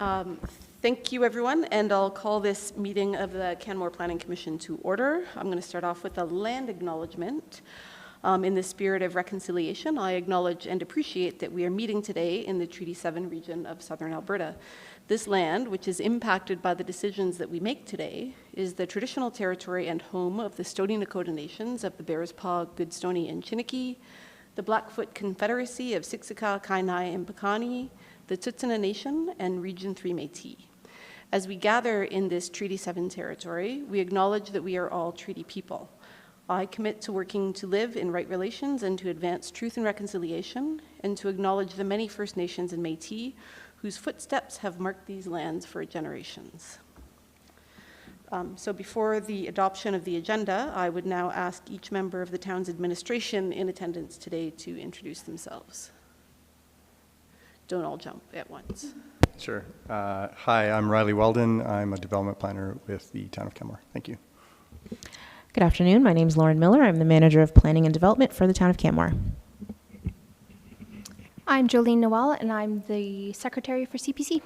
Um, Thank you, everyone, and I'll call this meeting of the Canmore Planning Commission to order. I'm going to start off with a land acknowledgement. In the spirit of reconciliation, I acknowledge and appreciate that we are meeting today in the Treaty 7 region of southern Alberta. This land, which is impacted by the decisions that we make today, is the traditional territory and home of the Stoney Nakoda Nations of the Bearspaw, Goodstoney, and Chiniki, the Blackfoot Confederacy of Siksika, Kainai, and Piikani, the Tsuut'ina Nation, and Region 3 Métis. As we gather in this Treaty 7 territory, we acknowledge that we are all treaty people. I commit to working to live in right relations and to advance truth and reconciliation, and to acknowledge the many First Nations and Métis whose footsteps have marked these lands for generations. So before the adoption of the agenda, I would now ask each member of the town's administration in attendance today to introduce themselves. Don't all jump at once. Sure. Hi, I'm Riley Weldon. I'm a development planner with the town of Canmore. Thank you. Good afternoon. My name is Lauren Miller. I'm the manager of planning and development for the town of Canmore. I'm Jolene Noel, and I'm the secretary for CPC.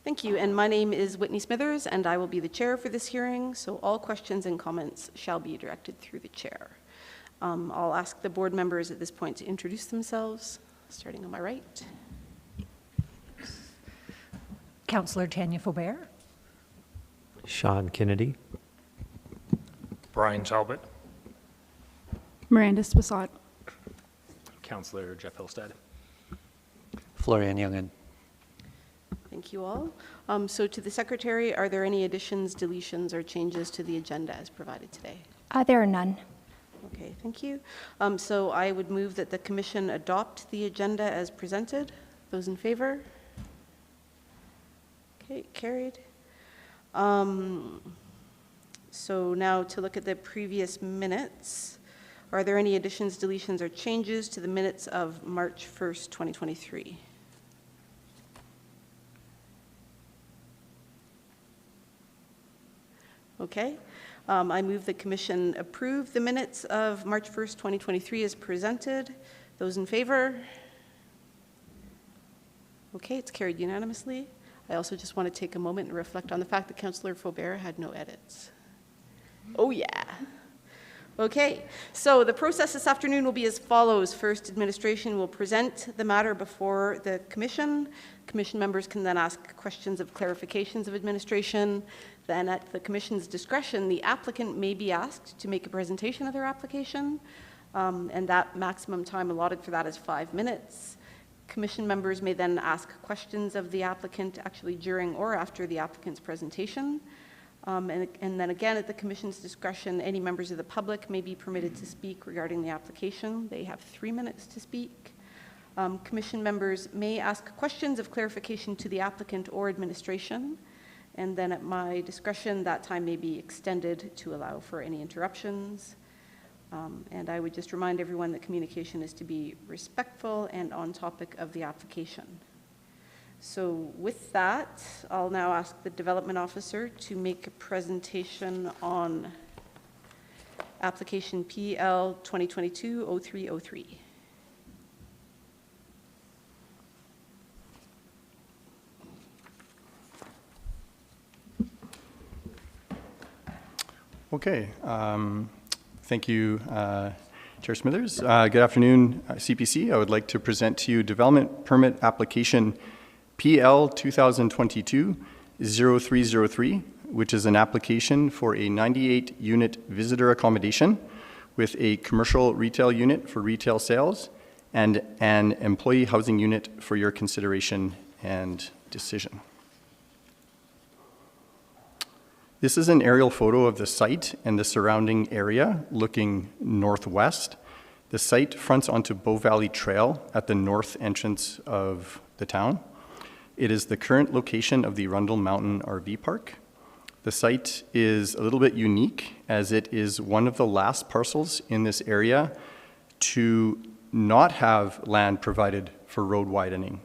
Thank you, and my name is Whitney Smithers, and I will be the chair for this hearing, so all questions and comments shall be directed through the chair. I'll ask the board members at this point to introduce themselves, starting on my right. Councillor Tanya Faubert. Sean Kennedy. Brian Talbot. Miranda Spasat. Councillor Jeff Hillstead. Florian Youngin. Thank you all. So to the secretary, are there any additions, deletions, or changes to the agenda as provided today? There are none. Okay, thank you. So I would move that the commission adopt the agenda as presented. Those in favor? Okay, carried. So now to look at the previous minutes. Are there any additions, deletions, or changes to the minutes of March 1st, 2023? Okay. I move the commission approve the minutes of March 1st, 2023 as presented. Those in favor? Okay, it's carried unanimously. I also just want to take a moment and reflect on the fact that Councillor Faubert had no edits. Oh yeah. Okay, so the process this afternoon will be as follows. First, administration will present the matter before the commission. Commission members can then ask questions of clarifications of administration. Then at the commission's discretion, the applicant may be asked to make a presentation of their application, and that maximum time allotted for that is 5 minutes. Commission members may then ask questions of the applicant actually during or after the applicant's presentation. And then again, at the commission's discretion, any members of the public may be permitted to speak regarding the application. They have 3 minutes to speak. Commission members may ask questions of clarification to the applicant or administration. And then at my discretion, that time may be extended to allow for any interruptions. And I would just remind everyone that communication is to be respectful and on topic of the application. So with that, I'll now ask the development officer to make a presentation on application PL 2022-0303. Okay. Thank you, Chair Smithers. Good afternoon, CPC. I would like to present to you development permit application PL 2022-0303, which is an application for a 98-unit visitor accommodation with a commercial retail unit for retail sales and an employee housing unit for your consideration and decision. This is an aerial photo of the site and the surrounding area looking northwest. The site fronts onto Bow Valley Trail at the north entrance of the town. It is the current location of the Rundle Mountain RV Park. The site is a little bit unique as it is one of the last parcels in this area to not have land provided for road widening.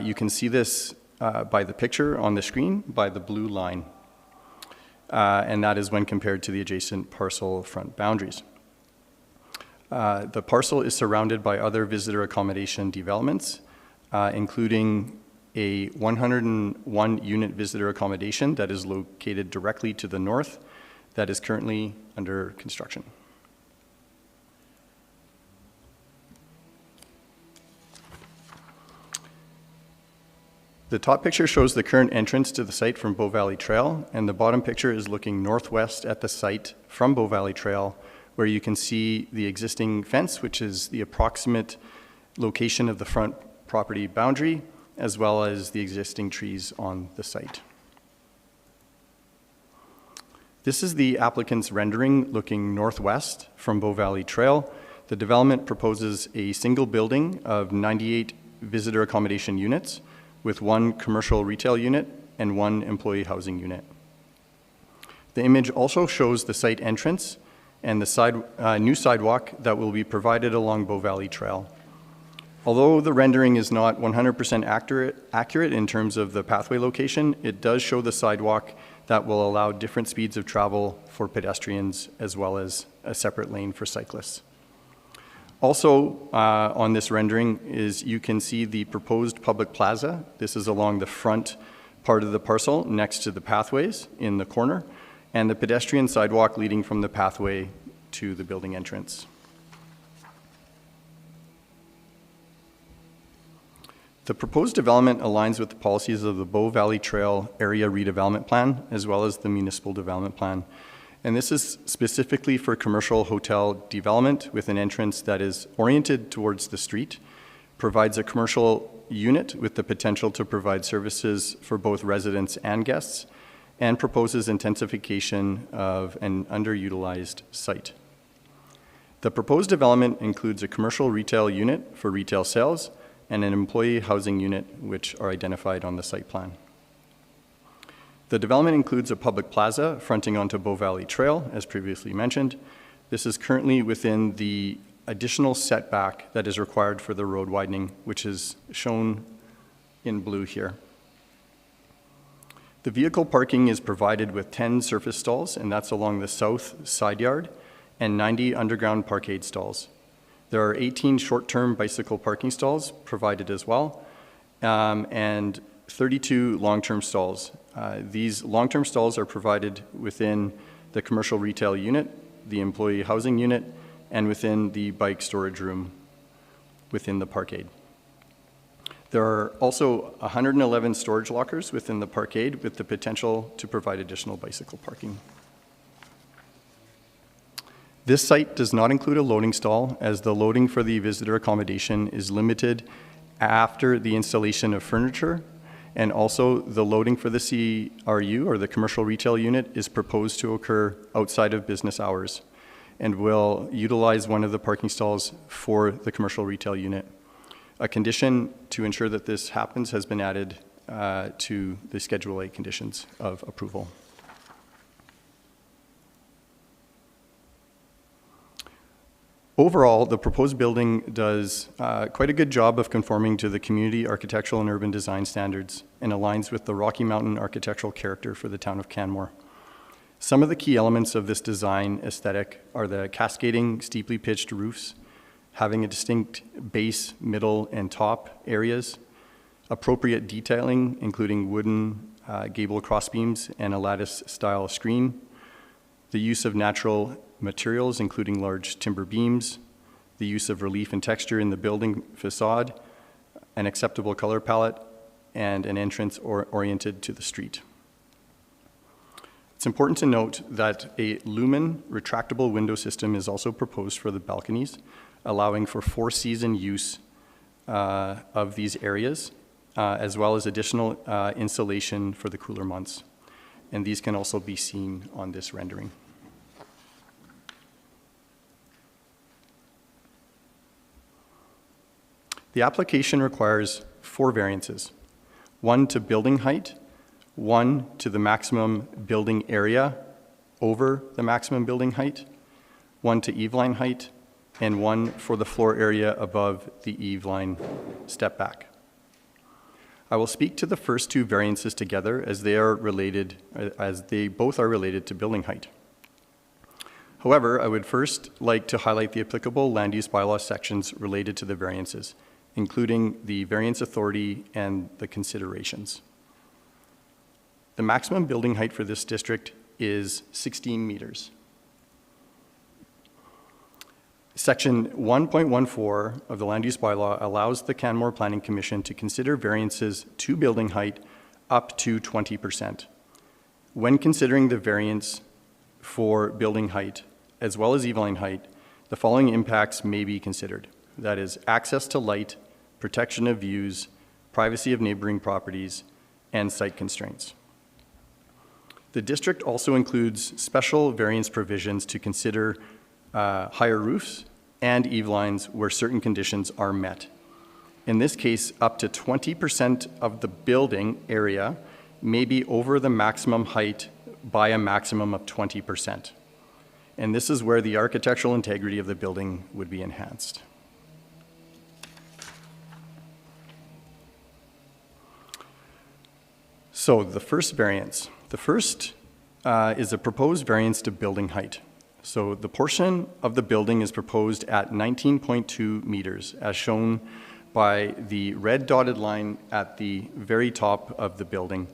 You can see this by the picture on the screen by the blue line. And that is when compared to the adjacent parcel front boundaries. The parcel is surrounded by other visitor accommodation developments, including a 101-unit visitor accommodation that is located directly to the north that is currently under construction. The top picture shows the current entrance to the site from Bow Valley Trail, and the bottom picture is looking northwest at the site from Bow Valley Trail, where you can see the existing fence, which is the approximate location of the front property boundary, as well as the existing trees on the site. This is the applicant's rendering looking northwest from Bow Valley Trail. The development proposes a single building of 98 visitor accommodation units with 1 commercial retail unit and 1 employee housing unit. The image also shows the site entrance and the new sidewalk that will be provided along Bow Valley Trail. Although the rendering is not 100% accurate in terms of the pathway location, it does show the sidewalk that will allow different speeds of travel for pedestrians as well as a separate lane for cyclists. Also on this rendering is you can see the proposed public plaza. This is along the front part of the parcel next to the pathways in the corner, and the pedestrian sidewalk leading from the pathway to the building entrance. The proposed development aligns with the policies of the Bow Valley Trail Area Redevelopment Plan, as well as the Municipal Development Plan. And this is specifically for commercial hotel development with an entrance that is oriented towards the street, provides a commercial unit with the potential to provide services for both residents and guests, and proposes intensification of an underutilized site. The proposed development includes a commercial retail unit for retail sales and an employee housing unit, which are identified on the site plan. The development includes a public plaza fronting onto Bow Valley Trail, as previously mentioned. This is currently within the additional setback that is required for the road widening, which is shown in blue here. The vehicle parking is provided with 10 surface stalls, and that's along the south side yard, and 90 underground parkade stalls. There are 18 short-term bicycle parking stalls provided as well, and 32 long-term stalls. These long-term stalls are provided within the commercial retail unit, the employee housing unit, and within the bike storage room within the parkade. There are also 111 storage lockers within the parkade with the potential to provide additional bicycle parking. This site does not include a loading stall, as the loading for the visitor accommodation is limited after the installation of furniture, and also the loading for the CRU, or the commercial retail unit, is proposed to occur outside of business hours and will utilize one of the parking stalls for the commercial retail unit. A condition to ensure that this happens has been added to the Schedule A conditions of approval. Overall, the proposed building does quite a good job of conforming to the community architectural and urban design standards and aligns with the Rocky Mountain architectural character for the town of Canmore. Some of the key elements of this design aesthetic are the cascading, steeply pitched roofs, having a distinct base, middle, and top areas, appropriate detailing, including wooden gable crossbeams and a lattice-style screen, the use of natural materials, including large timber beams, the use of relief and texture in the building facade, an acceptable color palette, and an entrance oriented to the street. It's important to note that a lumen retractable window system is also proposed for the balconies, allowing for four-season use of these areas, as well as additional insulation for the cooler months. And these can also be seen on this rendering. The application requires 4 variances: 1 to building height, 1 to the maximum building area over the maximum building height, 1 to eave-line height, and 1 for the floor area above the eave-line step back. I will speak to the first 2 variances together as they both are related to building height. However, I would first like to highlight the applicable land use bylaw sections related to the variances, including the variance authority and the considerations. The maximum building height for this district is 16 meters. Section 1.14 of the Land Use Bylaw allows the Canmore Planning Commission to consider variances to building height up to 20%. When considering the variance for building height, as well as eave-line height, the following impacts may be considered. That is, access to light, protection of views, privacy of neighboring properties, and site constraints. The district also includes special variance provisions to consider higher roofs and eave lines where certain conditions are met. In this case, up to 20% of the building area may be over the maximum height by a maximum of 20%. And this is where the architectural integrity of the building would be enhanced. So the first variance. The first is a proposed variance to building height. So the portion of the building is proposed at 19.2 meters, as shown by the red dotted line at the very top of the building.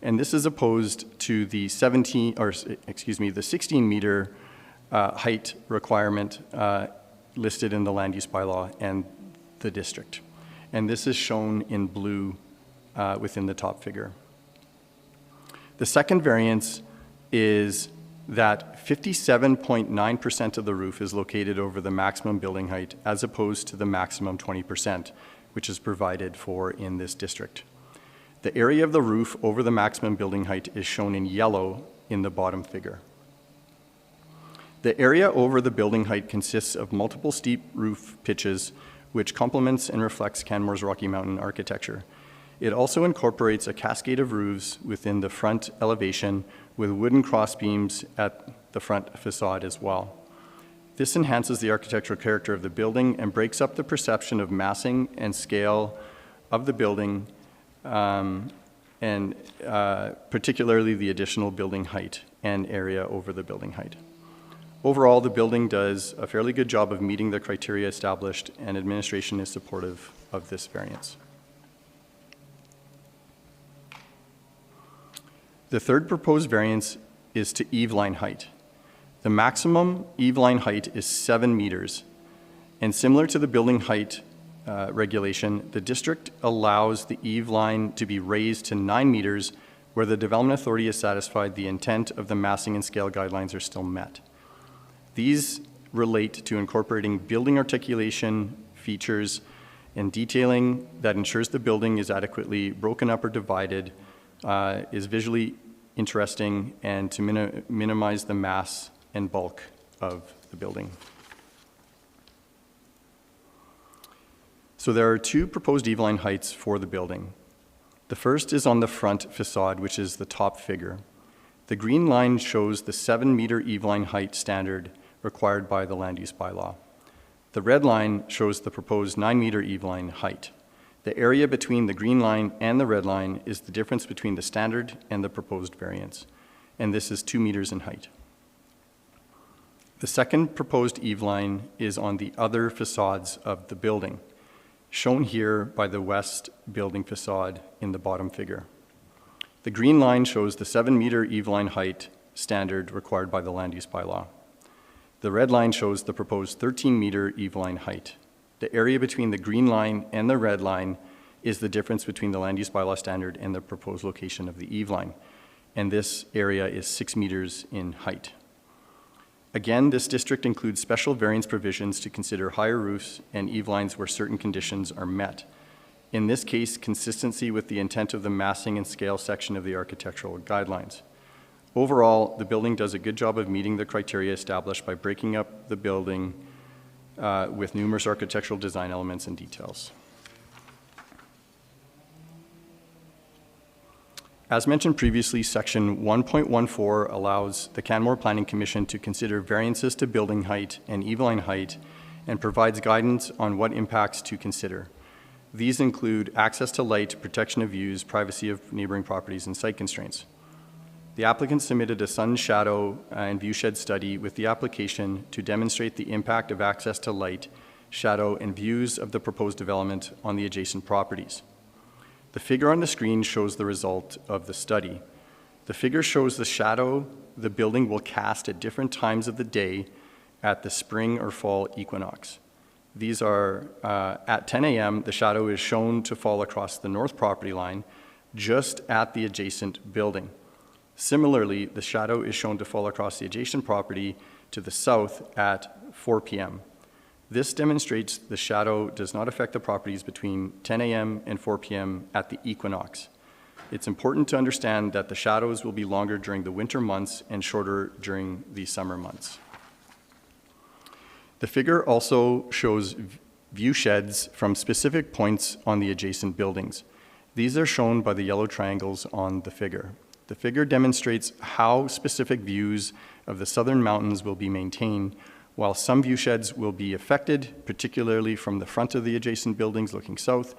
And this is opposed to the 16 meter height requirement listed in the land use bylaw and the district. And this is shown in blue within the top figure. The second variance is that 57.9% of the roof is located over the maximum building height as opposed to the maximum 20%, which is provided for in this district. The area of the roof over the maximum building height is shown in yellow in the bottom figure. The area over the building height consists of multiple steep roof pitches, which complements and reflects Canmore's Rocky Mountain architecture. It also incorporates a cascade of roofs within the front elevation with wooden crossbeams at the front facade as well. This enhances the architectural character of the building and breaks up the perception of massing and scale of the building, particularly the additional building height and area over the building height. Overall, the building does a fairly good job of meeting the criteria established, and administration is supportive of this variance. The third proposed variance is to eave-line height. The maximum eave-line height is 7 meters, and similar to the building height regulation, the district allows the eave-line to be raised to 9 meters where the Development Authority is satisfied the intent of the massing and scale guidelines are still met. These relate to incorporating building articulation features and detailing that ensures the building is adequately broken up or divided, is visually interesting, and to minimize the mass and bulk of the building. So there are two proposed eave-line heights for the building. The first is on the front facade, which is the top figure. The green line shows the 7-meter eave-line height standard required by the land use bylaw. The red line shows the proposed 9-meter eave-line height. The area between the green line and the red line is the difference between the standard and the proposed variance, and this is 2 meters in height. The second proposed eave line is on the other facades of the building, shown here by the west building facade in the bottom figure. The green line shows the 7-meter eave line height standard required by the land use bylaw. The red line shows the proposed 13-meter eave line height. The area between the green line and the red line is the difference between the land use bylaw standard and the proposed location of the eave line, and this area is 6 meters in height. Again, this district includes special variance provisions to consider higher roofs and eave lines where certain conditions are met. In this case, consistency with the intent of the massing and scale section of the architectural guidelines. Overall, the building does a good job of meeting the criteria established by breaking up the building with numerous architectural design elements and details. As mentioned previously, Section 1.14 allows the Canmore Planning Commission to consider variances to building height and eave-line height and provides guidance on what impacts to consider. These include access to light, protection of views, privacy of neighboring properties, and site constraints. The applicant submitted a sun, shadow, and viewshed study with the application to demonstrate the impact of access to light shadow, and views of the proposed development on the adjacent properties. The figure on the screen shows the result of the study. The figure shows the shadow the building will cast at different times of the day at the spring or fall equinox. These are, at 10 a.m., the shadow is shown to fall across the north property line just at the adjacent building. Similarly, the shadow is shown to fall across the adjacent property to the south at 4 p.m. This demonstrates the shadow does not affect the properties between 10 a.m. and 4 p.m. at the equinox. It's important to understand that the shadows will be longer during the winter months and shorter during the summer months. The figure also shows view sheds from specific points on the adjacent buildings. These are shown by the yellow triangles on the figure. The figure demonstrates how specific views of the southern mountains will be maintained, while some view sheds will be affected, particularly from the front of the adjacent buildings looking south.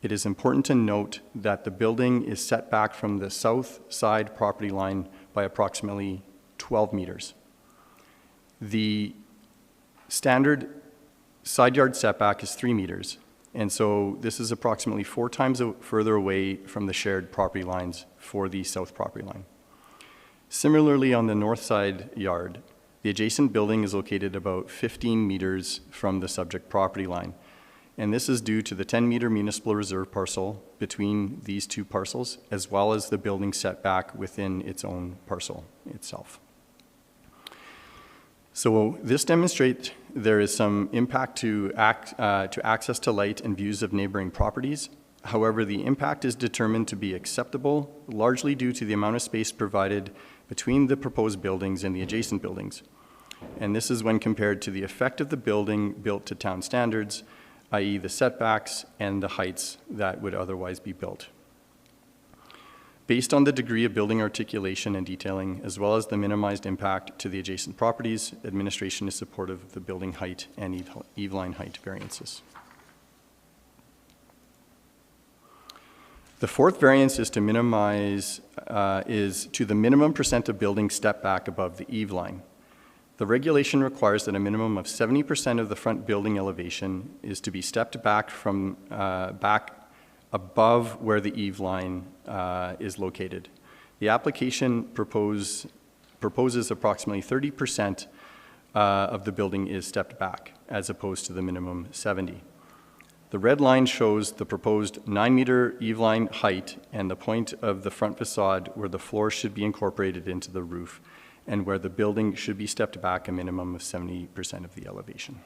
It is important to note that the building is set back from the south side property line by approximately 12 meters. The standard side yard setback is 3 meters, and so this is approximately 4 times further away from the shared property lines for the south property line. Similarly, on the north side yard, the adjacent building is located about 15 meters from the subject property line, and this is due to the 10-meter municipal reserve parcel between these two parcels, as well as the building setback within its own parcel itself. So this demonstrates there is some impact to access to light and views of neighboring properties. However, the impact is determined to be acceptable, largely due to the amount of space provided between the proposed buildings and the adjacent buildings. And this is when compared to the effect of the building built to town standards, i.e. the setbacks and the heights that would otherwise be built. Based on the degree of building articulation and detailing, as well as the minimized impact to the adjacent properties, administration is supportive of the building height and eave-line height variances. The fourth variance is to the minimum percent of building step back above the eave line. The regulation requires that a minimum of 70% of the front building elevation is to be stepped back from back above where the eave line is located. The application proposes approximately 30% of the building is stepped back, as opposed to the minimum 70. The red line shows the proposed 9-meter eave line height and the point of the front facade where the floor should be incorporated into the roof and where the building should be stepped back a minimum of 70% of the elevation.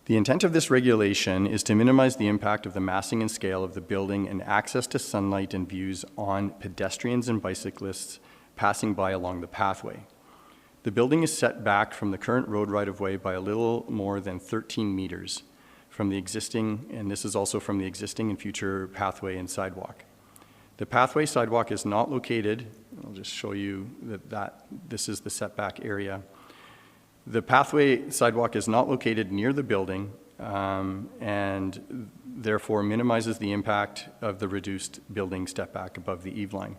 The intent of this regulation is to minimize the impact of the massing and scale of the building and access to sunlight and views on pedestrians and bicyclists passing by along the pathway. The building is set back from the current road right-of-way by a little more than 13 meters from the existing, and this is also from the existing and future pathway and sidewalk. The pathway sidewalk is not located, I'll just show you that this is the setback area. The pathway sidewalk is not located near the building and therefore minimizes the impact of the reduced building step back above the eave line.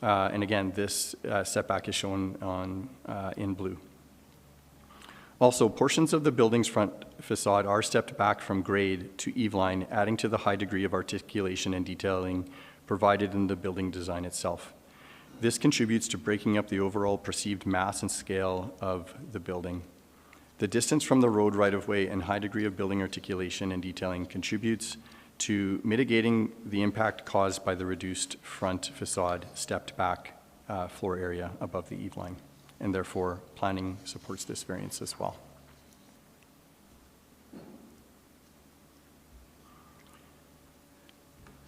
And again, this setback is shown on, in blue. Also, portions of the building's front facade are stepped back from grade to eave line, adding to the high degree of articulation and detailing provided in the building design itself. This contributes to breaking up the overall perceived mass and scale of the building. The distance from the road right-of-way and high degree of building articulation and detailing contributes to mitigating the impact caused by the reduced front facade stepped back floor area above the eave line, and therefore planning supports this variance as well.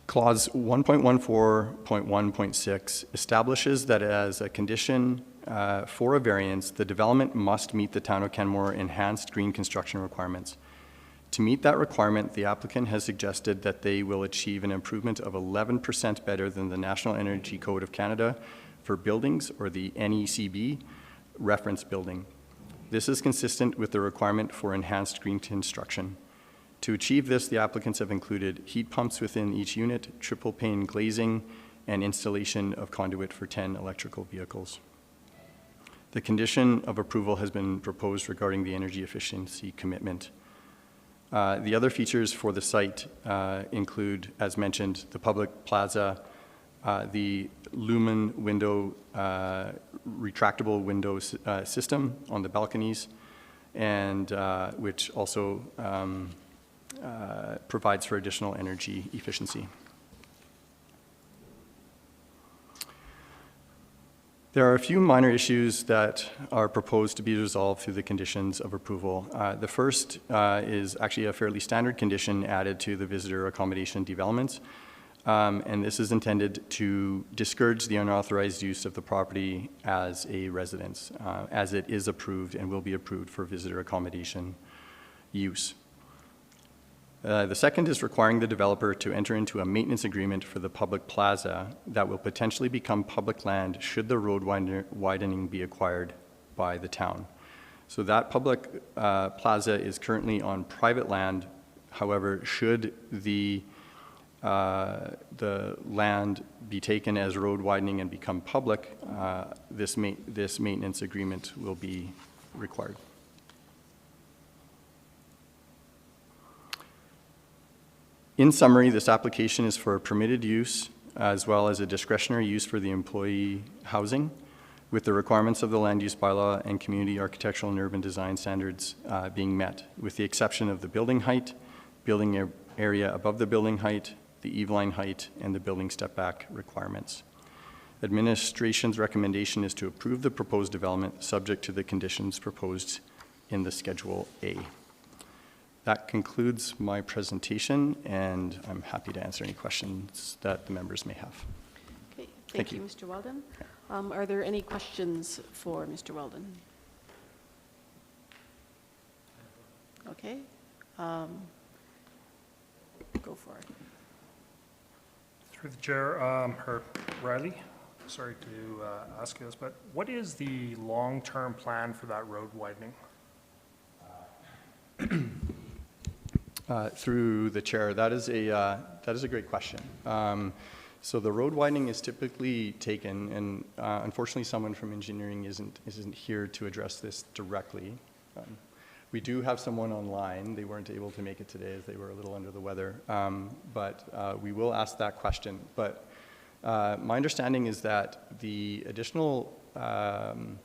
Clause 1.14.1.6 establishes that as a condition for a variance, the development must meet the Town of Canmore enhanced green construction requirements. To meet that requirement, the applicant has suggested that they will achieve an improvement of 11% better than the National Energy Code of Canada for buildings, or the NECB reference building. This is consistent with the requirement for enhanced green construction. To achieve this, the applicants have included heat pumps within each unit, triple pane glazing, and installation of conduit for 10 electrical vehicles. The condition of approval has been proposed regarding the energy efficiency commitment. The other features for the site include, as mentioned, the public plaza, the lumen window, retractable window system on the balconies, and which also provides for additional energy efficiency. There are a few minor issues that are proposed to be resolved through the conditions of approval. The first is actually a fairly standard condition added to the visitor accommodation developments, and this is intended to discourage the unauthorized use of the property as a residence, as it is approved and will be approved for visitor accommodation use. The second is requiring the developer to enter into a maintenance agreement for the public plaza that will potentially become public land should the road widening be acquired by the town. So that public plaza is currently on private land. However, should the land be taken as road widening and become public, this maintenance agreement will be required. In summary, this application is for a permitted use as well as a discretionary use for the employee housing, with the requirements of the land use bylaw and community architectural and urban design standards being met, with the exception of the building height, building area above the building height, the eave-line height, and the building step-back requirements. Administration's recommendation is to approve the proposed development subject to the conditions proposed in the Schedule A. That concludes my presentation, and I'm happy to answer any questions that the members may have. Okay, Thank thank you, you. Mr. Weldon. Are there any questions for Mr. Weldon? Okay. Go for it. Through the chair, Riley, sorry to ask you this, but what is the long-term plan for that road widening? Through the chair, that is a great question. So the road widening is typically taken, and unfortunately, someone from engineering isn't here to address this directly. We do have someone online. They weren't able to make it today as they were a little under the weather, but we will ask that question. But my understanding is that the additional land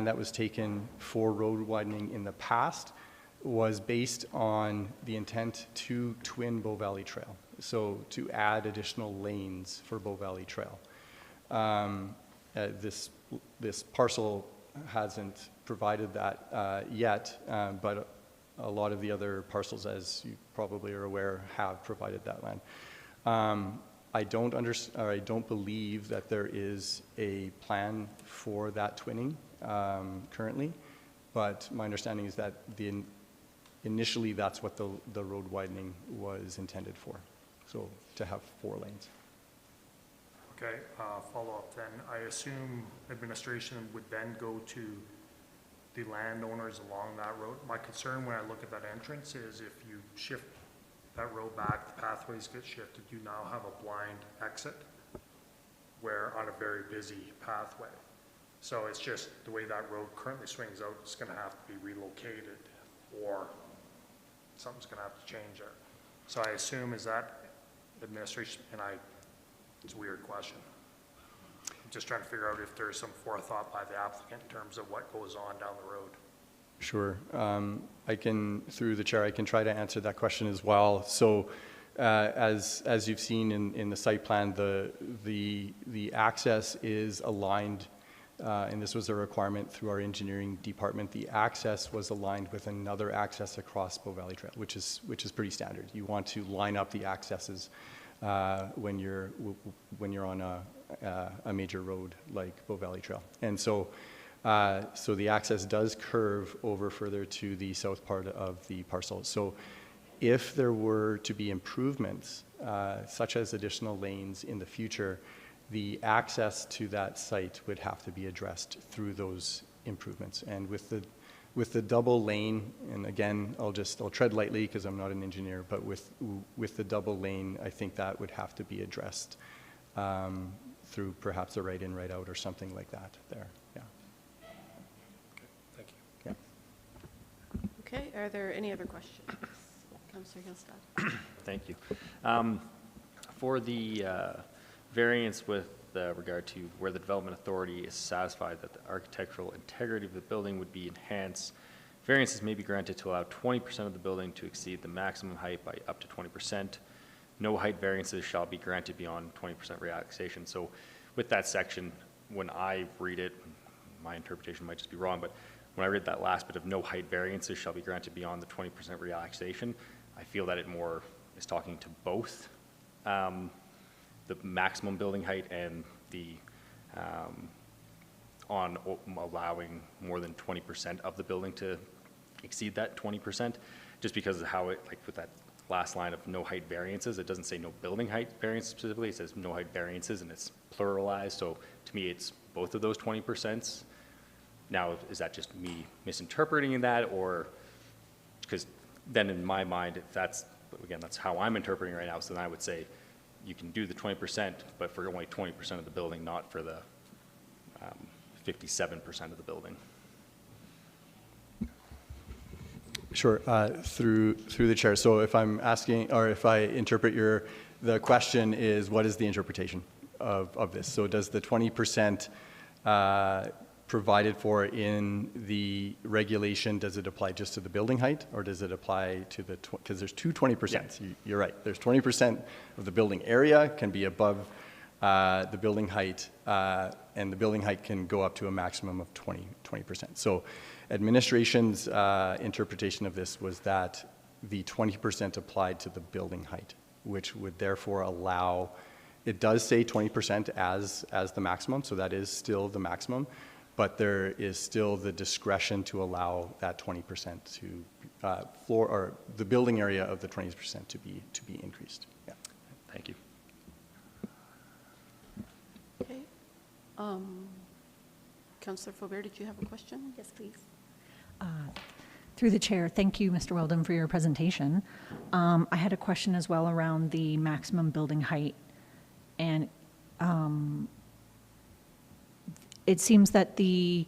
that was taken for road widening in the past was based on the intent to twin Bow Valley Trail, so to add additional lanes for Bow Valley Trail. This parcel hasn't provided that yet, but a lot of the other parcels, as you probably are aware, have provided that land. I don't believe that there is a plan for that twinning currently, but my understanding is that initially that's what the road widening was intended for, so to have 4 lanes. Okay, follow-up then. I assume administration would then go to the landowners along that road. My concern when I look at that entrance is if you shift that road back, the pathways get shifted, you now have a blind exit where on a very busy pathway. So it's just the way that road currently swings out, it's gonna have to be relocated or something's gonna have to change there. So I assume is that administration, and it's a weird question. I'm just trying to figure out if there's some forethought by the applicant in terms of what goes on down the road. Sure. I can, through the chair, I can try to answer that question as well. So as you've seen in the site plan, the access is aligned, and this was a requirement through our engineering department. The access was aligned with another access across Bow Valley Trail, which is pretty standard. You want to line up the accesses when you're on a major road like Bow Valley Trail. And so the access does curve over further to the south part of the parcel. So if there were to be improvements, such as additional lanes in the future, the access to that site would have to be addressed through those improvements. And with the double lane, and again, I'll tread lightly because I'm not an engineer, but with the double lane, I think that would have to be addressed through perhaps a right-in, right-out or something like that there, yeah. Okay, thank you. Yeah. Okay, are there any other questions? Councillor Hillstead. Thank you. For the variance with regard to where the development authority is satisfied that the architectural integrity of the building would be enhanced, variances may be granted to allow 20% of the building to exceed the maximum height by up to 20%. No height variances shall be granted beyond 20% relaxation. So with that section, when I read it, my interpretation might just be wrong, but when I read that last bit of no height variances shall be granted beyond the 20% relaxation, I feel that it more is talking to both the maximum building height and the on allowing more than 20% of the building to exceed that 20%, just because of how it, like with that last line of no height variances, it doesn't say no building height variance specifically, it says no height variances, and it's pluralized, so to me it's both of those 20%. Now, is that just me misinterpreting that, or, because then in my mind, if that's, again, that's how I'm interpreting right now, so then I would say you can do the 20%, but for only 20% of the building, not for the 57% of the building. Sure, through the chair. So if I'm asking, or if I interpret the question is, what is the interpretation of this? So does the 20% provided for in the regulation, does it apply just to the building height, or does it apply to the, because there's two 20%. Yeah. You're right. There's 20% of the building area can be above the building height, and the building height can go up to a maximum of 20%. So administration's interpretation of this was that the 20% applied to the building height, which would therefore allow, it does say 20% as the maximum, so that is still the maximum, but there is still the discretion to allow that 20% to floor, or the building area of the 20% to be increased. Yeah. Thank you. Okay. Councillor Faubert, did you have a question? Yes, please. Through the chair, thank you, Mr. Weldon, for your presentation. I had a question as well around the maximum building height, and it seems that the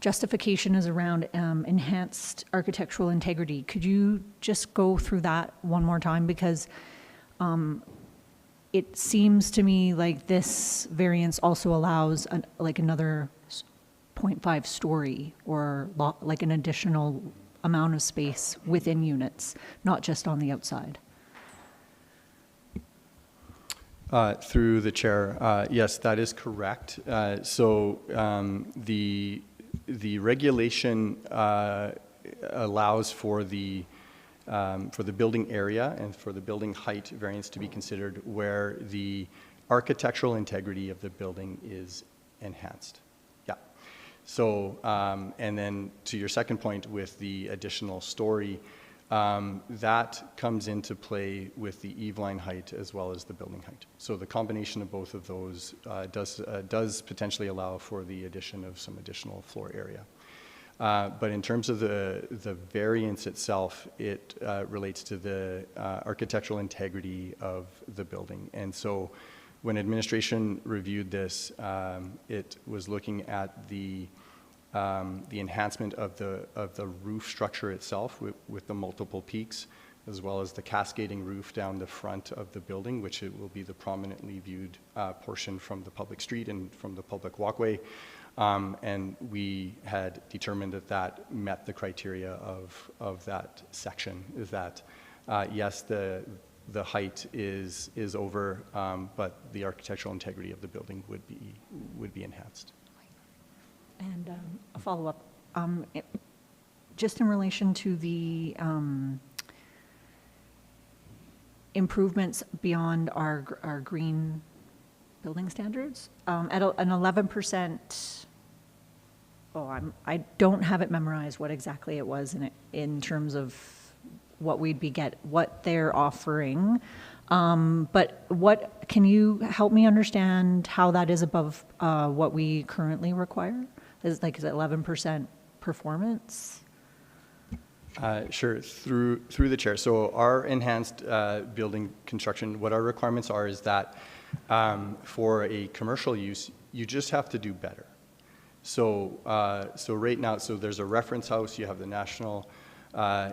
justification is around enhanced architectural integrity. Could you just go through that one more time? Because it seems to me like this variance also allows like another 0.5 story, or like an additional amount of space within units, not just on the outside. Through the chair, yes, that is correct. So the regulation allows for the building area and for the building height variance to be considered where the architectural integrity of the building is enhanced. Yeah. So, and then to your second point with the additional story, that comes into play with the eave-line height as well as the building height. So the combination of both of those does potentially allow for the addition of some additional floor area. But in terms of the variance itself, it relates to the architectural integrity of the building. And so when administration reviewed this, it was looking at the enhancement of the roof structure itself with the multiple peaks, as well as the cascading roof down the front of the building, which it will be the prominently viewed portion from the public street and from the public walkway. And we had determined that that met the criteria of that section, is that yes, the height is over, but the architectural integrity of the building would be enhanced. And a follow-up, just in relation to the improvements beyond our green building standards, at an 11%, I don't have it memorized what exactly it was in terms of what what they're offering. But can you help me understand how that is above what we currently require? Is it 11% performance? Sure, through the chair. So our enhanced building construction, what our requirements are is that For a commercial use, you just have to do better. So, so right now, so there's a reference house. You have the National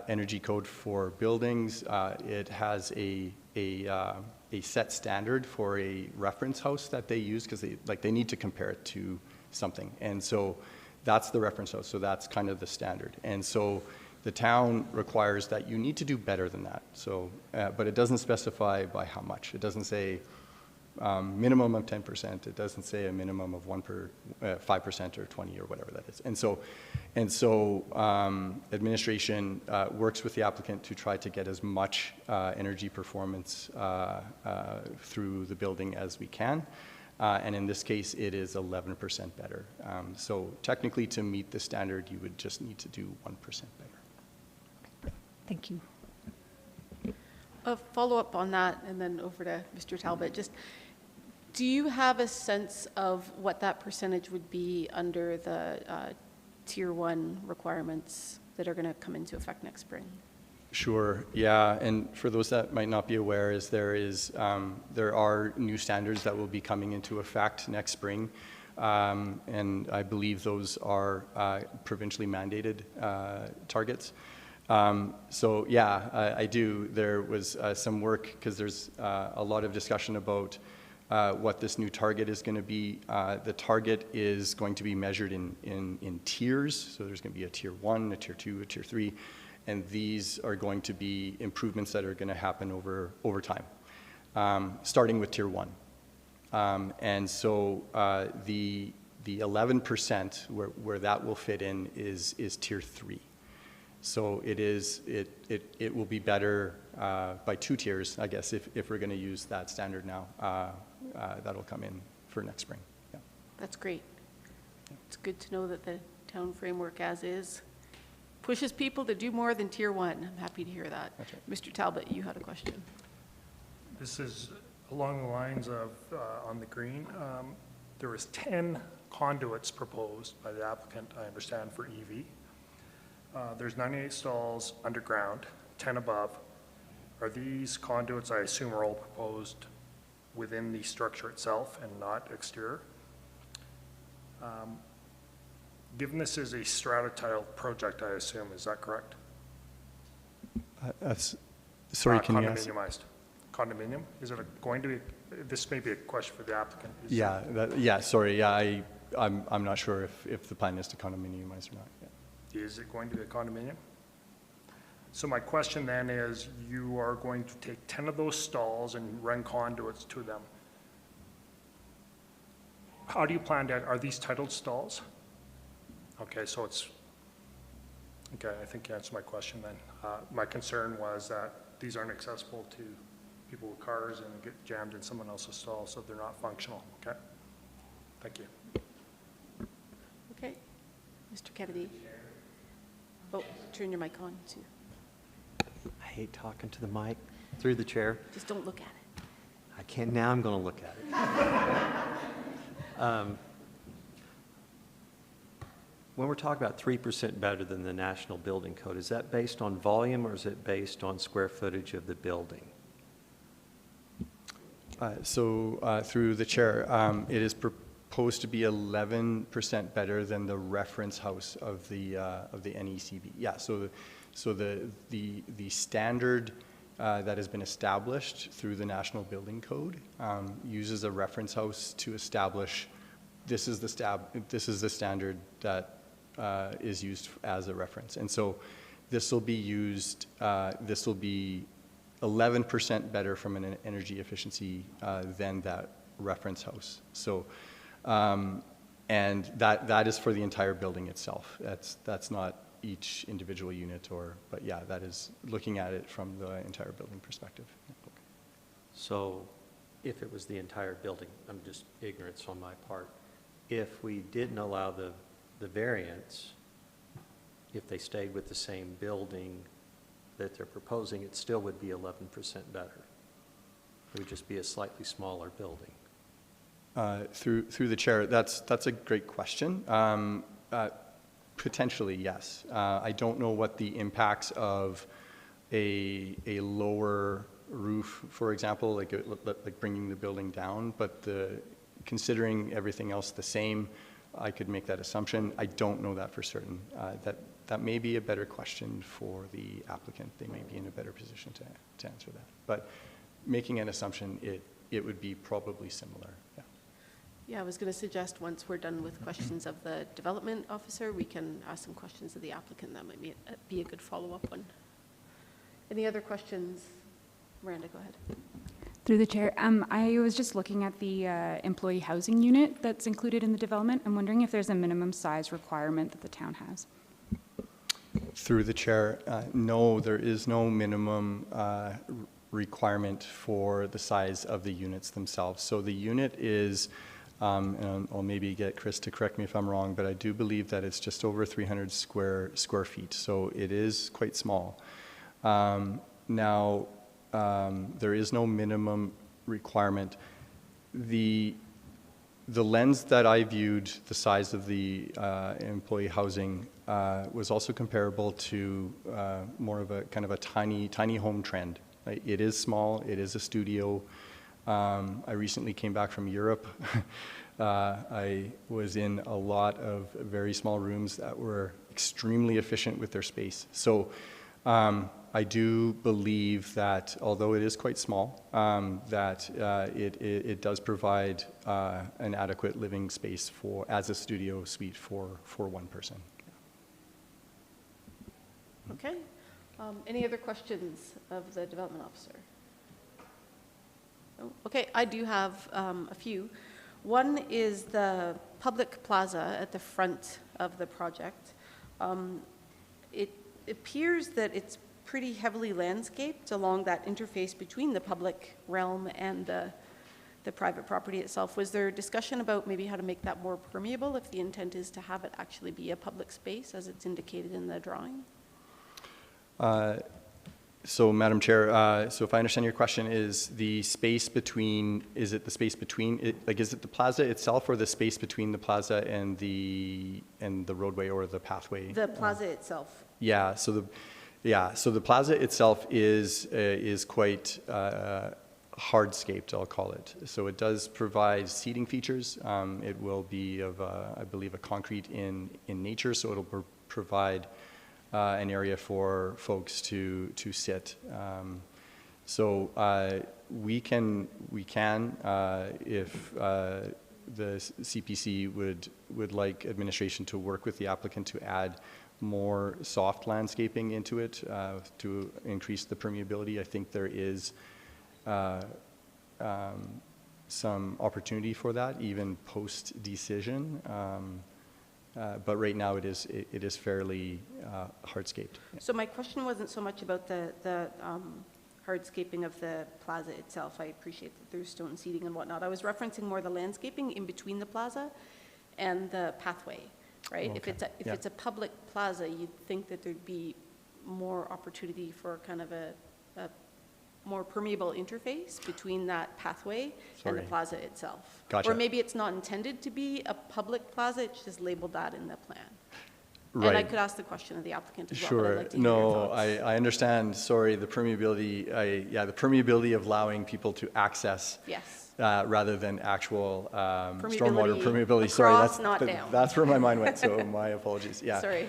Energy Code for buildings. It has a set standard for a reference house that they use because they need to compare it to something. And so that's the reference house. So that's kind of the standard. And so the town requires that you need to do better than that. So, but it doesn't specify by how much. It doesn't say minimum of 10%. It doesn't say a minimum of 5% or 20 or whatever that is. And so administration works with the applicant to try to get as much energy performance through the building as we can. And in this case, it is 11% better. So technically, to meet the standard, you would just need to do 1% better. Thank you. A follow-up on that, and then over to Mr. Talbot. Just, do you have a sense of what that percentage would be under the Tier 1 requirements that are going to come into effect next spring? Sure, yeah, and for those that might not be aware, there are new standards that will be coming into effect next spring, and I believe those are provincially mandated targets. So yeah, I do. There was some work because there's a lot of discussion about what this new target is going to be. The target is going to be measured in tiers. So there's going to be a Tier 1, a Tier 2, a Tier 3, and these are going to be improvements that are going to happen over time, starting with Tier 1. And so the 11% where that will fit in is Tier 3. So it will be better by 2 tiers, I guess, if we're going to use that standard now. That'll come in for next spring. Yeah. That's great. It's good to know that the town framework as is pushes people to do more than Tier 1. I'm happy to hear that. That's right. Mr. Talbot, you had a question. This is along the lines of, on the green, there was 10 conduits proposed by the applicant, I understand, for EV. There's 98 stalls underground, 10 above. Are these conduits, I assume, are all proposed within the structure itself and not exterior? Given this is a strata-tile project, I assume, is that correct? Sorry, can you ask? Condominiumized. Condominium? Is it going to be, this may be a question for the applicant. Sorry, yeah, I'm not sure if the plan is to condominiumize or not. Yeah. Is it going to be a condominium? So my question then is, you are going to take 10 of those stalls and run conduits to them. How do you plan to, are these titled stalls? Okay, so it's, okay, I think you answered my question then. My concern was that these aren't accessible to people with cars and get jammed in someone else's stall, so they're not functional, okay? Thank you. Okay. Mr. Kennedy. Oh, turn your mic on too. I hate talking to the mic through the chair. Just don't look at it. I can't, now I'm going to look at it. When we're talking about 3% better than the National Building Code, is that based on volume or is it based on square footage of the building? Through the chair, it is proposed to be 11% better than the reference house of the NECB. Yeah, so the standard that has been established through the National Building Code uses a reference house to establish this is the standard that is used as a reference. And so this will be used, this will be 11% better from an energy efficiency than that reference house. So, and that is for the entire building itself. That's not each individual unit but yeah, that is looking at it from the entire building perspective. So if it was the entire building, I'm just ignorance on my part, if we didn't allow the variance, if they stayed with the same building that they're proposing, it still would be 11% better. It would just be a slightly smaller building. Through the chair, that's a great question. Potentially, yes. I don't know what the impacts of a lower roof, for example, like bringing the building down, but considering everything else the same, I could make that assumption. I don't know that for certain. That may be a better question for the applicant. They may be in a better position to answer that. But making an assumption, it would be probably similar. Yeah. Yeah, I was going to suggest once we're done with questions of the development officer, we can ask some questions of the applicant. That might be a good follow-up one. Any other questions? Miranda, go ahead. Through the chair, I was just looking at the employee housing unit that's included in the development. I'm wondering if there's a minimum size requirement that the town has. Through the chair, no, there is no minimum requirement for the size of the units themselves. So the unit is, and I'll maybe get Chris to correct me if I'm wrong, but I do believe that it's just over 300 square feet. So it is quite small. Now, there is no minimum requirement. The lens that I viewed the size of the employee housing was also comparable to more of a kind of a tiny home trend. Right? It is small. It is a studio. I recently came back from Europe. I was in a lot of very small rooms that were extremely efficient with their space. So I do believe that, although it is quite small, that it does provide an adequate living space as a studio suite for one person. Okay. Any other questions of the development officer? No? Okay, I do have a few. One is the public plaza at the front of the project. It appears that it's pretty heavily landscaped along that interface between the public realm and the private property itself. Was there discussion about maybe how to make that more permeable if the intent is to have it actually be a public space as it's indicated in the drawing? So, Madam Chair, so if I understand your question, is the space between, is it the space between, is it the plaza itself or the space between the plaza and the roadway or the pathway? The plaza itself. Yeah, so the plaza itself is quite hardscaped, I'll call it. So it does provide seating features. It will be of, I believe, a concrete in nature, so it'll provide an area for folks to sit. So we can if the CPC would like administration to work with the applicant to add more soft landscaping into it to increase the permeability. I think there is some opportunity for that, even post-decision. But right now it is fairly hardscaped. So my question wasn't so much about the hardscaping of the plaza itself. I appreciate that there's stone seating and whatnot. I was referencing more the landscaping in between the plaza and the pathway, right? Okay. If it's a public plaza, you'd think that there'd be more opportunity for kind of a more permeable interface between that pathway and the plaza itself. Gotcha. Or maybe it's not intended to be a public plaza, it's just labeled that in the plan. Right. And I could ask the question of the applicant as well, but I'd Sure. like to hear your No, thoughts. I understand. Sorry, the permeability. The permeability of allowing people to access. Yes. Rather than actual stormwater permeability. Across, Sorry, not down. that's where my mind went. So my apologies. Yeah. Sorry.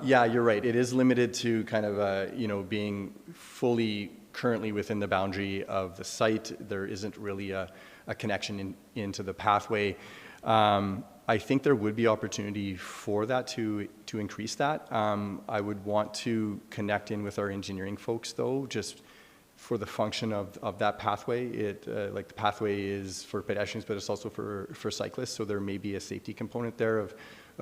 Yeah, you're right. It is limited to kind of being fully currently within the boundary of the site. There isn't really a connection into the pathway. I think there would be opportunity for that to increase that. I would want to connect in with our engineering folks though, just for the function of that pathway. Like the pathway is for pedestrians, but it's also for cyclists. So there may be a safety component there of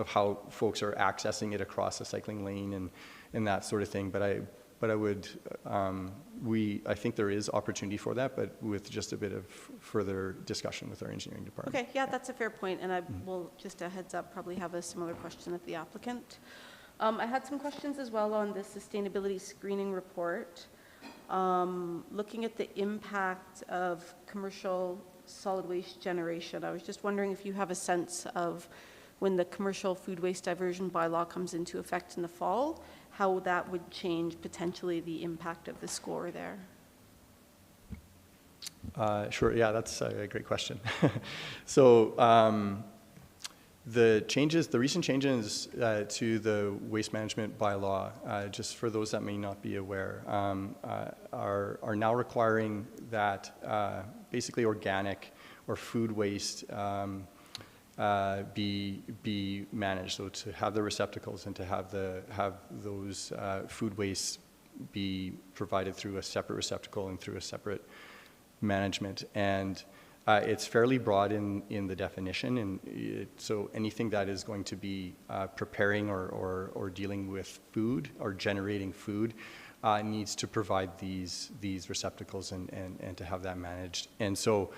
how folks are accessing it across a cycling lane and that sort of thing. But I would, I think there is opportunity for that, but with just a bit of further discussion with our engineering department. Okay, yeah, that's a fair point, and I will, just a heads up, probably have a similar question of the applicant. I had some questions as well on the sustainability screening report. Looking at the impact of commercial solid waste generation, I was just wondering if you have a sense of when the commercial food waste diversion bylaw comes into effect in the fall, how that would change potentially the impact of the score there. Sure, yeah, that's a great question. So the recent changes to the waste management bylaw, just for those that may not be aware, are now requiring that basically organic or food waste be managed. So to have the receptacles and to have those food wastes be provided through a separate receptacle and through a separate management. And it's fairly broad in the definition, and so anything that is going to be preparing or dealing with food or generating food needs to provide these receptacles and to have that managed. And so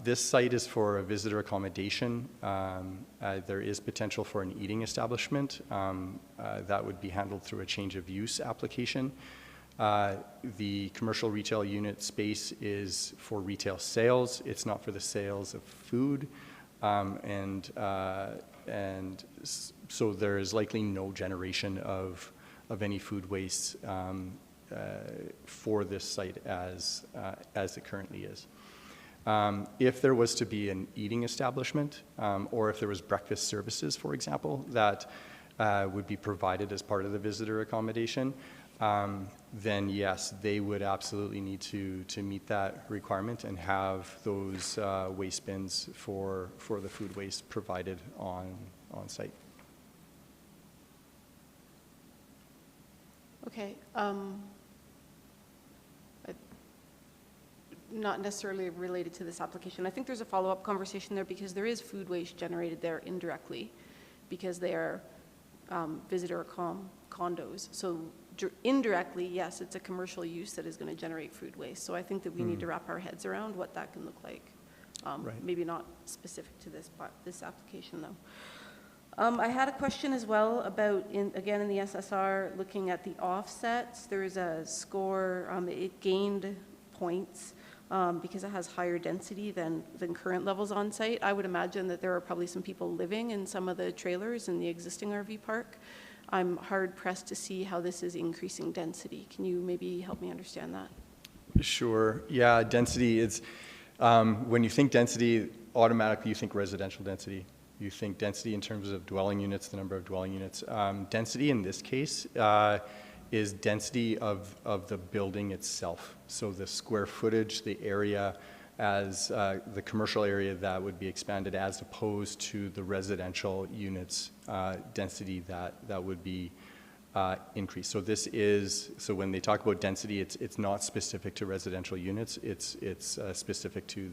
this site is for a visitor accommodation. There is potential for an eating establishment that would be handled through a change of use application. The commercial retail unit space is for retail sales. It's not for the sales of food. And so there is likely no generation of any food waste for this site as it currently is. If there was to be an eating establishment, or if there was breakfast services, for example, that would be provided as part of the visitor accommodation, then yes, they would absolutely need to meet that requirement and have those waste bins for the food waste provided on site. Okay. Not necessarily related to this application. I think there's a follow-up conversation there because there is food waste generated there indirectly because they are visitor condos. So indirectly, yes, it's a commercial use that is going to generate food waste. So I think that we need to wrap our heads around what that can look like. Right. Maybe not specific to this application, though. I had a question as well about, again, in the SSR, looking at the offsets. There is a score, it gained points because it has higher density than current levels on site. I would imagine that there are probably some people living in some of the trailers in the existing RV park. I'm hard pressed to see how this is increasing density. Can you maybe help me understand that? Sure. Yeah, density is, when you think density, automatically you think residential density. You think density in terms of dwelling units, the number of dwelling units. Density in this case is density of the building itself. So the square footage, the area as the commercial area that would be expanded as opposed to the residential units density that would be increased. So this is, so when they talk about density, it's not specific to residential units, it's specific to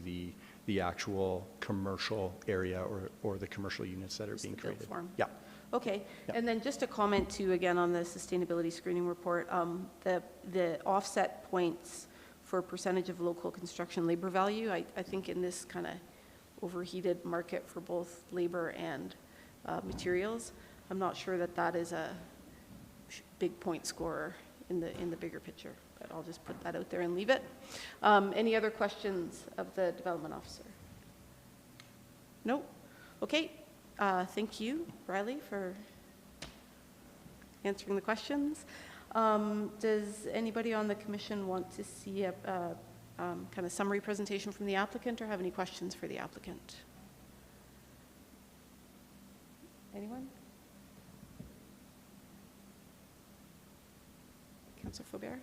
the actual commercial area or the commercial units that are being created. Form. Yeah. Okay, Yeah. and then just a comment too, again, on the sustainability screening report, the offset points for percentage of local construction labor value, I think in this kind of overheated market for both labor and materials, I'm not sure that is a big point scorer in the bigger picture, but I'll just put that out there and leave it. Any other questions of the development officer? No? Okay. Thank you, Riley, for answering the questions. Does anybody on the commission want to see a kind of summary presentation from the applicant or have any questions for the applicant? Anyone? Councillor Faubert?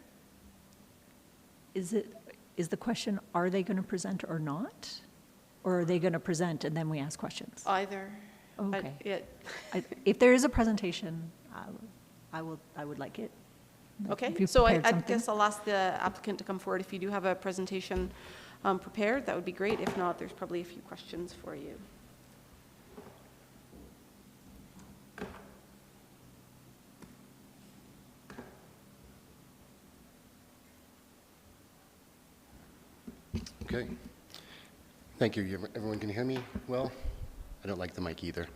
Is the question, are they going to present or not? Or are they going to present and then we ask questions? Either. Okay. If there is a presentation, I would like it. Okay, If you've so I prepared something. guess I'll ask the applicant to come forward. If you do have a presentation prepared, that would be great. If not, there's probably a few questions for you. Okay. Thank you. Everyone can hear me well? I don't like the mic either.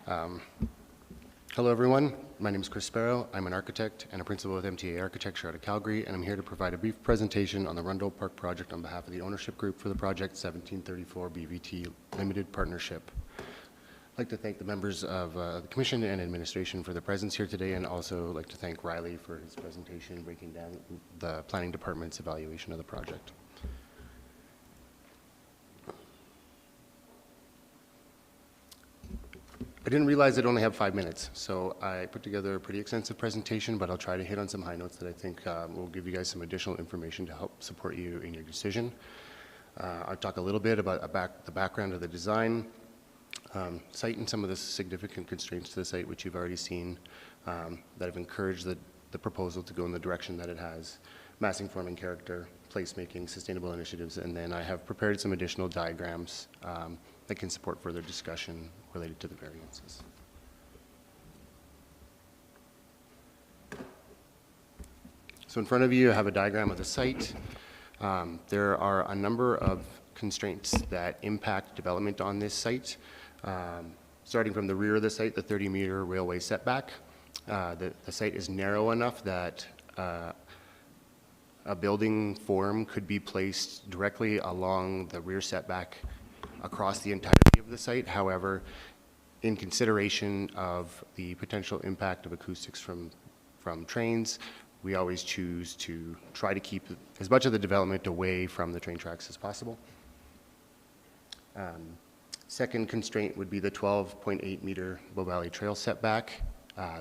Hello, everyone. My name is Chris Sparrow. I'm an architect and a principal with MTA Architecture out of Calgary, and I'm here to provide a brief presentation on the Rundle Park project on behalf of the ownership group for the project 1734 BVT Limited Partnership. I'd like to thank the members of the Commission and Administration for their presence here today, and also like to thank Riley for his presentation breaking down the Planning Department's evaluation of the project. I didn't realize I'd only have 5 minutes, so I put together a pretty extensive presentation, but I'll try to hit on some high notes that I think will give you guys some additional information to help support you in your decision. I'll talk a little bit about the background of the design, site and some of the significant constraints to the site, which you've already seen, that have encouraged the proposal to go in the direction that it has, massing, forming character, placemaking, sustainable initiatives, and then I have prepared some additional diagrams that can support further discussion related to the variances. So in front of you, I have a diagram of the site. There are a number of constraints that impact development on this site. Starting from the rear of the site, the 30-meter railway setback. The site is narrow enough that a building form could be placed directly along the rear setback across the entirety of the site. However, in consideration of the potential impact of acoustics from trains, we always choose to try to keep as much of the development away from the train tracks as possible. Second constraint would be the 12.8 meter Bow Valley Trail setback.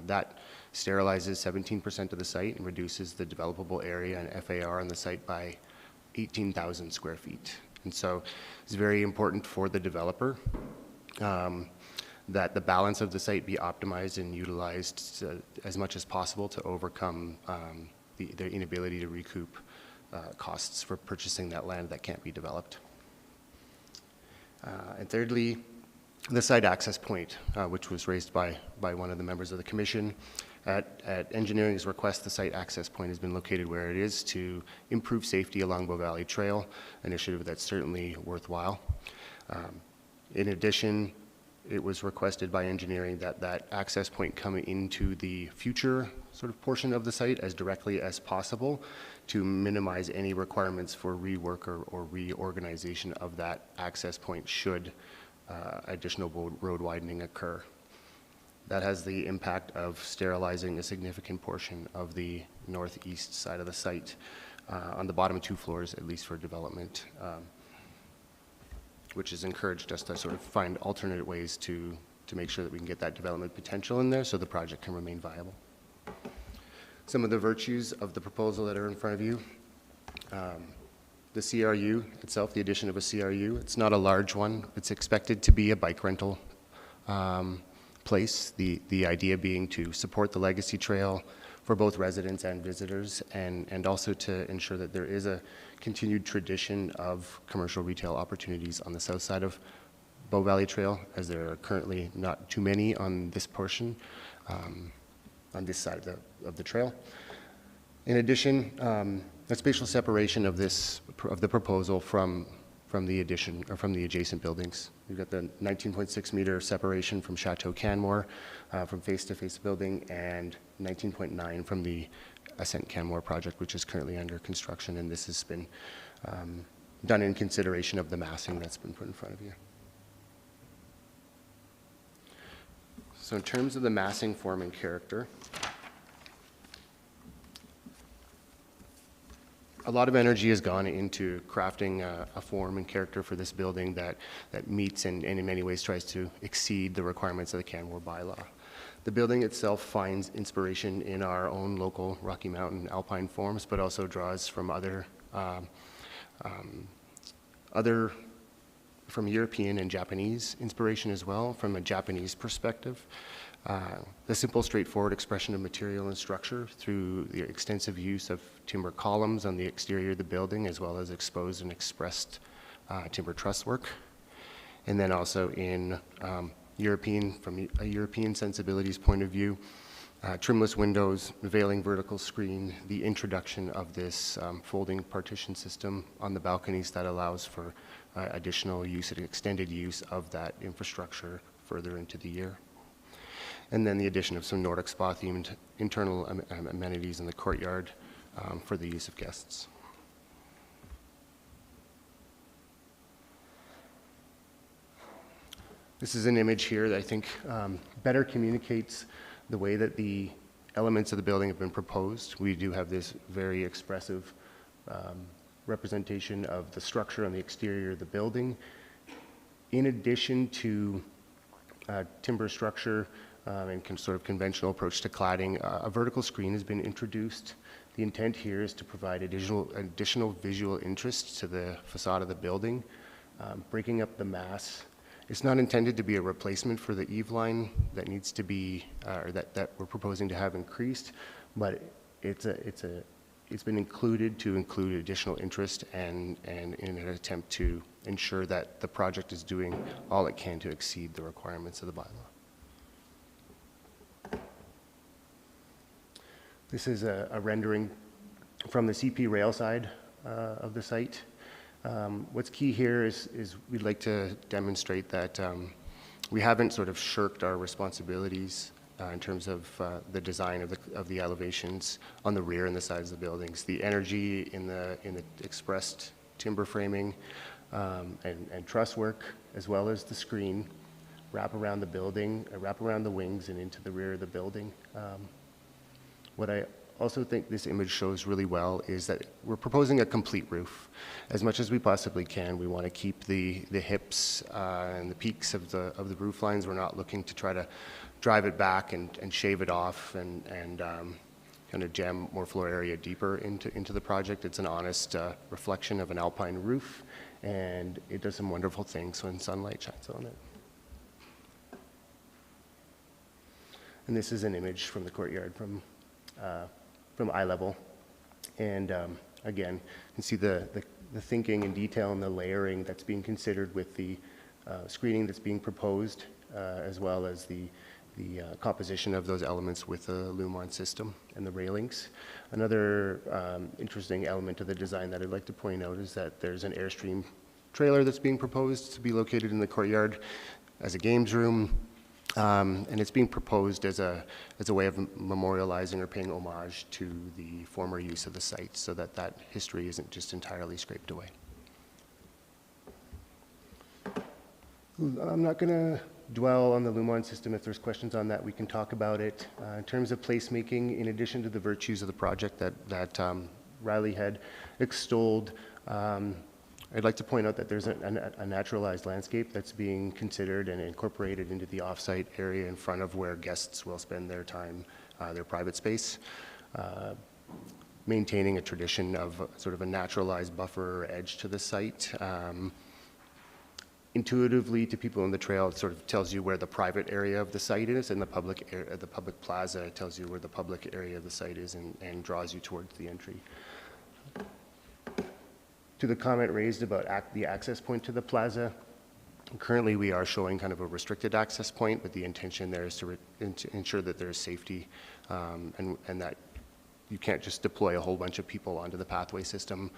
That sterilizes 17% of the site and reduces the developable area and FAR on the site by 18,000 square feet. And so it's very important for the developer that the balance of the site be optimized and utilized as much as possible to overcome the inability to recoup costs for purchasing that land that can't be developed. And thirdly, the site access point, which was raised by one of the members of the commission. At engineering's request, the site access point has been located where it is to improve safety along Bow Valley Trail, initiative that's certainly worthwhile. In addition, it was requested by engineering that access point come into the future sort of portion of the site as directly as possible to minimize any requirements for rework or reorganization of that access point should additional road widening occur. That has the impact of sterilizing a significant portion of the northeast side of the site on the bottom 2 floors, at least for development, which has encouraged us to sort of find alternate ways to make sure that we can get that development potential in there so the project can remain viable. Some of the virtues of the proposal that are in front of you. The CRU itself, the addition of a CRU, it's not a large one. It's expected to be a bike rental place. The idea being to support the legacy trail for both residents and visitors, and also to ensure that there is a continued tradition of commercial retail opportunities on the south side of Bow Valley Trail, as there are currently not too many on this portion, on this side of the trail. In addition, a spatial separation of the proposal from the addition or from the adjacent buildings. We've got the 19.6 meter separation from Chateau Canmore from face-to-face building, and 19.9 from the Ascent Canmore project, which is currently under construction, and this has been done in consideration of the massing that's been put in front of you. So in terms of the massing, form, and character, a lot of energy has gone into crafting a form and character for this building that meets and in many ways tries to exceed the requirements of the Canmore bylaw. The building itself finds inspiration in our own local Rocky Mountain alpine forms, but also draws from from European and Japanese inspiration as well, from a Japanese perspective. The simple, straightforward expression of material and structure through the extensive use of timber columns on the exterior of the building, as well as exposed and expressed timber truss work. And then also in from a European sensibilities point of view, trimless windows, veiling vertical screen, the introduction of this folding partition system on the balconies that allows for additional use and extended use of that infrastructure further into the year. And then the addition of some Nordic spa-themed internal amenities in the courtyard for the use of guests. This is an image here that I think better communicates the way that the elements of the building have been proposed. We do have this very expressive representation of the structure on the exterior of the building, in addition to timber structure and sort of conventional approach to cladding, a vertical screen has been introduced. The intent here is to provide additional visual interest to the facade of the building, breaking up the mass. It's not intended to be a replacement for the eave line that needs to be, or that we're proposing to have increased, but it's been included to include additional interest and in an attempt to ensure that the project is doing all it can to exceed the requirements of the bylaw. This is a rendering from the CP rail side of the site. What's key here is we'd like to demonstrate that we haven't sort of shirked our responsibilities in terms of the design of the elevations on the rear and the sides of the buildings. The energy in the expressed timber framing and truss work, as well as the screen, wrap around the building, wrap around the wings and into the rear of the building. What I also think this image shows really well is that we're proposing a complete roof. As much as we possibly can, we want to keep the hips and the peaks of the roof lines. We're not looking to try to drive it back and shave it off and kind of jam more floor area deeper into the project. It's an honest reflection of an alpine roof, and it does some wonderful things when sunlight shines on it. And this is an image from the courtyard from eye level. And again, you can see the thinking and detail and the layering that's being considered with the screening that's being proposed, as well as the composition of those elements with the Lumon system and the railings. Another interesting element of the design that I'd like to point out is that there's an Airstream trailer that's being proposed to be located in the courtyard as a games room. And it's being proposed as a way of memorializing or paying homage to the former use of the site, so that history isn't just entirely scraped away. I'm not going to dwell on the Lumon system. If there's questions on that, we can talk about it. In terms of placemaking, in addition to the virtues of the project that Riley had extolled, I'd like to point out that there's a naturalized landscape that's being considered and incorporated into the off-site area in front of where guests will spend their time, their private space, maintaining a tradition of sort of a naturalized buffer edge to the site. Intuitively, to people in the trail, it sort of tells you where the private area of the site is, and the public plaza tells you where the public area of the site is and draws you towards the entry. To the comment raised about the access point to the plaza, currently we are showing kind of a restricted access point, but the intention there is to ensure that there is safety and that you can't just deploy a whole bunch of people onto the pathway system,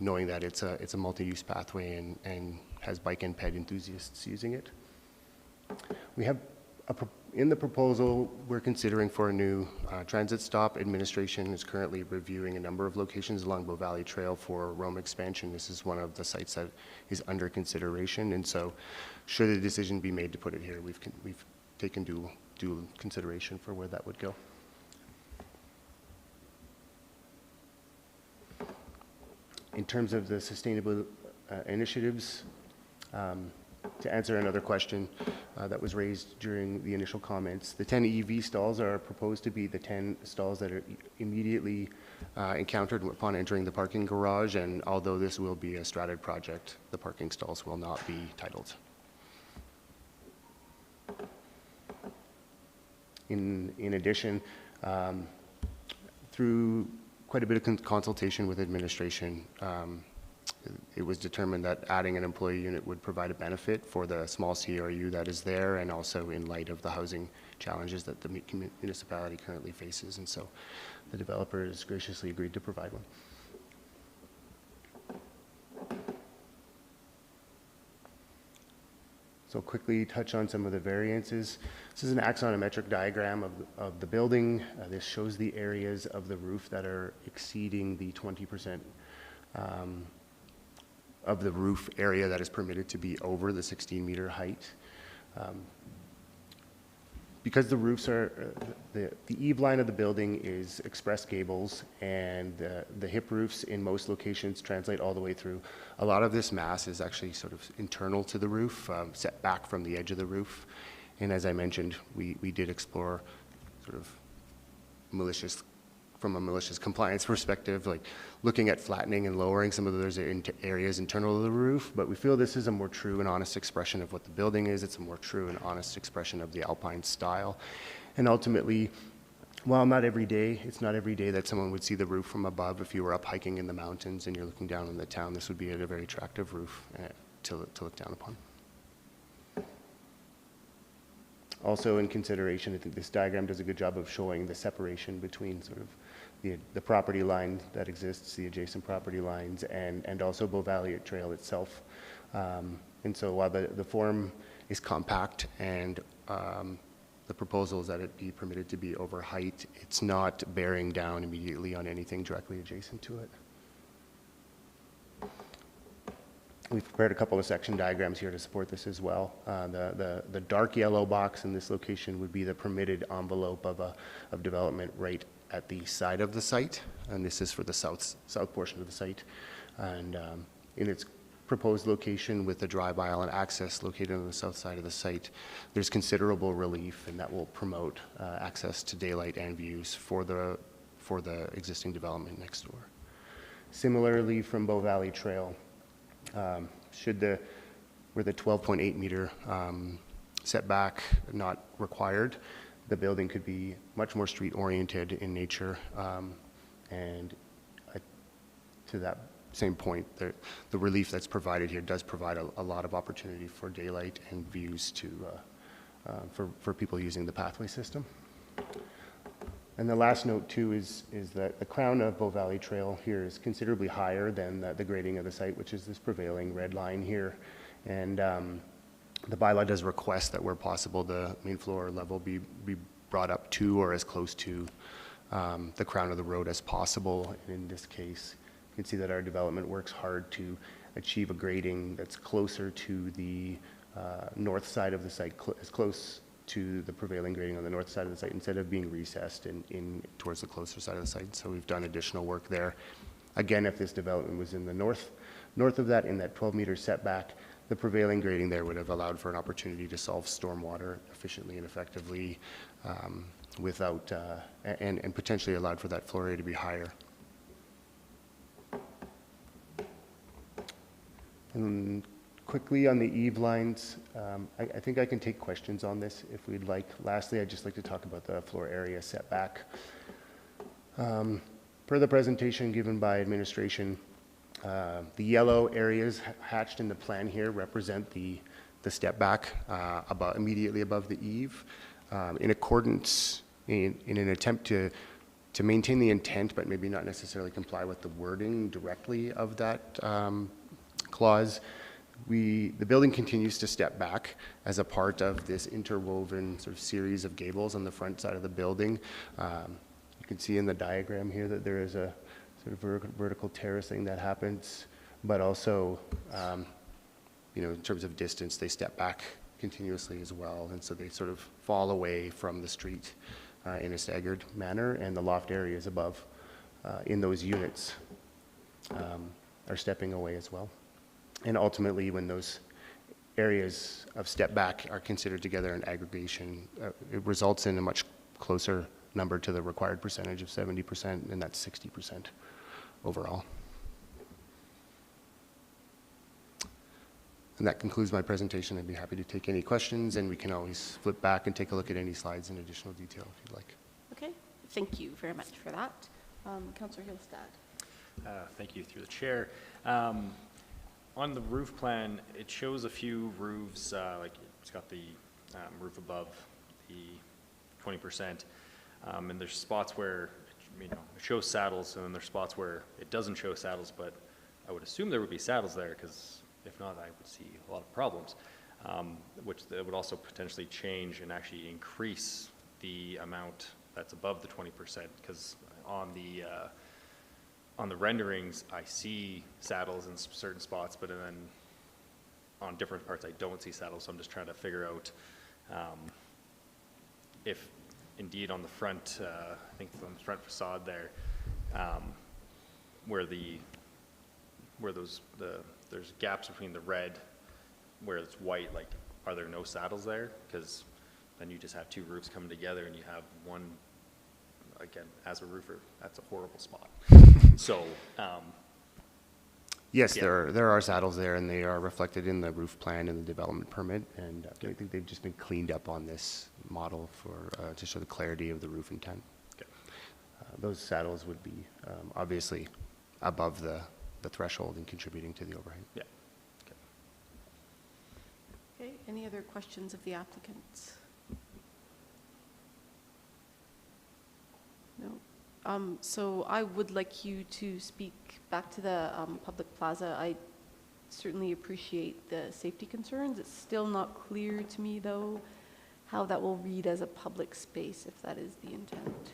knowing that it's a multi-use pathway and has bike and ped enthusiasts using it. We have in the proposal, we're considering for a new transit stop. Administration is currently reviewing a number of locations along Bow Valley Trail for Rome expansion. This is one of the sites that is under consideration, and so should a decision be made to put it here, we've taken due consideration for where that would go. In terms of the sustainable initiatives, to answer another question that was raised during the initial comments, the 10 EV stalls are proposed to be the 10 stalls that are immediately encountered upon entering the parking garage, and although this will be a stratted project, the parking stalls will not be titled. In addition, through quite a bit of consultation with administration, it was determined that adding an employee unit would provide a benefit for the small CRU that is there, and also in light of the housing challenges that the municipality currently faces. And so the developer has graciously agreed to provide one. So quickly touch on some of the variances. This is an axonometric diagram of the building. This shows the areas of the roof that are exceeding the 20% of the roof area that is permitted to be over the 16-meter height. Because the roofs are, the eave line of the building is express gables, and the hip roofs in most locations translate all the way through. A lot of this mass is actually sort of internal to the roof, set back from the edge of the roof. And as I mentioned, we did explore sort of from a malicious compliance perspective, like looking at flattening and lowering some of those areas internal to the roof, but we feel this is a more true and honest expression of what the building is. It's a more true and honest expression of the Alpine style. And ultimately, while not every day, it's not every day that someone would see the roof from above. If you were up hiking in the mountains and you're looking down on the town, this would be a very attractive roof to look down upon. Also in consideration, I think this diagram does a good job of showing the separation between sort of the property line that exists, the adjacent property lines, and also Bow Valley Trail itself. And so while the form is compact and the proposal is that it be permitted to be over height, it's not bearing down immediately on anything directly adjacent to it. We've prepared a couple of section diagrams here to support this as well. The dark yellow box in this location would be the permitted envelope of development right at the side of the site, and this is for the south portion of the site. And in its proposed location with the drive aisle and access located on the south side of the site, there's considerable relief, and that will promote access to daylight and views for the existing development next door. Similarly, from Bow Valley Trail, where the 12.8 meter setback not required, the building could be much more street oriented in nature, and to that same point, the relief that's provided here does provide a lot of opportunity for daylight and views for people using the pathway system. And the last note too is that the crown of Bow Valley Trail here is considerably higher than the grading of the site, which is this prevailing red line here. And the bylaw does request that where possible, the main floor level be brought up to or as close to the crown of the road as possible. And in this case, you can see that our development works hard to achieve a grading that's closer to the north side of the site, as close to the prevailing grading on the north side of the site instead of being recessed in towards the closer side of the site. So we've done additional work there. Again, if this development was in the north of that, in that 12 meter setback, the prevailing grading there would have allowed for an opportunity to solve stormwater efficiently and effectively without, and potentially allowed for that floor area to be higher. And quickly on the eave lines, I think I can take questions on this if we'd like. Lastly, I'd just like to talk about the floor area setback. Per the presentation given by administration, the yellow areas hatched in the plan here represent the step back immediately above the eave. In accordance, in an attempt to maintain the intent, but maybe not necessarily comply with the wording directly of that clause, the building continues to step back as a part of this interwoven sort of series of gables on the front side of the building. You can see in the diagram here that there is a sort of vertical terracing that happens, but also, in terms of distance, they step back continuously as well, and so they sort of fall away from the street in a staggered manner, and the loft areas above in those units are stepping away as well. And ultimately, when those areas of step back are considered together in aggregation, it results in a much closer number to the required percentage of 70%, and that's 60% overall. And that concludes my presentation. I'd be happy to take any questions, and we can always flip back and take a look at any slides in additional detail if you'd like. Okay, thank you very much for that. Councillor Hillstad. Thank you, through the chair. On the roof plan, it shows a few roofs, like it's got the roof above the 20%, and there's spots where it shows saddles, and then there's spots where it doesn't show saddles, but I would assume there would be saddles there, because if not, I would see a lot of problems, which that would also potentially change and actually increase the amount that's above the 20%, because on the renderings, I see saddles in certain spots, but then on different parts, I don't see saddles. So I'm just trying to figure out, if indeed on the front, I think on the front facade there, there's gaps between the red where it's white, like, are there no saddles there? Because then you just have two roofs coming together and you have one, again, as a roofer, that's a horrible spot. So, Yes, yeah. there are saddles there, and they are reflected in the roof plan and the development permit, and I think they've just been cleaned up on this model for, to show the clarity of the roof intent. Okay. Those saddles would be obviously above the threshold and contributing to the overhang. Yeah. Okay, any other questions of the applicants? No. So I would like you to speak back to the public plaza. I certainly appreciate the safety concerns. It's still not clear to me, though, how that will read as a public space, if that is the intent.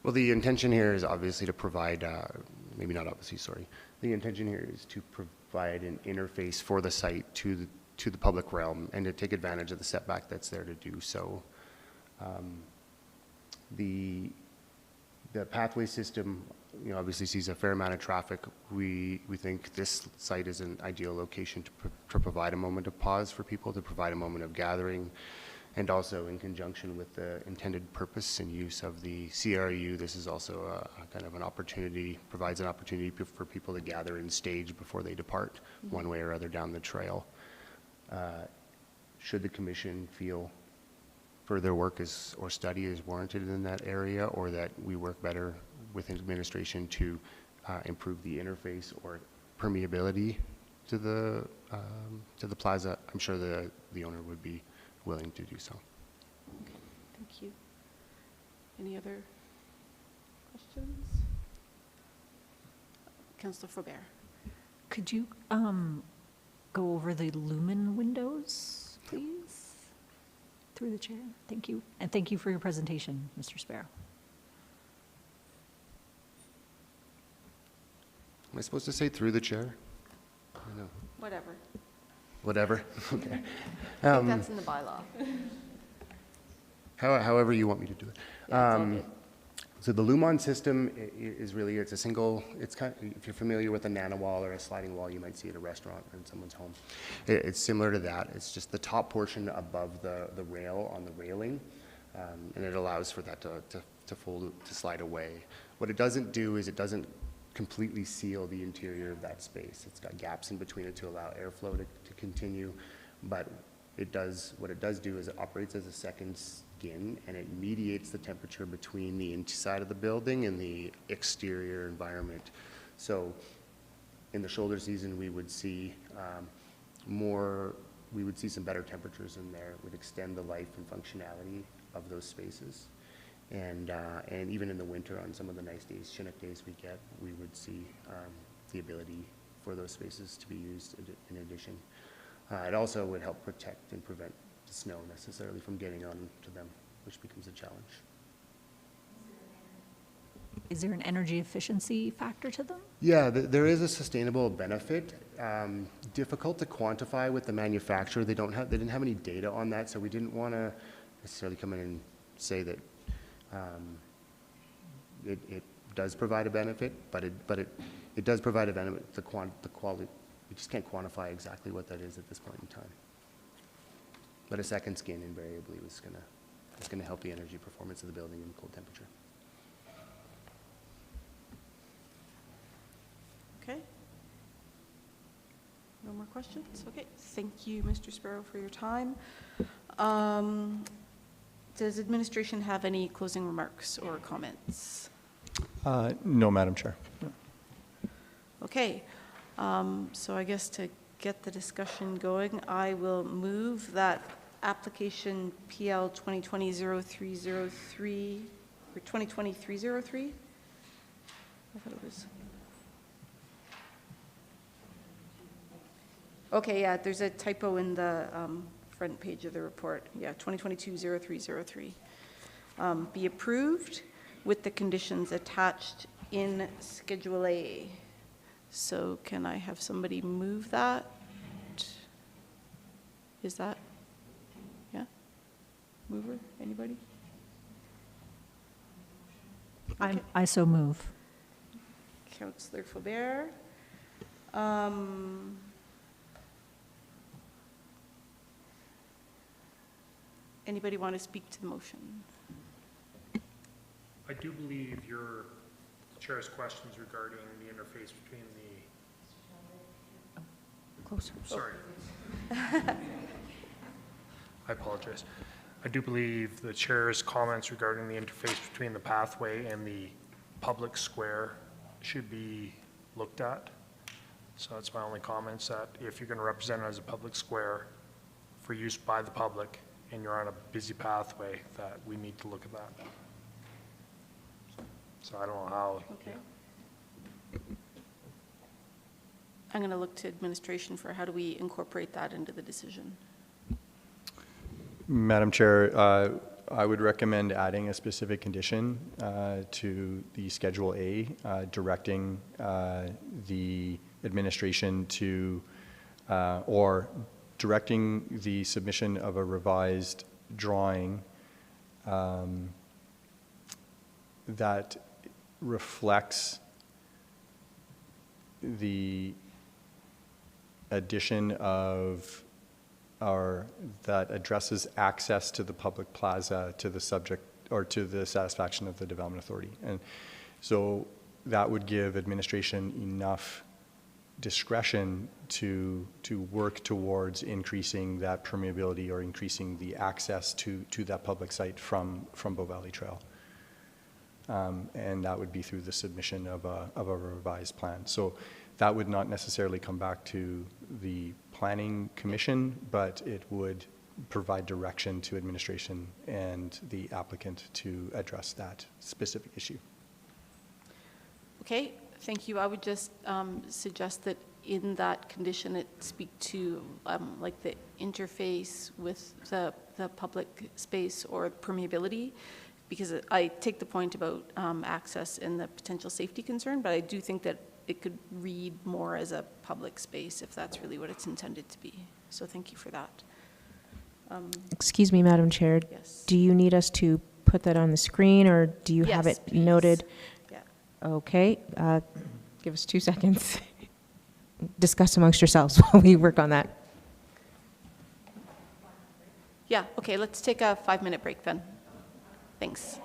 Well, the intention here is obviously to provide, maybe not obviously, sorry. The intention here is to provide an interface for the site to the public realm and to take advantage of the setback that's there to do so. The pathway system, obviously sees a fair amount of traffic. We think this site is an ideal location to provide a moment of pause for people, to provide a moment of gathering, and also in conjunction with the intended purpose and use of the CRU, this is also a kind of an opportunity, provides an opportunity for people to gather and stage before they depart one way or other down the trail. Should the commission feel further work or study is warranted in that area, or that we work better with administration to improve the interface or permeability to the plaza, I'm sure the owner would be willing to do so. Okay, thank you. Any other questions? Councillor Faubert. Could you go over the lumen windows, please? Through the chair. Thank you. And thank you for your presentation, Mr. Sparrow. Am I supposed to say through the chair? I don't know. Whatever. Whatever. Okay. I think that's in the bylaw. However you want me to do it. Yeah, it's all good. So the Lumon system is really, it's a single, it's kind of, if you're familiar with a nanowall or a sliding wall you might see at a restaurant or in someone's home. It's similar to that. It's just the top portion above the rail on the railing, and it allows for that to fold, to slide away. What it doesn't do is it doesn't completely seal the interior of that space. It's got gaps in between it to allow airflow to continue, but what it does do is it operates as a second skin, and it mediates the temperature between the inside of the building and the exterior environment. So in the shoulder season, we would see some better temperatures in there. It would extend the life and functionality of those spaces. And even in the winter, on some of the nice days, Chinook days we get, we would see the ability for those spaces to be used in addition. It also would help protect and prevent the snow necessarily from getting onto them, which becomes a challenge. Is there an energy efficiency factor to them? Yeah, there is a sustainable benefit. Difficult to quantify with the manufacturer. They didn't have any data on that, so we didn't want to necessarily come in and say that it does provide a benefit, but it does provide a benefit. The quality, we just can't quantify exactly what that is at this point in time. But a second skin invariably is gonna help the energy performance of the building in cold temperature. Okay. No more questions? Okay, thank you, Mr. Sparrow, for your time. Does administration have any closing remarks or comments? No, Madam Chair. Okay, so I guess to get the discussion going, I will move that application PL 2020-0303, or 2020-303? I thought it was. Okay, yeah, there's a typo in the front page of the report. Yeah, 2022-0303. Be approved with the conditions attached in Schedule A. So can I have somebody move that? Is that, yeah? Mover, anybody? I so move. Councillor Faubert. Anybody want to speak to the motion? I do believe your chair's questions regarding the interface between the, Closer. sorry. I apologize. I do believe the chair's comments regarding the interface between the pathway and the public square should be looked at. So that's my only comments, that if you're going to represent it as a public square for use by the public and you're on a busy pathway, that we need to look at that. So I don't know how. Okay. I'm going to look to administration for how do we incorporate that into the decision. Madam Chair, I would recommend adding a specific condition to the Schedule A, directing the administration to, or directing the submission of a revised drawing that reflects the addition of, or that addresses access to the public plaza to the subject, or to the satisfaction of the Development Authority. And so that would give administration enough discretion to work towards increasing that permeability or increasing the access to that public site from Bow Valley Trail. And that would be through the submission of a revised plan. So that would not necessarily come back to the Planning Commission, but it would provide direction to administration and the applicant to address that specific issue. Okay, thank you. I would just suggest that in that condition it speak to like the interface with the public space or permeability, because I take the point about access and the potential safety concern, but I do think that it could read more as a public space if that's really what it's intended to be. So thank you for that. Excuse me, Madam Chair. Yes. Do you need us to put that on the screen, or do you have Yes, it please. noted? Yeah. Okay. Give us 2 seconds. Discuss amongst yourselves while we work on that. Yeah, okay, let's take a 5-minute break then. Thanks.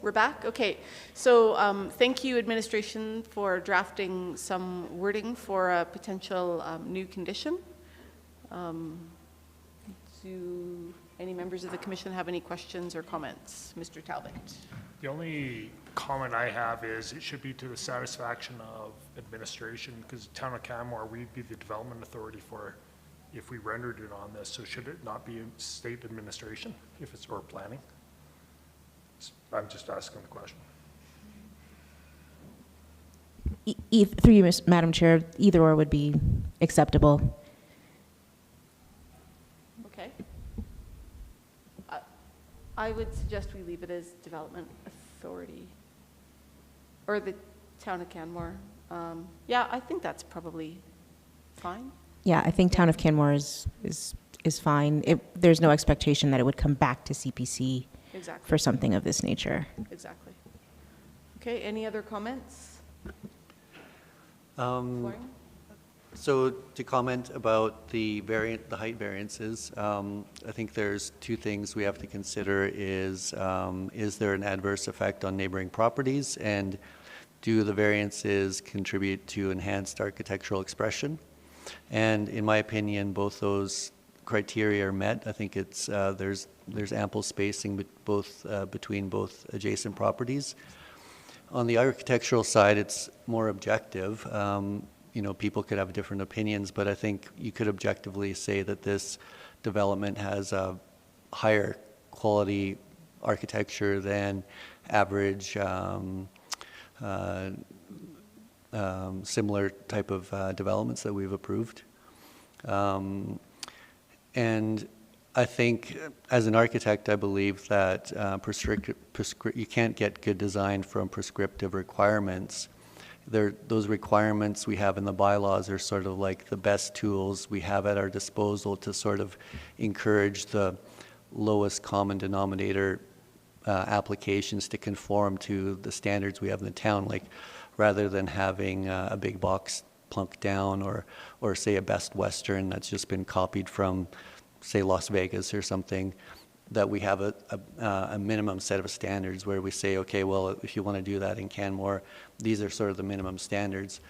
we're back? Okay. So thank you, administration, for drafting some wording for a potential new condition. Do any members of the commission have any questions or comments? Mr. Talbot. The only comment I have is it should be to the satisfaction of administration, because the town of Canmore, we'd be the development authority for if we rendered it on this. So should it not be state administration if it's, or planning? I'm just asking the question. Through you, Madam Chair, either or would be acceptable. Okay. I would suggest we leave it as development authority, or the town of Canmore. Yeah, I think that's probably fine. Yeah, I think Town of Canmore is fine. There's no expectation that it would come back to CPC Exactly. for something of this nature. Exactly. Okay, any other comments? Um, Florian? So to comment about the height variances, I think there's two things we have to consider is there an adverse effect on neighboring properties, and do the variances contribute to enhanced architectural expression? And in my opinion, both those criteria are met. I think it's there's ample spacing between both adjacent properties. On the architectural side, it's more objective. People could have different opinions, but I think you could objectively say that this development has a higher quality architecture than average similar type of developments that we've approved. And I think as an architect, I believe that you can't get good design from prescriptive requirements. Those requirements we have in the bylaws are sort of like the best tools we have at our disposal to sort of encourage the lowest common denominator applications to conform to the standards we have in the town, like rather than having a big box plunked down or say a Best Western that's just been copied from, say, Las Vegas or something, that we have a minimum set of standards where we say, okay, well, if you want to do that in Canmore, these are sort of the minimum standards.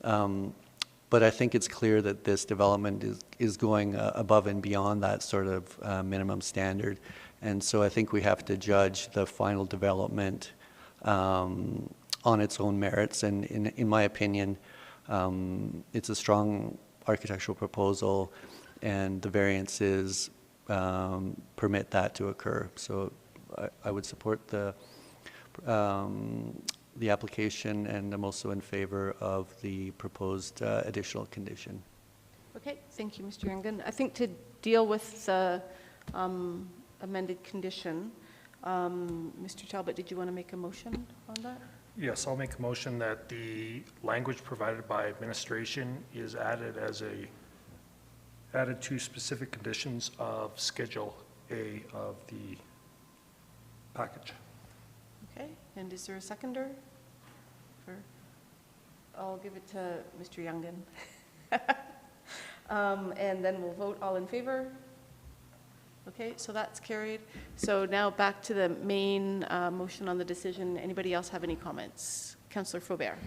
But I think it's clear that this development is going above and beyond that sort of minimum standard. And so I think we have to judge the final development on its own merits. And in my opinion, it's a strong architectural proposal, and the variances permit that to occur. So I would support the application, and I'm also in favor of the proposed additional condition. Okay, thank you, Mr. Youngan. I think to deal with the amended condition, Mr. Talbot, did you want to make a motion on that? Yes, I'll make a motion that the language provided by administration is added to specific conditions of Schedule A of the package. Okay, and is there a seconder? I'll give it to Mr. Youngan. And then we'll vote all in favor. Okay, so that's carried. So now back to the main motion on the decision. Anybody else have any comments? Councillor Faubert.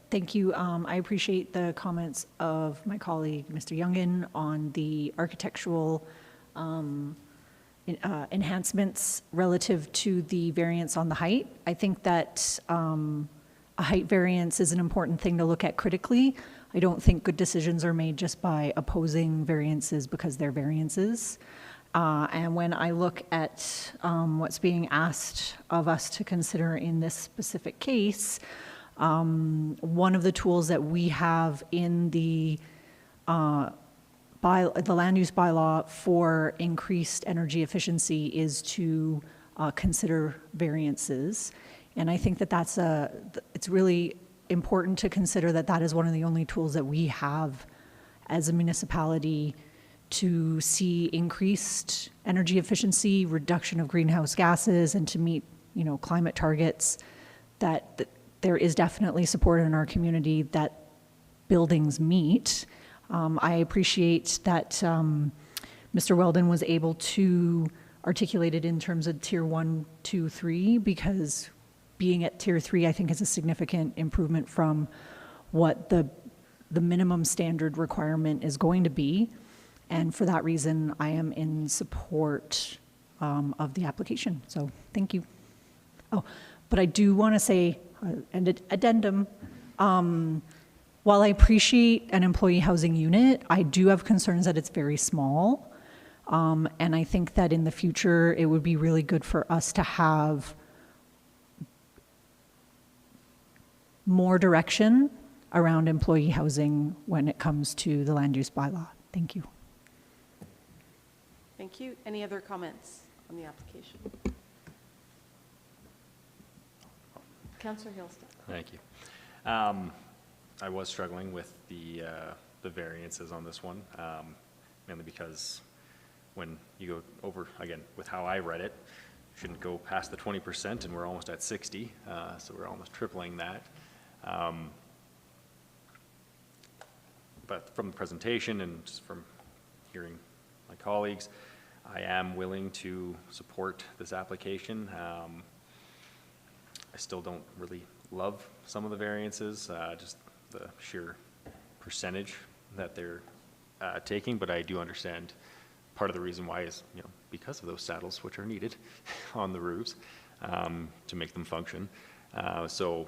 Thank you. I appreciate the comments of my colleague, Mr. Youngan, on the architectural enhancements relative to the variance on the height. I think that a height variance is an important thing to look at critically. I don't think good decisions are made just by opposing variances because they're variances. And when I look at what's being asked of us to consider in this specific case, one of the tools that we have in the land use bylaw for increased energy efficiency is to consider variances. And I think that it's really important to consider that that is one of the only tools that we have as a municipality to see increased energy efficiency, reduction of greenhouse gases, and to meet, climate targets. That there is definitely support in our community that buildings meet. I appreciate that Mr. Weldon was able to articulated in terms of tier 1, 2, 3, because being at tier 3, I think, is a significant improvement from what the minimum standard requirement is going to be. And for that reason, I am in support of the application. So thank you. Oh, but I do want to say, an addendum, while I appreciate an employee housing unit, I do have concerns that it's very small. And I think that in the future, it would be really good for us to have more direction around employee housing when it comes to the land use bylaw. Thank you. Thank you. Any other comments on the application? Councillor Hillston. Thank you. I was struggling with the variances on this one, mainly because when you go over, again, with how I read it, you shouldn't go past the 20%, and we're almost at 60, so we're almost tripling that. But from the presentation and just from hearing my colleagues, I am willing to support this application. I still don't really love some of the variances, just the sheer percentage that they're taking, but I do understand part of the reason why is, because of those saddles which are needed on the roofs to make them function. So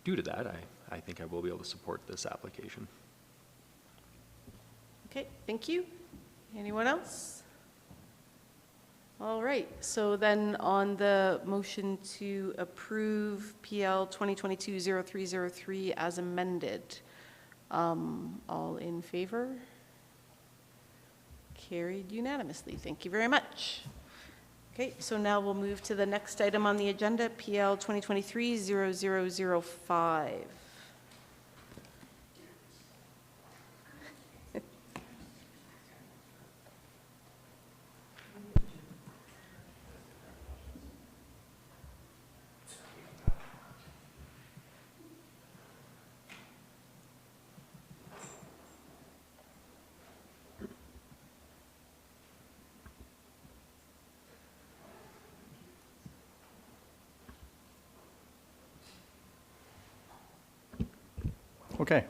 due to that, I think I will be able to support this application. Okay, thank you. Anyone else? All right, so then on the motion to approve PL 2022-0303 as amended, all in favor? Carried unanimously. Thank you very much. Okay, so now we'll move to the next item on the agenda, PL 2023-0005. Okay.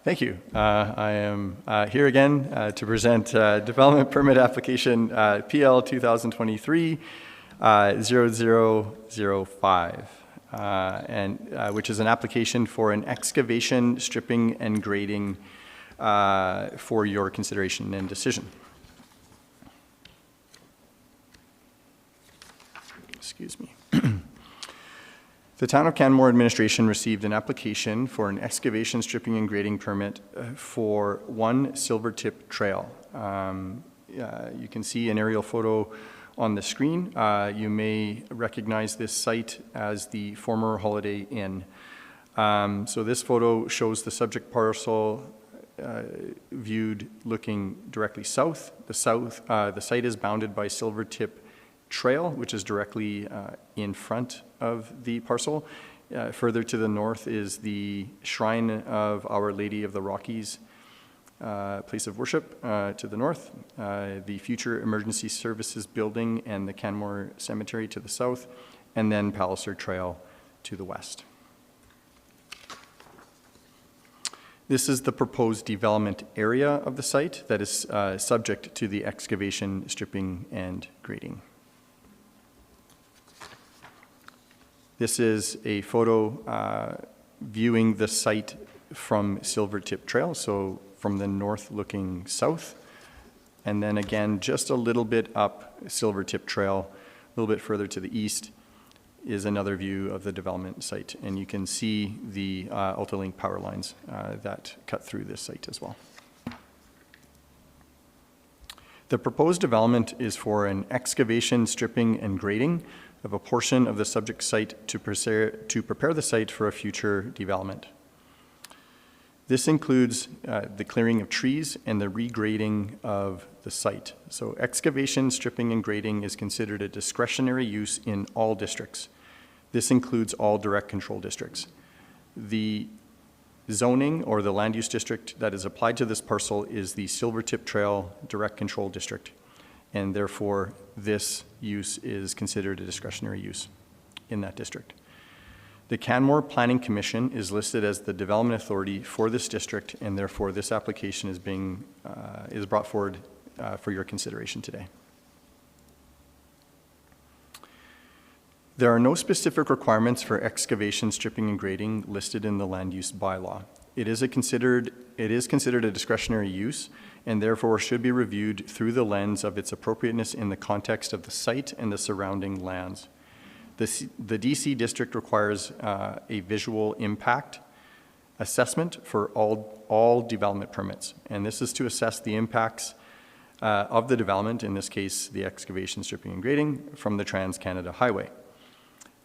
Thank you. I am here again to present development permit application PL 2023-0005, which is an application for an excavation, stripping, and grading for your consideration and decision. Excuse me. The Town of Canmore administration received an application for an excavation, stripping, and grading permit for 1 Silvertip Trail. You can see an aerial photo on the screen. You may recognize this site as the former Holiday Inn. So this photo shows the subject parcel viewed looking directly south. The site is bounded by Silvertip Trail, which is directly in front of the parcel. Further to the north is the Shrine of Our Lady of the Rockies place of worship to the north, the future emergency services building and the Canmore Cemetery to the south, and then Palliser Trail to the west. This is the proposed development area of the site that is subject to the excavation, stripping, and grading. This is a photo viewing the site from Silvertip Trail, so from the north looking south. And then again, just a little bit up Silvertip Trail, a little bit further to the east, is another view of the development site. And you can see the Ultralink power lines that cut through this site as well. The proposed development is for an excavation, stripping, and grading of a portion of the subject site to prepare the site for a future development. This includes the clearing of trees and the regrading of the site. So excavation, stripping, and grading is considered a discretionary use in all districts. This includes all direct control districts. The zoning or the land use district that is applied to this parcel is the Silvertip Trail Direct Control District. and therefore this use is considered a discretionary use in that district. The Canmore Planning Commission is listed as the development authority for this district, and therefore this application is brought forward for your consideration today. There are no specific requirements for excavation, stripping, and grading listed in the land use bylaw. It is considered a discretionary use, and therefore should be reviewed through the lens of its appropriateness in the context of the site and the surrounding lands. The DC district requires a visual impact assessment for all development permits, and this is to assess the impacts of the development, in this case the excavation, stripping, and grading, from the Trans-Canada Highway.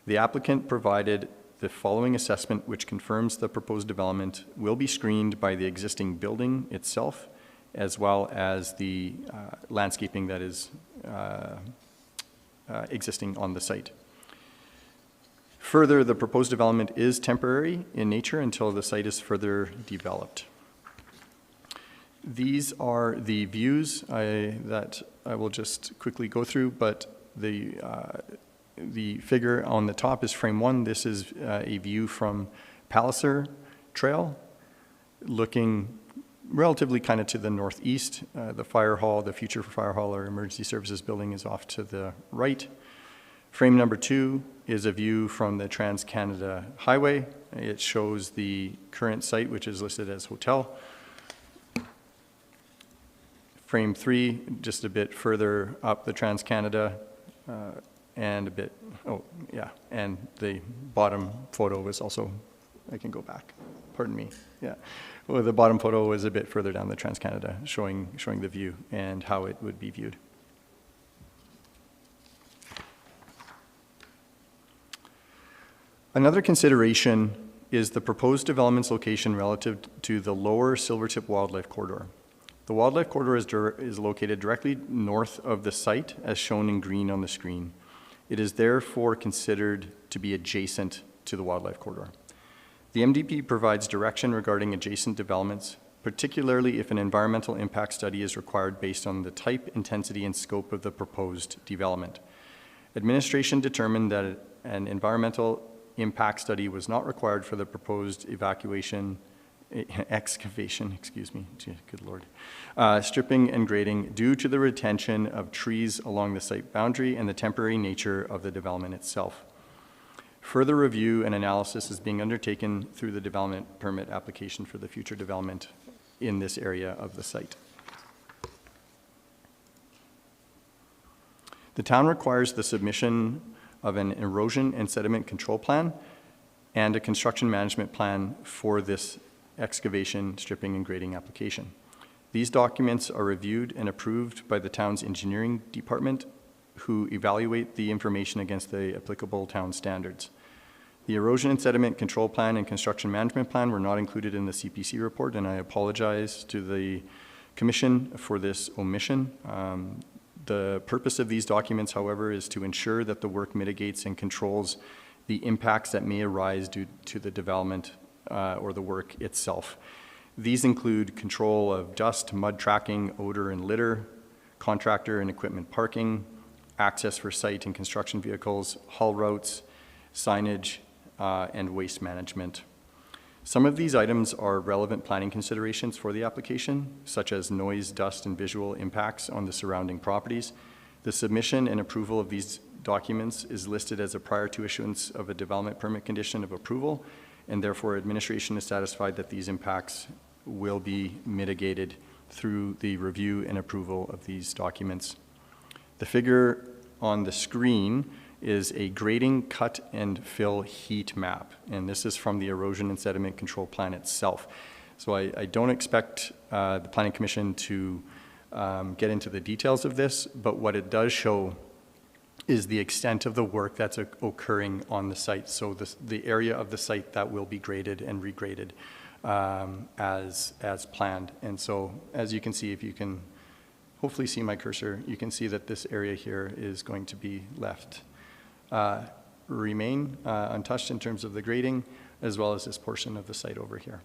The applicant provided the following assessment, which confirms the proposed development will be screened by the existing building itself, as well as the landscaping that is existing on the site. Further, the proposed development is temporary in nature until the site is further developed. These are the views that I will just quickly go through, but the figure on the top is frame 1. This is a view from Palliser Trail, looking relatively kind of to the northeast. The fire hall, the future fire hall or emergency services building is off to the right. Frame number 2 is a view from the Trans-Canada Highway. It shows the current site, which is listed as hotel. Frame 3, just a bit further up the Trans-Canada, and a bit, and the bottom photo was also, I can go back, pardon me, yeah. Well, the bottom photo was a bit further down the Trans-Canada, showing the view and how it would be viewed. Another consideration is the proposed development's location relative to the lower Silvertip Wildlife Corridor. The Wildlife Corridor is located directly north of the site, as shown in green on the screen. It is therefore considered to be adjacent to the Wildlife Corridor. The MDP provides direction regarding adjacent developments, particularly if an environmental impact study is required based on the type, intensity, and scope of the proposed development. Administration determined that an environmental impact study was not required for the proposed excavation, good Lord, stripping and grading due to the retention of trees along the site boundary and the temporary nature of the development itself. Further review and analysis is being undertaken through the development permit application for the future development in this area of the site. The town requires the submission of an erosion and sediment control plan and a construction management plan for this excavation, stripping, and grading application. These documents are reviewed and approved by the town's engineering department, who evaluate the information against the applicable town standards. The erosion and sediment control plan and construction management plan were not included in the CPC report, and I apologize to the Commission for this omission. The purpose of these documents, however, is to ensure that the work mitigates and controls the impacts that may arise due to the development or the work itself. These include control of dust, mud tracking, odor and litter, contractor and equipment parking, access for site and construction vehicles, haul routes, signage, and waste management. Some of these items are relevant planning considerations for the application, such as noise, dust, and visual impacts on the surrounding properties. The submission and approval of these documents is listed as a prior to issuance of a development permit condition of approval, and therefore administration is satisfied that these impacts will be mitigated through the review and approval of these documents. The figure on the screen is a grading, cut, and fill heat map, and this is from the erosion and sediment control plan itself. So I don't expect the Planning Commission to get into the details of this, but what it does show is the extent of the work that's occurring on the site. So the area of the site that will be graded and regraded as planned. And so as you can see, if you can hopefully see my cursor, you can see that this area here is going to be left remain untouched in terms of the grading, as well as this portion of the site over here.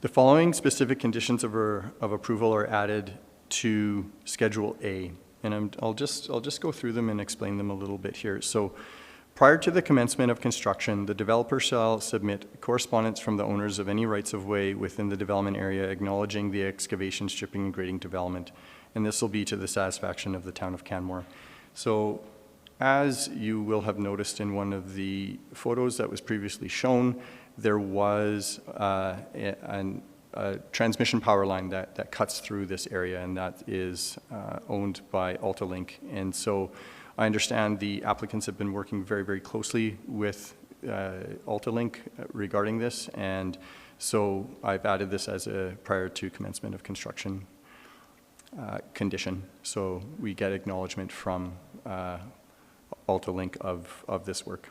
The following specific conditions of approval are added to Schedule A, and I'll just go through them and explain them a little bit here. So, prior to the commencement of construction, the developer shall submit correspondence from the owners of any rights-of-way within the development area acknowledging the excavation, stripping, and grading development, and this will be to the satisfaction of the town of Canmore. So, as you will have noticed in one of the photos that was previously shown, there was a transmission power line that cuts through this area, and that is owned by AltaLink. And so I understand the applicants have been working very, very closely with AltaLink regarding this, and so I've added this as a prior to commencement of construction condition. So we get acknowledgement from AltaLink of this work.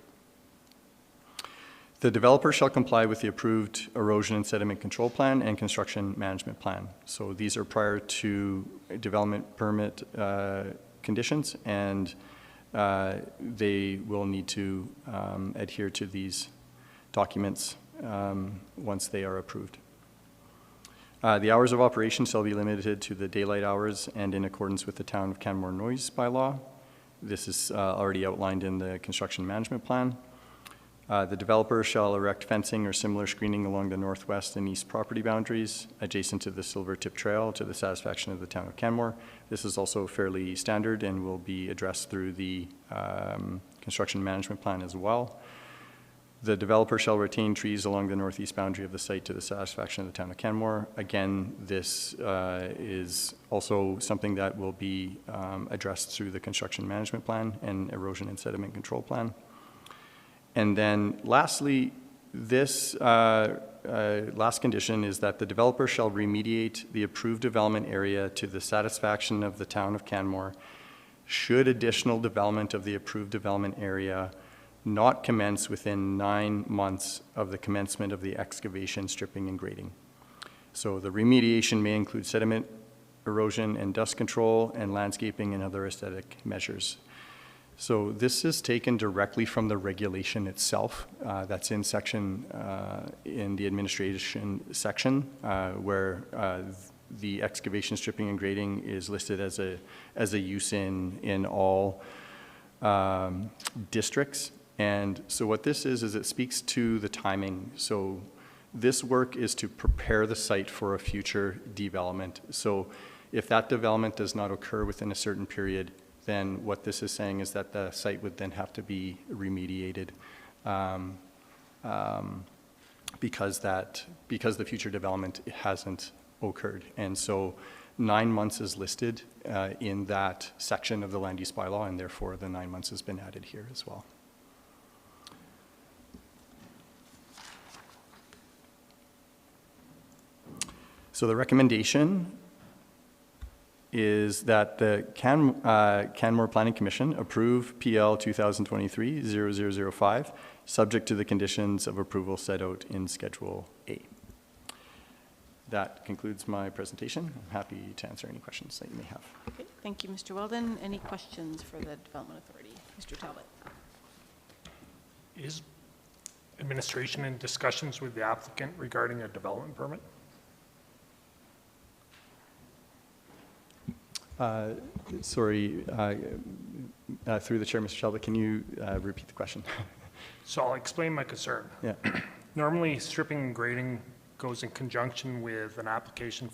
The developer shall comply with the approved erosion and sediment control plan and construction management plan. So these are prior to development permit conditions, and they will need to adhere to these documents once they are approved. The hours of operation shall be limited to the daylight hours and in accordance with the Town of Canmore noise bylaw. This is already outlined in the construction management plan. The developer shall erect fencing or similar screening along the northwest and east property boundaries adjacent to the Silvertip Trail to the satisfaction of the Town of Canmore. This is also fairly standard and will be addressed through the construction management plan as well. The developer shall retain trees along the northeast boundary of the site to the satisfaction of the Town of Canmore. Again, this is also something that will be addressed through the construction management plan and erosion and sediment control plan. And then lastly, this last condition is that the developer shall remediate the approved development area to the satisfaction of the Town of Canmore should additional development of the approved development area not commence within 9 months of the commencement of the excavation, stripping, and grading. So the remediation may include sediment, erosion, and dust control, and landscaping and other aesthetic measures. So this is taken directly from the regulation itself. That's in section, in the administration section, where the excavation, stripping, and grading is listed as a use in all districts. And so what this is it speaks to the timing. So this work is to prepare the site for a future development. So if that development does not occur within a certain period, then what this is saying is that the site would then have to be remediated because the future development hasn't occurred. And so 9 months is listed in that section of the land use bylaw, and therefore the 9 months has been added here as well. So the recommendation is that the Canmore Planning Commission approve PL 2023-0005, subject to the conditions of approval set out in Schedule A. That concludes my presentation. I'm happy to answer any questions that you may have. Okay, thank you, Mr. Weldon. Any questions for the Development Authority? Mr. Talbot. Is administration in discussions with the applicant regarding a development permit? Sorry, through the chair, Mr. Talbot, can you repeat the question? So I'll explain my concern. Yeah. Normally, stripping and grading goes in conjunction with an application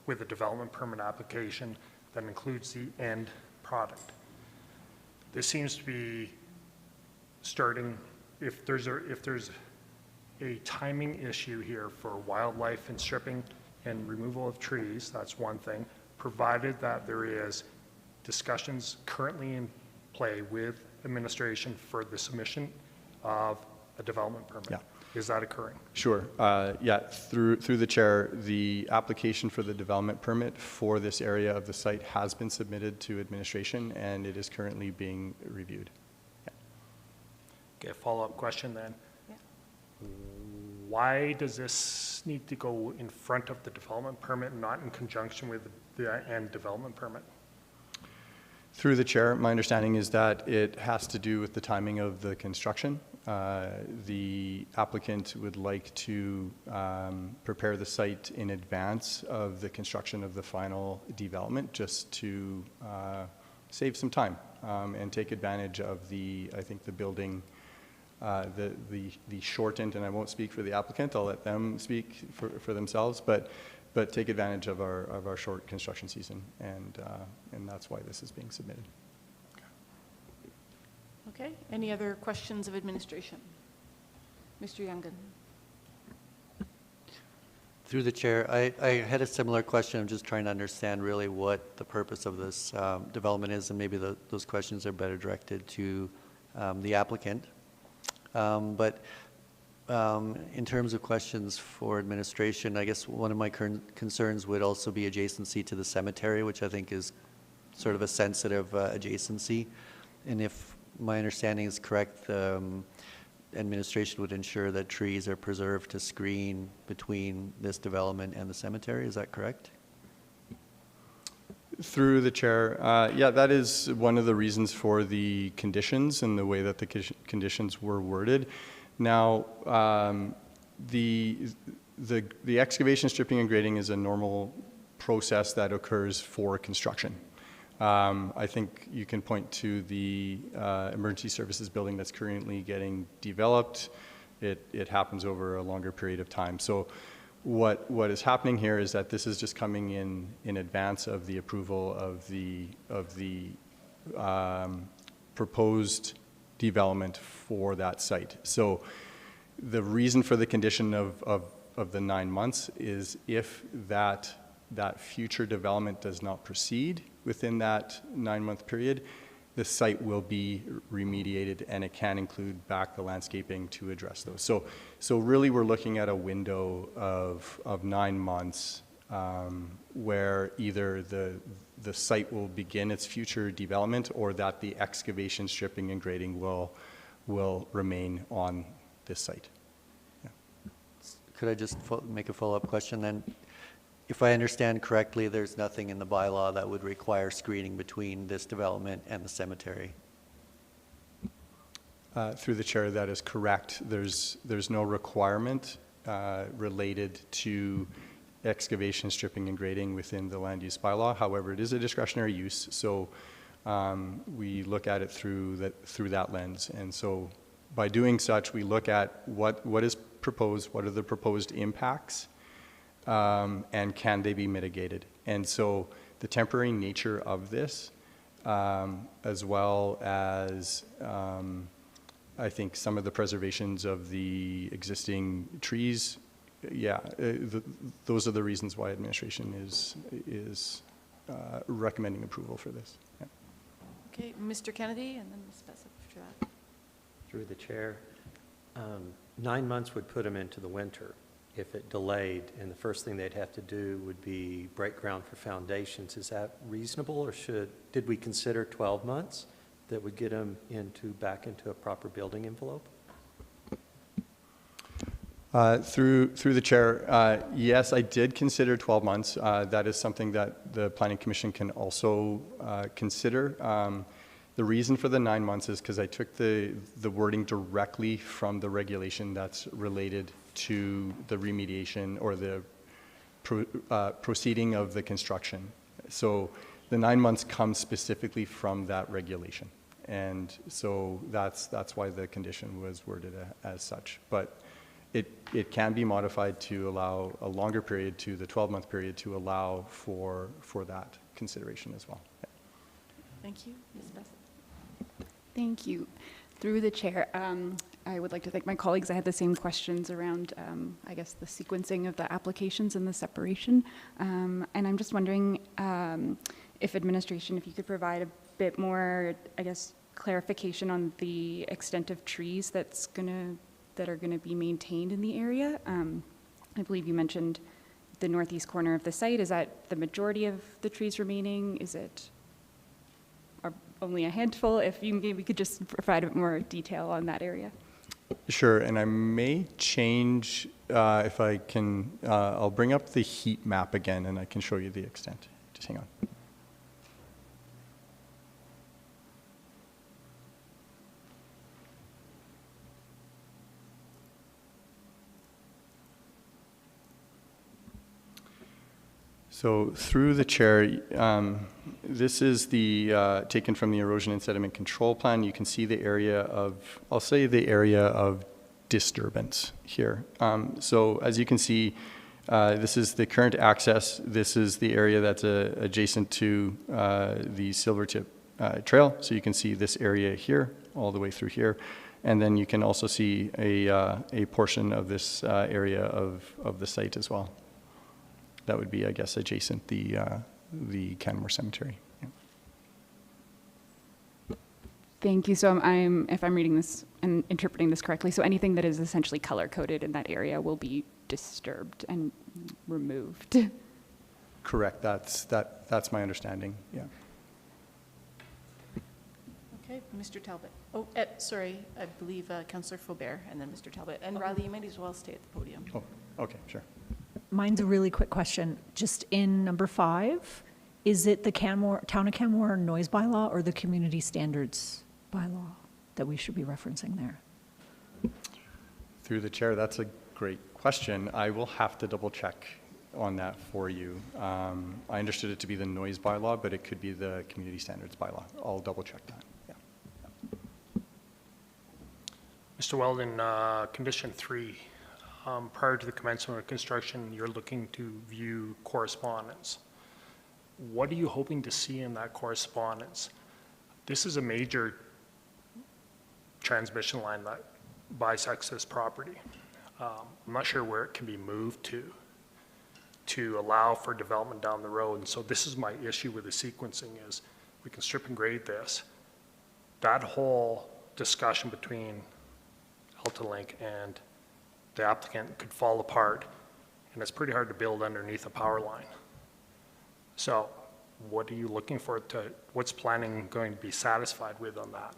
with a development permit application that includes the end product. This seems to be starting, if there's a timing issue here for wildlife and stripping and removal of trees, that's one thing, provided that there is discussions currently in play with administration for the submission of a development permit. Yeah. Is that occurring? Sure. Yeah, through the chair, the application for the development permit for this area of the site has been submitted to administration, and it is currently being reviewed. Yeah. Okay, follow-up question then. Yeah. Why does this need to go in front of the development permit and not in conjunction with the end development permit? Through the chair, my understanding is that it has to do with the timing of the construction. The applicant would like to prepare the site in advance of the construction of the final development, just to save some time and take advantage of I think the building, the shortened, and I won't speak for the applicant, I'll let them speak for themselves, but take advantage of our short construction season, and that's why this is being submitted. Okay, any other questions of administration? Mr. Youngan. Through the chair, I had a similar question. I'm just trying to understand really what the purpose of this development is, and maybe those questions are better directed to the applicant. But in terms of questions for administration, I guess one of my concerns would also be adjacency to the cemetery, which I think is sort of a sensitive adjacency. And if my understanding is correct, administration would ensure that trees are preserved to screen between this development and the cemetery. Is that correct? Through the chair, yeah, that is one of the reasons for the conditions and the way that the conditions were worded. Now, the excavation, stripping, and grading is a normal process that occurs for construction. I think you can point to the emergency services building that's currently getting developed. It happens over a longer period of time. So what is happening here is that this is just coming in advance of the approval of the proposed development for that site. So the reason for the condition of the 9 months is if that future development does not proceed within that 9-month period, the site will be remediated, and it can include back the landscaping to address those. So really we're looking at a window of 9 months where either the site will begin its future development, or that the excavation, stripping, and grading will remain on this site. Yeah. Could I just make a follow-up question then? If I understand correctly, there's nothing in the bylaw that would require screening between this development and the cemetery. Through the chair, that is correct. There's no requirement related to excavation, stripping, and grading within the land use bylaw. However, it is a discretionary use, so we look at it through that lens. And so by doing such, we look at what is proposed, what are the proposed impacts, and can they be mitigated. And so the temporary nature of this, as well as I think some of the preservations of the existing trees, yeah, those are the reasons why administration is recommending approval for this. Yeah. Okay, Mr. Kennedy, and then Ms. Bessop after that. Through the chair, 9 months would put them into the winter. If it delayed, and the first thing they'd have to do would be break ground for foundations, is that reasonable, or did we consider 12 months that would get them back into a proper building envelope? Through the chair, yes, I did consider 12 months. That is something that the Planning Commission can also consider. The reason for the 9 months is because I took the wording directly from the regulation that's related to the remediation or the proceeding of the construction. So the 9 months comes specifically from that regulation. And so that's why the condition was worded as such. But it can be modified to allow a longer period, to the 12-month period, to allow for that consideration as well. Yeah. Thank you. Ms. Bessop. Thank you. Through the chair, I would like to thank my colleagues. I had the same questions around, I guess, the sequencing of the applications and the separation. And I'm just wondering if administration, if you could provide a bit more, I guess, clarification on the extent of trees that are going to be maintained in the area. I believe you mentioned the northeast corner of the site. Is that the majority of the trees remaining? Is it only a handful? If you maybe could just provide a bit more detail on that area. Sure, and I may change, if I can, I'll bring up the heat map again and I can show you the extent. Just hang on. So through the chair, this is the, taken from the erosion and sediment control plan. You can see the area of, I'll say the area of disturbance here. So as you can see, this is the current access. This is the area that's adjacent to the Silvertip trail. So you can see this area here, all the way through here. And then you can also see a portion of this area of the site as well. That would be, I guess, adjacent the Canmore Cemetery. Yeah. Thank you. So if I'm reading this and interpreting this correctly, so anything that is essentially color-coded in that area will be disturbed and removed. Correct. That's my understanding. Yeah. Okay, Mr. Talbot. Oh, sorry, I believe Councillor Faubert and then Mr. Talbot. And Riley, you might as well stay at the podium. Oh, okay, sure. Mine's a really quick question. Just in number 5, is it the Town of Canmore noise bylaw or the community standards bylaw that we should be referencing there? Through the chair, that's a great question. I will have to double check on that for you. I understood it to be the noise bylaw, but it could be the community standards bylaw. I'll double check that. Yeah. Mr. Weldon, condition 3, prior to the commencement of construction, you're looking to view correspondence. What are you hoping to see in that correspondence? This is a major transmission line that bisects this property. I'm not sure where it can be moved to allow for development down the road. And so this is my issue with the sequencing is we can strip and grade this. That whole discussion between Altalink and the applicant could fall apart, and it's pretty hard to build underneath a power line. So what are you looking for what's planning going to be satisfied with on that?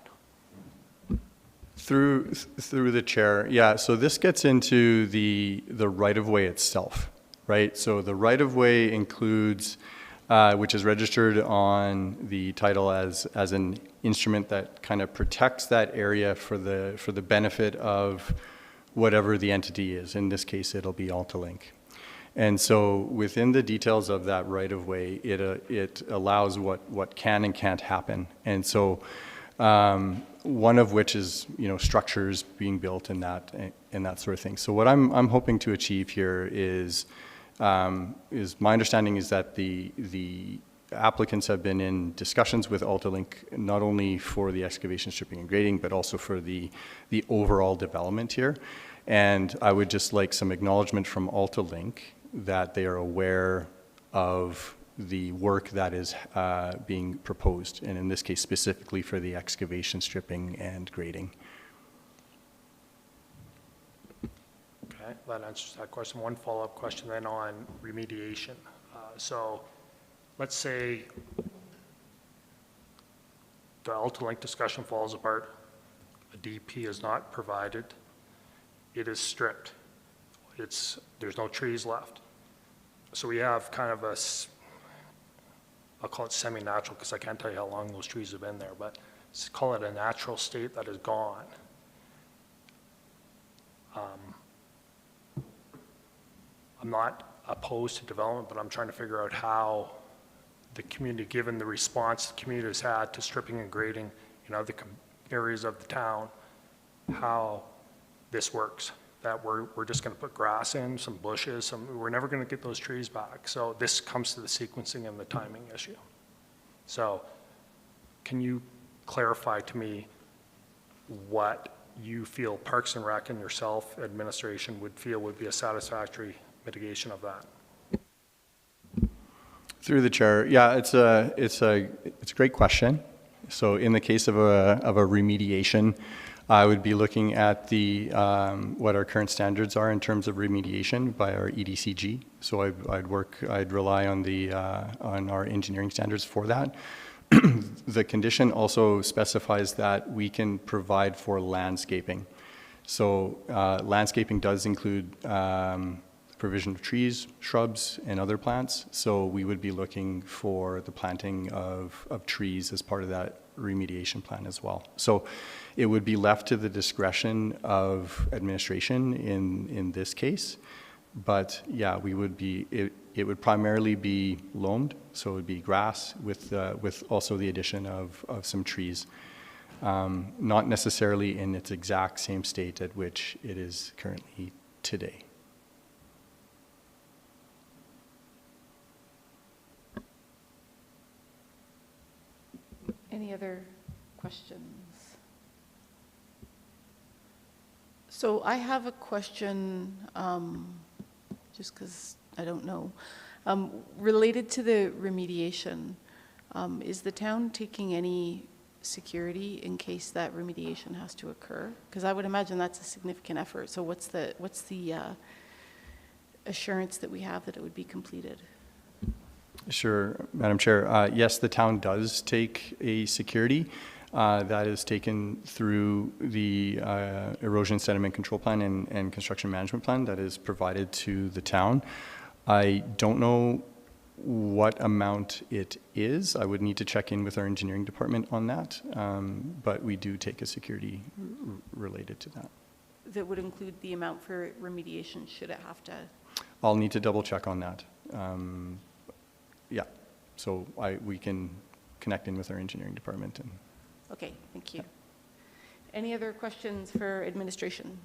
Through the chair, yeah, so this gets into the right-of-way itself, right? So the right-of-way includes, which is registered on the title as an instrument that kind of protects that area for the benefit of whatever the entity is. In this case, it'll be Altalink. And so within the details of that right-of-way, it allows what can and can't happen. And so one of which is, structures being built and that sort of thing. So what I'm hoping to achieve here is my understanding is that the applicants have been in discussions with Altalink, not only for the excavation, stripping, and grading, but also for the overall development here. And I would just like some acknowledgement from Altalink that they are aware of the work that is being proposed, and in this case specifically for the excavation, stripping, and grading. Okay, that answers that question. One follow-up question then on remediation. So let's say the Altalink discussion falls apart, a DP is not provided, it is stripped, there's no trees left. So we have kind of I'll call it semi-natural because I can't tell you how long those trees have been there, but let's call it a natural state that is gone. I'm not opposed to development, but I'm trying to figure out how the community, given the response the community has had to stripping and grading in other areas of the town, how this works. That we're just going to put grass in, some bushes, we're never going to get those trees back. So this comes to the sequencing and the timing issue. So can you clarify to me what you feel Parks and Rec and yourself, administration, would feel would be a satisfactory mitigation of that? Through the chair, yeah, it's a great question. So in the case of a remediation, I would be looking at the what our current standards are in terms of remediation by our EDCG. So I'd rely on on our engineering standards for that. The condition also specifies that we can provide for landscaping. So landscaping does include provision of trees, shrubs, and other plants. So we would be looking for the planting of trees as part of that remediation plan as well. So it would be left to the discretion of administration in this case. But yeah, we would be, It would primarily be loamed, so it would be grass with also the addition of some trees. Not necessarily in its exact same state at which it is currently today. Any other questions? So I have a question, just because I don't know. Related to the remediation, is the town taking any security in case that remediation has to occur? Because I would imagine that's a significant effort. So what's the assurance that we have that it would be completed? Sure, Madam Chair. Yes, the town does take a security. That is taken through the erosion sediment control plan and construction management plan that is provided to the town. I don't know what amount it is. I would need to check in with our engineering department on that, but we do take a security related to that. That would include the amount for remediation, should it have to? I'll need to double check on that. Yeah, so we can connect in with our engineering department. Okay, thank you. Any other questions for administration?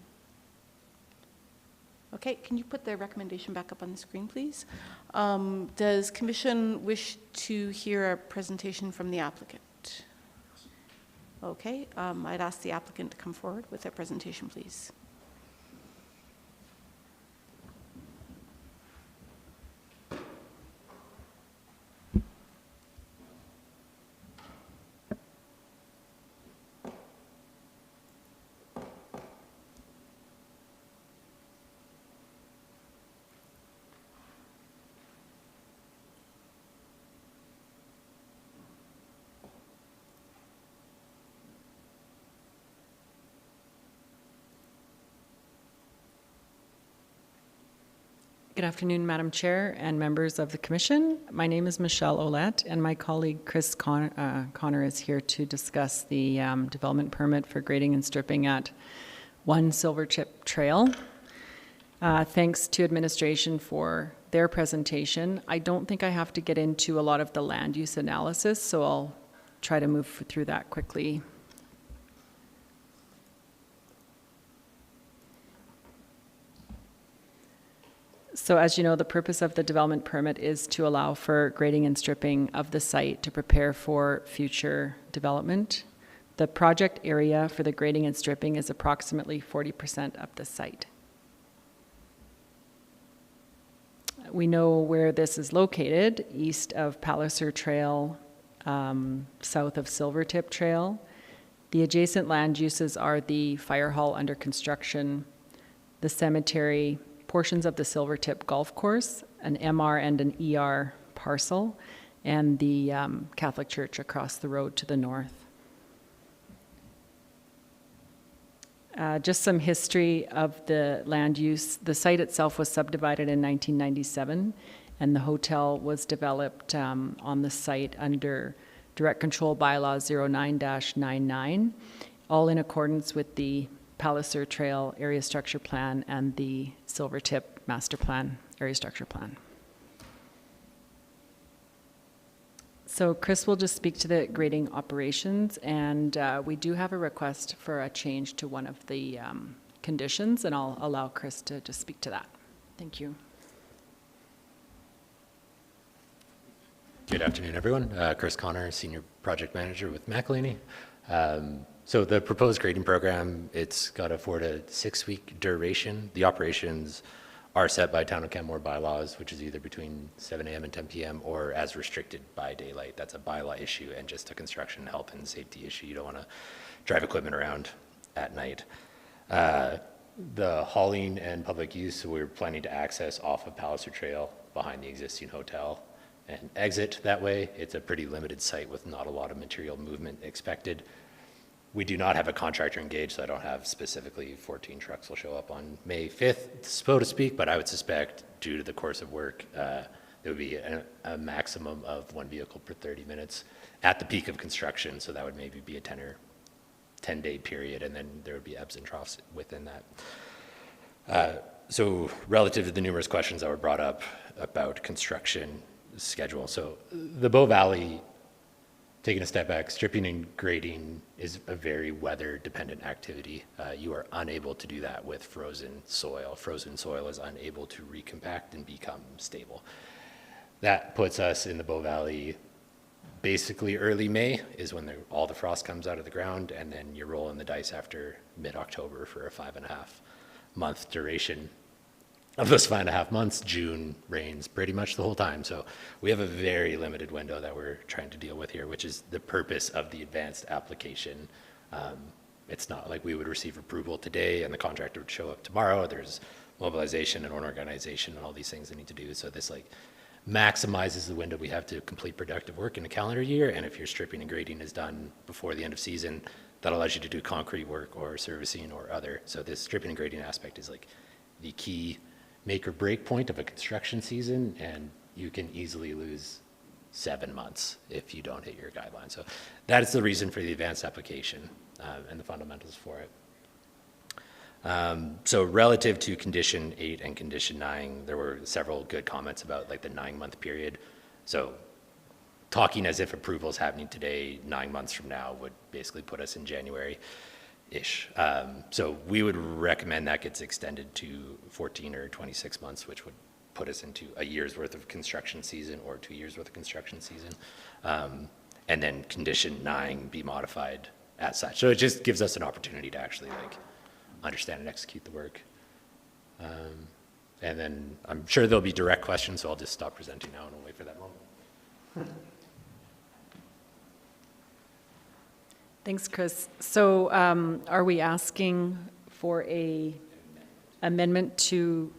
Okay, can you put the recommendation back up on the screen, please? Does commission wish to hear a presentation from the applicant? Okay, I'd ask the applicant to come forward with their presentation, please. Good afternoon, Madam Chair and members of the Commission. My name is Michelle Ouellette, and my colleague Chris Connor is here to discuss the development permit for grading and stripping at 1 Silvertip Trail. Thanks to administration for their presentation. I don't think I have to get into a lot of the land use analysis, so I'll try to move through that quickly. So as you know, the purpose of the development permit is to allow for grading and stripping of the site to prepare for future development. The project area for the grading and stripping is approximately 40% of the site. We know where this is located, east of Palliser Trail, south of Silvertip Trail. The adjacent land uses are the fire hall under construction, the cemetery, portions of the Silvertip Golf Course, an MR and an ER parcel, and the Catholic Church across the road to the north. Just some history of the land use. The site itself was subdivided in 1997, and the hotel was developed on the site under Direct Control Bylaw 09-99, all in accordance with the Palliser Trail Area Structure Plan and the Silvertip Master Plan Area Structure Plan. So Chris will just speak to the grading operations, and we do have a request for a change to one of the conditions, and I'll allow Chris to just speak to that. Thank you. Good afternoon, everyone. Chris Connor, Senior Project Manager with McElhaney. So the proposed grading program, it's got a 4 to 6 week duration. The operations are set by Town of Canmore bylaws, which is either between 7 a.m. and 10 p.m. or as restricted by daylight. That's a bylaw issue and just a construction health and safety issue. You don't want to drive equipment around at night. The hauling and public use, so we're planning to access off of Palliser Trail behind the existing hotel and exit that way. It's a pretty limited site with not a lot of material movement expected. We do not have a contractor engaged, so I don't have specifically 14 trucks will show up on May 5th, so to speak, but I would suspect due to the course of work, there would be a maximum of 1 vehicle per 30 minutes at the peak of construction, so that would maybe be a 10-day period, and then there would be ebbs and troughs within that. So relative to the numerous questions that were brought up about construction schedule, so the Bow Valley, taking a step back, stripping and grading is a very weather-dependent activity. You are unable to do that with frozen soil. Frozen soil is unable to recompact and become stable. That puts us in the Bow Valley basically early May is when all the frost comes out of the ground, and then you're rolling the dice after mid-October for a 5.5-month duration. Of those 5.5 months, June rains pretty much the whole time. So we have a very limited window that we're trying to deal with here, which is the purpose of the advanced application. It's not like we would receive approval today and the contractor would show up tomorrow. There's mobilization and organization and all these things they need to do. So this maximizes the window we have to complete productive work in a calendar year. And if your stripping and grading is done before the end of season, that allows you to do concrete work or servicing or other. So this stripping and grading aspect is the key make or break point of a construction season, and you can easily lose 7 months if you don't hit your guidelines. So that is the reason for the advanced application and the fundamentals for it. So relative to condition 8 and condition 9, there were several good comments about the 9-month period. So talking as if approval is happening today, 9 months from now would basically put us in January-ish. So we would recommend that gets extended to 14 or 26 months, which would put us into a year's worth of construction season or 2 years worth of construction season. And then condition 9 be modified as such. So it just gives us an opportunity to actually understand and execute the work. And then I'm sure there'll be direct questions, so I'll just stop presenting now and we'll wait for that moment. Thanks, Chris. So are we asking for a amendment to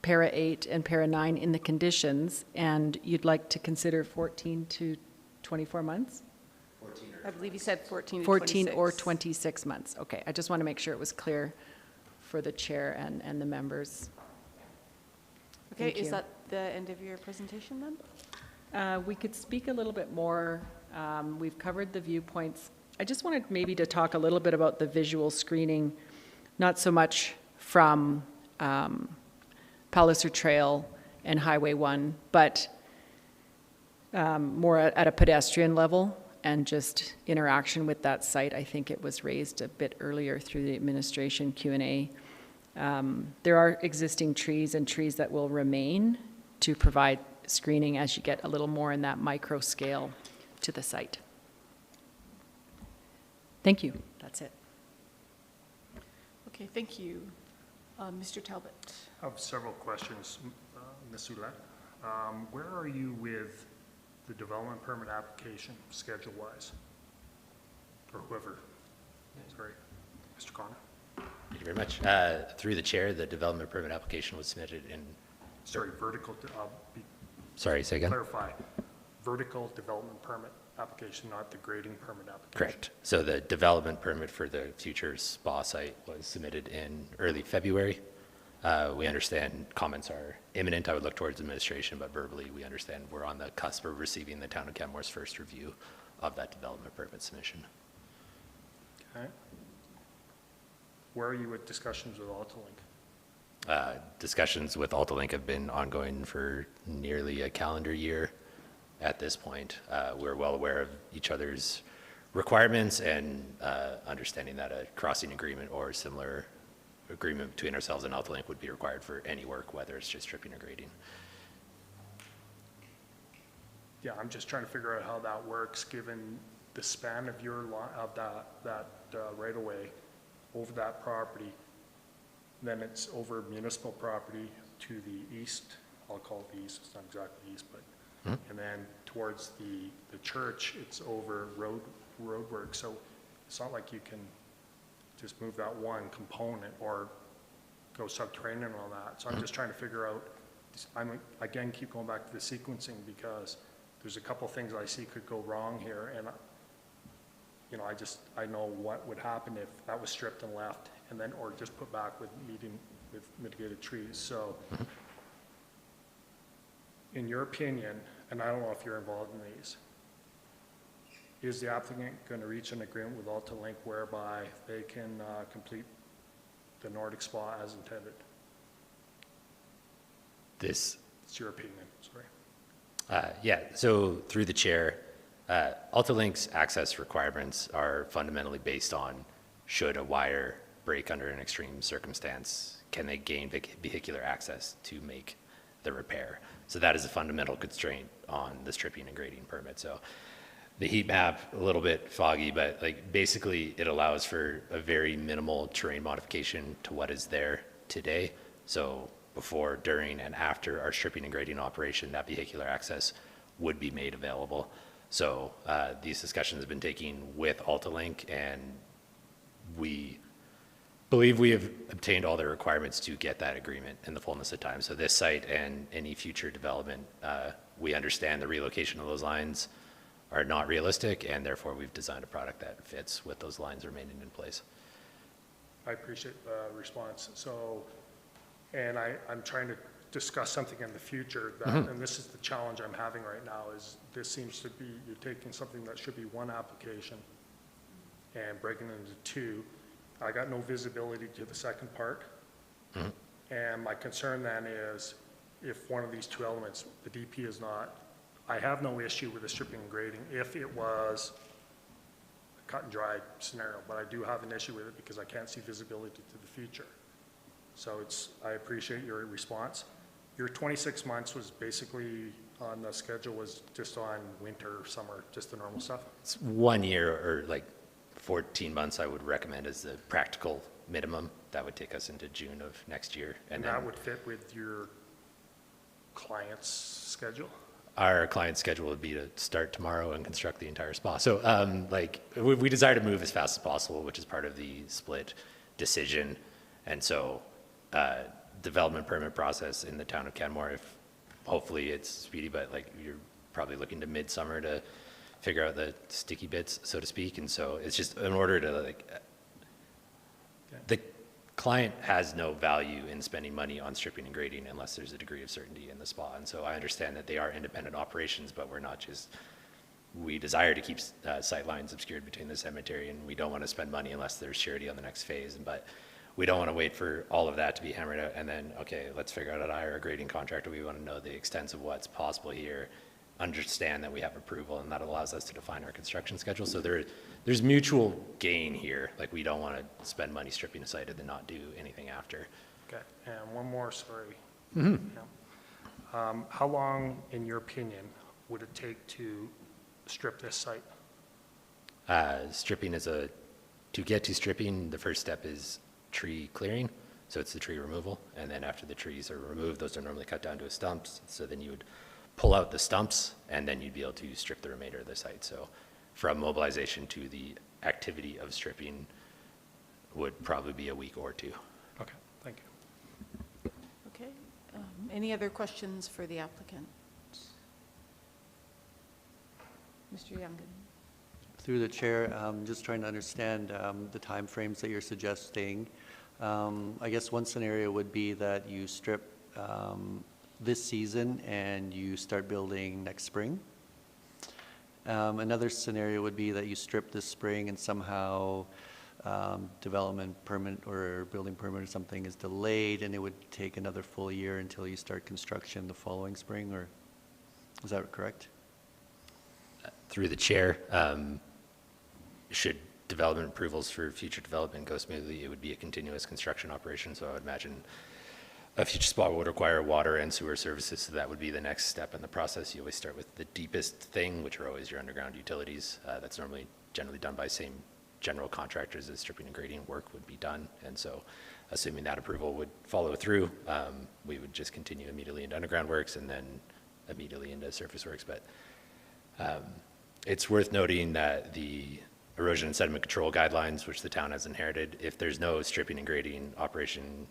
para 8 and para 9 in the conditions, and you'd like to consider 14 to 24 months? I believe you said 14 to 14 26. or 26 months. Okay, I just want to make sure it was clear for the chair and the members. Okay, Thank is you. that the end of your presentation then? We could speak a little bit more. We've covered the viewpoints. I just wanted maybe to talk a little bit about the visual screening, not so much from Palliser Trail and Highway 1, but more at a pedestrian level and just interaction with that site. I think it was raised a bit earlier through the administration Q&A. There are existing trees and trees that will remain to provide screening as you get a little more in that micro scale to the site. Thank you. That's it. Okay, thank you. Mr. Talbot. I have several questions, Ms. Ouellette. Where are you with the development permit application schedule-wise? Or whoever, sorry, Mr. Connor? Thank you very much. Through the chair, the development permit application was submitted in. Sorry, vertical, Sorry, say again? clarify, vertical development permit application, not the grading permit application. Correct. So the development permit for the future spa site was submitted in early February. We understand comments are imminent. I would look towards administration, but verbally we understand we're on the cusp of receiving the town of Canmore's first review of that development permit submission. Okay. Where are you with discussions with Altalink? Discussions with Altalink have been ongoing for nearly a calendar year at this point. We're well aware of each other's requirements and understanding that a crossing agreement or similar agreement between ourselves and Altalink would be required for any work, whether it's just stripping or grading. Yeah, I'm just trying to figure out how that works, given the span of your of that right-of-way over that property. Then it's over municipal property to the east. I'll call it the east. It's not exactly east, but and then towards the church, it's over road work. So it's not like you can just move that one component or go subterranean and all that. So I'm just trying to figure out. Again keep going back to the sequencing, because there's a couple things I see could go wrong here, and you know, I know what would happen if that was stripped and left, and then or just put back with mitigated trees. So, in your opinion, and I don't know if you're involved in these, is the applicant going to reach an agreement with Altalink whereby they can complete the Nordic Spa as intended? This, It's your opinion, sorry. yeah, so through the chair, AltaLink's access requirements are fundamentally based on should a wire break under an extreme circumstance, can they gain vehicular access to make the repair? So that is a fundamental constraint on the stripping and grading permit. So the heat map, a little bit foggy, but like basically it allows for a very minimal terrain modification to what is there today. So before, during, and after our stripping and grading operation, that vehicular access would be made available. So these discussions have been taken with AltaLink, and we believe we have obtained all the requirements to get that agreement in the fullness of time. So this site and any future development, we understand the relocation of those lines are not realistic, and therefore we've designed a product that fits with those lines remaining in place. I appreciate the response. So, and I'm trying to discuss something in the future, that, and this is the challenge I'm having right now, is this seems to be, you're taking something that should be one application and breaking it into two. I got no visibility to the second part. And my concern then is if one of these two elements, the DP is not, I have no issue with the stripping and grading if it was a cut and dry scenario, but I do have an issue with it because I can't see visibility to the future. So I appreciate your response. Your 26 months was basically on the schedule was just on winter, summer, just the normal stuff? It's 1 year or like 14 months I would recommend as the practical minimum. That would take us into June of next year. And that would fit with your client's schedule? Our client's schedule would be to start tomorrow and construct the entire spa. So like we desire to move as fast as possible, which is part of the split decision. And so development permit process in the town of Canmore, if hopefully it's speedy, but like you're probably looking to midsummer to figure out the sticky bits, so to speak. And so it's just in order to like, the client has no value in spending money on stripping and grading unless there's a degree of certainty in the spa. And so I understand that they are independent operations, but we're not just, we desire to keep sight lines obscured between the cemetery, and we don't want to spend money unless there's surety on the next phase. But we don't want to wait for all of that to be hammered out and then, okay, let's figure out how to hire a grading contractor. We want to know the extent of what's possible here, understand that we have approval, and that allows us to define our construction schedule. So there's mutual gain here. Like we don't want to spend money stripping a site and then not do anything after. Okay, and one more, sorry. How long, in your opinion, would it take to strip this site? Stripping is to get to stripping, the first step is tree clearing. So it's the tree removal. And then after the trees are removed, those are normally cut down to stumps. So then you would pull out the stumps, and then you'd be able to strip the remainder of the site. So from mobilization to the activity of stripping would probably be a week or two. Okay, thank you. Okay. Any other questions for the applicant? Mr. Youngen? Through the chair, just trying to understand the timeframes that you're suggesting. I guess one scenario would be that you strip this season and you start building next spring. Another scenario would be that you strip this spring and somehow development permit or building permit or something is delayed, and it would take another full year until you start construction the following spring, or is that correct? Through the chair, should development approvals for future development go smoothly, it would be a continuous construction operation. So I would imagine a future spot would require water and sewer services, so that would be the next step in the process. You always start with the deepest thing, which are always your underground utilities. That's generally done by same general contractors as stripping and grading work would be done. And so assuming that approval would follow through, we would just continue immediately into underground works and then immediately into surface works. But it's worth noting that the erosion and sediment control guidelines, which the town has inherited, if there's no stripping and grading operation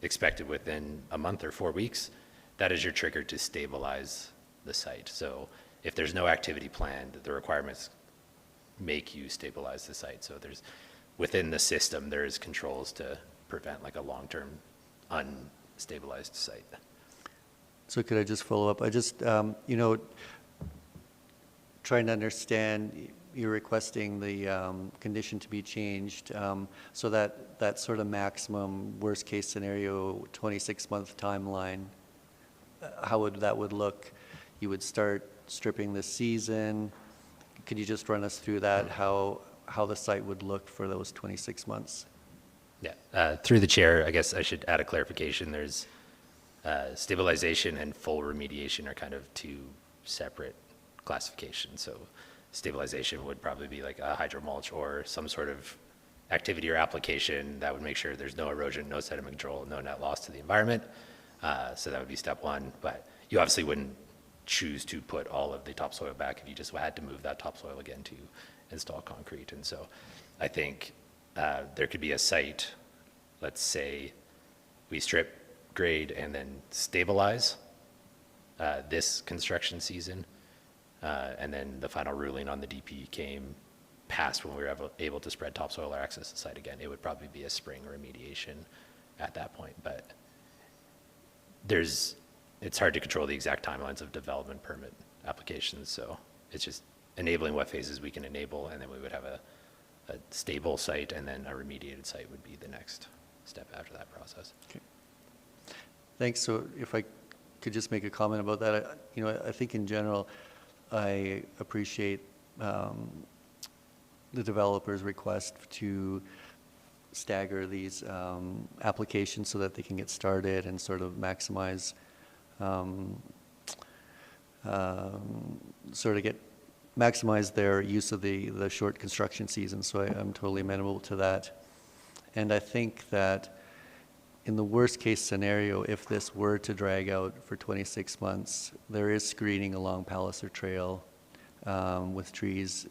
expected within a month or 4 weeks, that is your trigger to stabilize the site. So if there's no activity planned, the requirements make you stabilize the site. So there's, within the system, there's controls to prevent like a long-term unstabilized site. So could I just follow up? I just, trying to understand, you're requesting the condition to be changed, so that sort of maximum worst case scenario 26-month timeline how would that would look? You would start stripping this season. Could you just run us through that, how the site would look for those 26 months? Yeah, through the chair, I guess I should add a clarification. There's stabilization and full remediation are kind of two separate classifications. So stabilization would probably be like a hydromulch or some sort of activity or application that would make sure there's no erosion, no sediment control, no net loss to the environment. So that would be step one. But you obviously wouldn't choose to put all of the topsoil back if you just had to move that topsoil again to install concrete. And so I think there could be a site, let's say we strip, grade, and then stabilize this construction season. And then the final ruling on the DP came past when we were able to spread topsoil or access the site again. It would probably be a spring remediation at that point. But it's hard to control the exact timelines of development permit applications. So it's just enabling what phases we can enable, and then we would have a stable site, and then a remediated site would be the next step after that process. Okay. Thanks. So if I could just make a comment about that, I think in general, I appreciate the developer's request to stagger these applications so that they can get started and sort of maximize, maximize their use of the short construction season. So I'm totally amenable to that. And I think that in the worst case scenario, if this were to drag out for 26 months, there is screening along Palliser Trail with trees.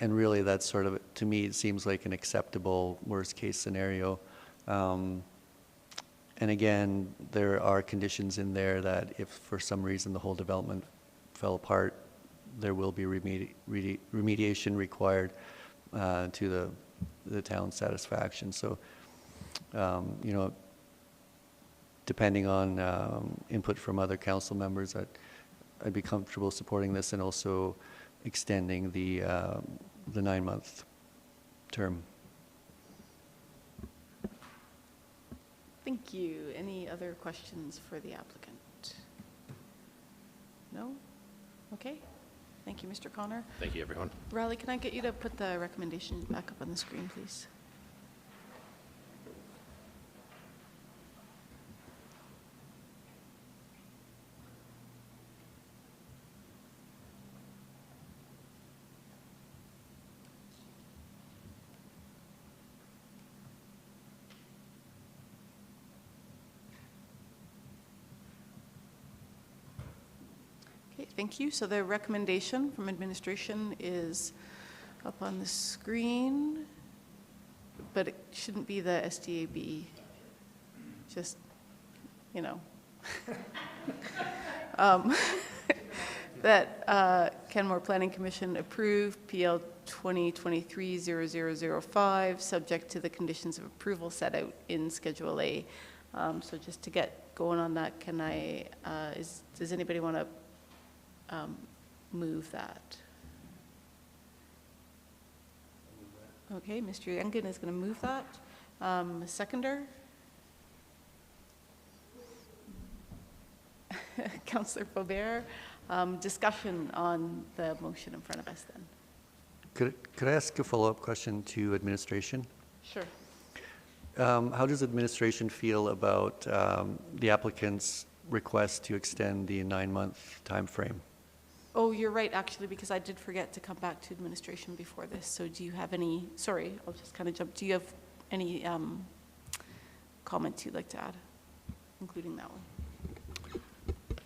And really that's sort of, to me, it seems like an acceptable worst case scenario. And again, there are conditions in there that if for some reason the whole development fell apart, there will be remediation required to the town's satisfaction. So, depending on input from other council members, I'd be comfortable supporting this and also extending the 9-month term. Thank you. Any other questions for the applicant? No? Okay. Thank you, Mr. Connor. Thank you, everyone. Riley, can I get you to put the recommendation back up on the screen, please? Thank you. So the recommendation from administration is up on the screen, but it shouldn't be the SDAB, just, that Canmore Planning Commission approved PL 2023-0005, subject to the conditions of approval set out in Schedule A. So just to get going on that, does anybody want to move that? Okay, Mr. Youngkin is going to move that. Seconder? Councillor Faubert. Discussion on the motion in front of us then. Could I ask a follow-up question to administration? Sure. How does administration feel about the applicant's request to extend the 9-month time frame? Oh, you're right, actually, because I did forget to come back to administration before this. So do you have any, sorry, I'll just kind of jump. Do you have any comments you'd like to add, including that one?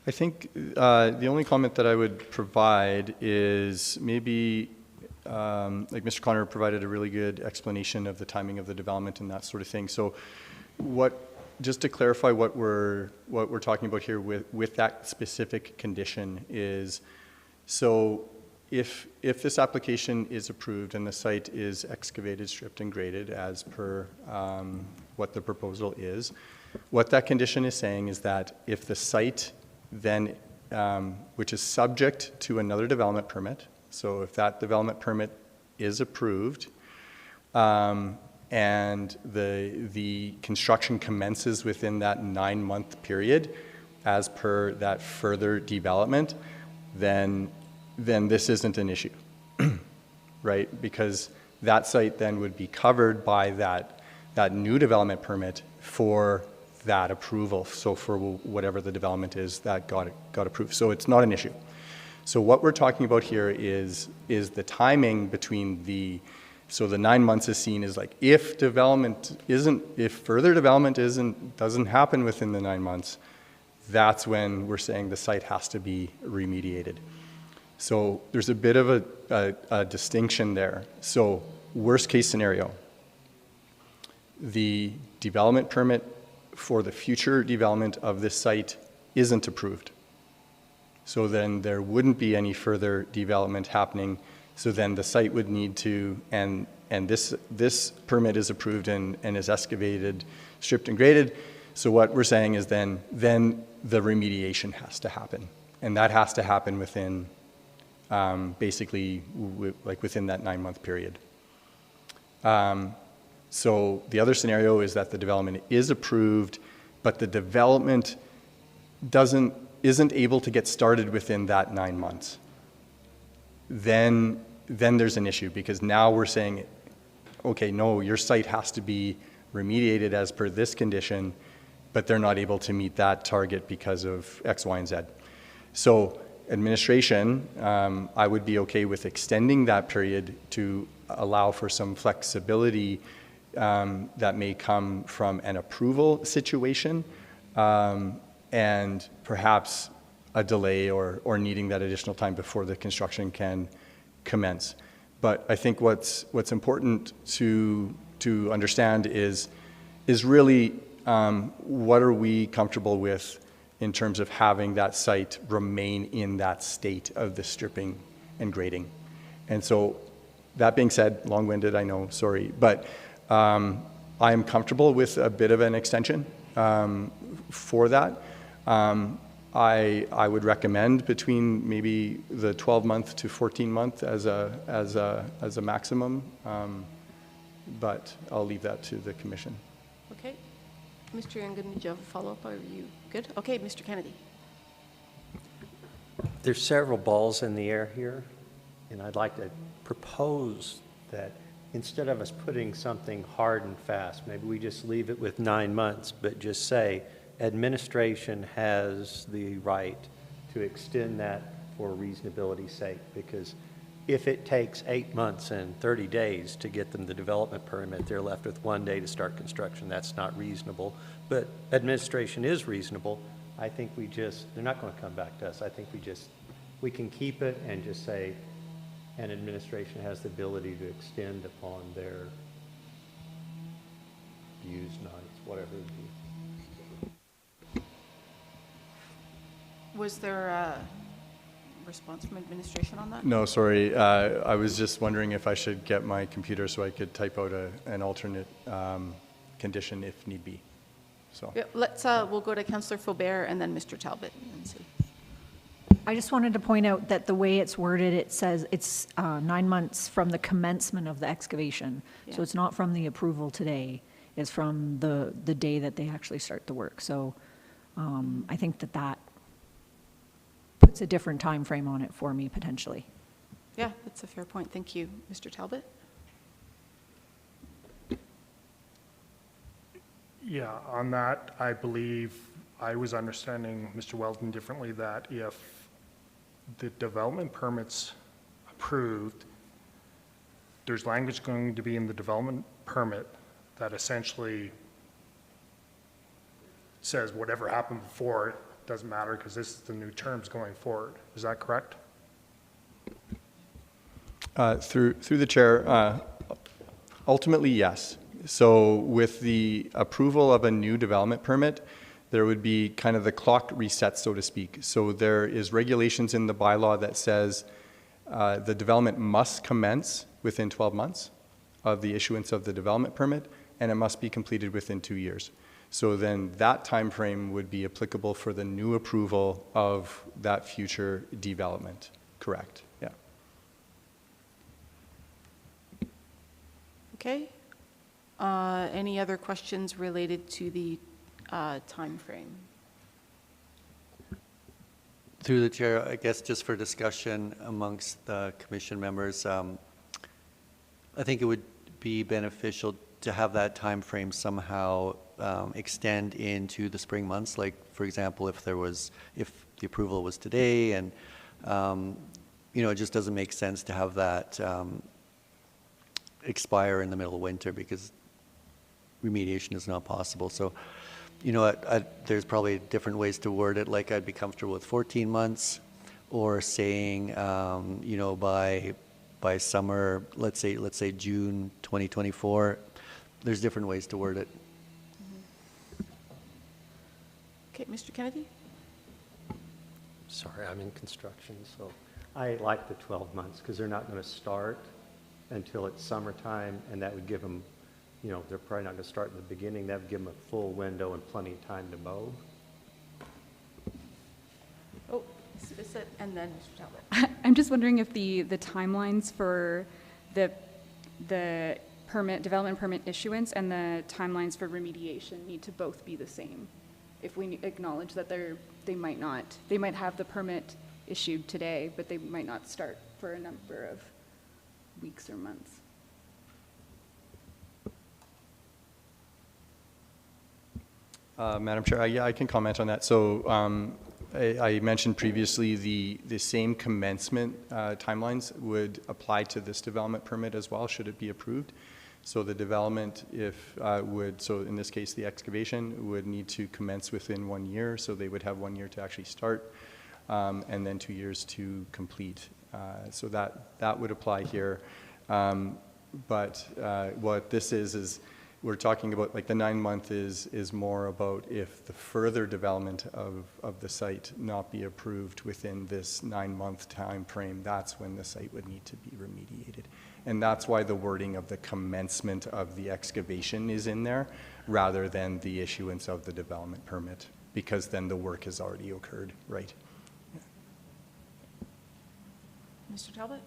I think the only comment that I would provide is maybe, like Mr. Connor provided a really good explanation of the timing of the development and that sort of thing. So just to clarify what we're talking about here with that specific condition is, so if this application is approved and the site is excavated, stripped, and graded as per what the proposal is, what that condition is saying is that if the site then, which is subject to another development permit, so if that development permit is approved, and the construction commences within that 9-month period as per that further development, then this isn't an issue, right? Because that site then would be covered by that new development permit for that approval. So for whatever the development is that got approved. So it's not an issue. So what we're talking about here is the timing between so the 9 months is seen as like if further development doesn't happen within the 9 months, that's when we're saying the site has to be remediated. So there's a bit of a distinction there. So worst case scenario, the development permit for the future development of this site isn't approved. So then there wouldn't be any further development happening. So then the site would need to, and this permit is approved and is excavated, stripped and graded. So what we're saying is then the remediation has to happen. And that has to happen within, basically, within that 9-month period. So the other scenario is that the development is approved, but the development isn't able to get started within that 9 months. Then there's an issue, because now we're saying, okay, no, your site has to be remediated as per this condition, but they're not able to meet that target because of X, Y, and Z. So administration, I would be okay with extending that period to allow for some flexibility that may come from an approval situation, and perhaps a delay or needing that additional time before the construction can commence. But I think what's important to understand is really what are we comfortable with in terms of having that site remain in that state of the stripping and grading. And so that being said, long-winded, I know, sorry, but I am comfortable with a bit of an extension for that. I would recommend between maybe the 12-month to 14-month as a maximum, but I'll leave that to the commission. Okay. Mr. Youngan, did you have a follow-up? Are you good? Okay, Mr. Kennedy. There's several balls in the air here, and I'd like to propose that instead of us putting something hard and fast, maybe we just leave it with 9 months, but just say administration has the right to extend that for reasonability's sake, because if it takes 8 months and 30 days to get them the development permit, they're left with 1 day to start construction. That's not reasonable, but administration is reasonable. I think they're not going to come back to us. I think we can keep it and just say, and administration has the ability to extend upon their views, nights, whatever it would be. Was there a response from administration on that? No, sorry. I was just wondering if I should get my computer so I could type out an alternate condition if need be. So Yeah, we'll go to Councillor Faubert and then Mr. Talbot and see. I just wanted to point out that the way it's worded, it says it's 9 months from the commencement of the excavation. Yeah. So it's not from the approval today, it's from the day that they actually start the work. So I think that puts a different time frame on it for me, potentially. Yeah, that's a fair point. Thank you. Mr. Talbot? Yeah, on that, I believe I was understanding Mr. Weldon differently, that if the development permit's approved, there's language going to be in the development permit that essentially says whatever happened before doesn't matter because this is the new terms going forward. Is that correct? Through the chair, ultimately, yes. So with the approval of a new development permit, there would be kind of the clock reset, so to speak. So there is regulations in the bylaw that says the development must commence within 12 months of the issuance of the development permit, and it must be completed within 2 years. So then that time frame would be applicable for the new approval of that future development. Correct, yeah. Okay. Any other questions related to the timeframe? Through the chair, I guess just for discussion amongst the commission members, I think it would be beneficial to have that time frame somehow extend into the spring months. Like, for example, if the approval was today, and it just doesn't make sense to have that expire in the middle of winter because remediation is not possible. So, there's probably different ways to word it. Like, I'd be comfortable with 14 months, or saying, by summer, let's say June 2024. There's different ways to word it. Okay, Mr. Kennedy? Sorry, I'm in construction, so I like the 12 months because they're not going to start until it's summertime, and that would give them, they're probably not going to start in the beginning. That would give them a full window and plenty of time to mow. Oh, and then Mr. Talbot. I'm just wondering if the timelines for the development permit issuance and the timelines for remediation need to both be the same. If we acknowledge that they might have the permit issued today, but they might not start for a number of weeks or months. Madam Chair, I can comment on that. So I mentioned previously the same commencement timelines would apply to this development permit as well, should it be approved. So the development, so in this case, the excavation would need to commence within 1 year, so they would have 1 year to actually start, and then 2 years to complete. So that would apply here. But what this is we're talking about, like, the 9-month is more about if the further development of the site not be approved within this 9-month time frame, that's when the site would need to be remediated. And that's why the wording of the commencement of the excavation is in there rather than the issuance of the development permit, because then the work has already occurred, right? Mr. Talbot?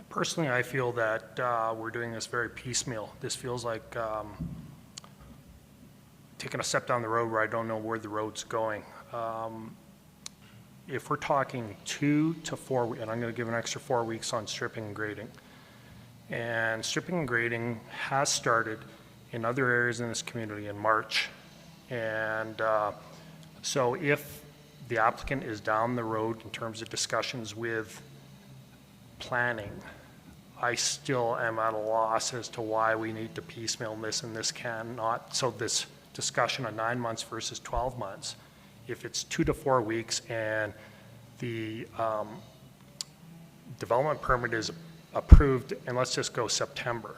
Personally, I feel that we're doing this very piecemeal. This feels like taking a step down the road where I don't know where the road's going. If we're talking 2 to 4 weeks, and I'm going to give an extra 4 weeks on stripping and grading, and stripping and grading has started in other areas in this community in March. And so if the applicant is down the road in terms of discussions with planning, I still am at a loss as to why we need to piecemeal this, and this cannot. So this discussion of 9 months versus 12 months, if it's 2 to 4 weeks and the development permit is approved, and let's just go September,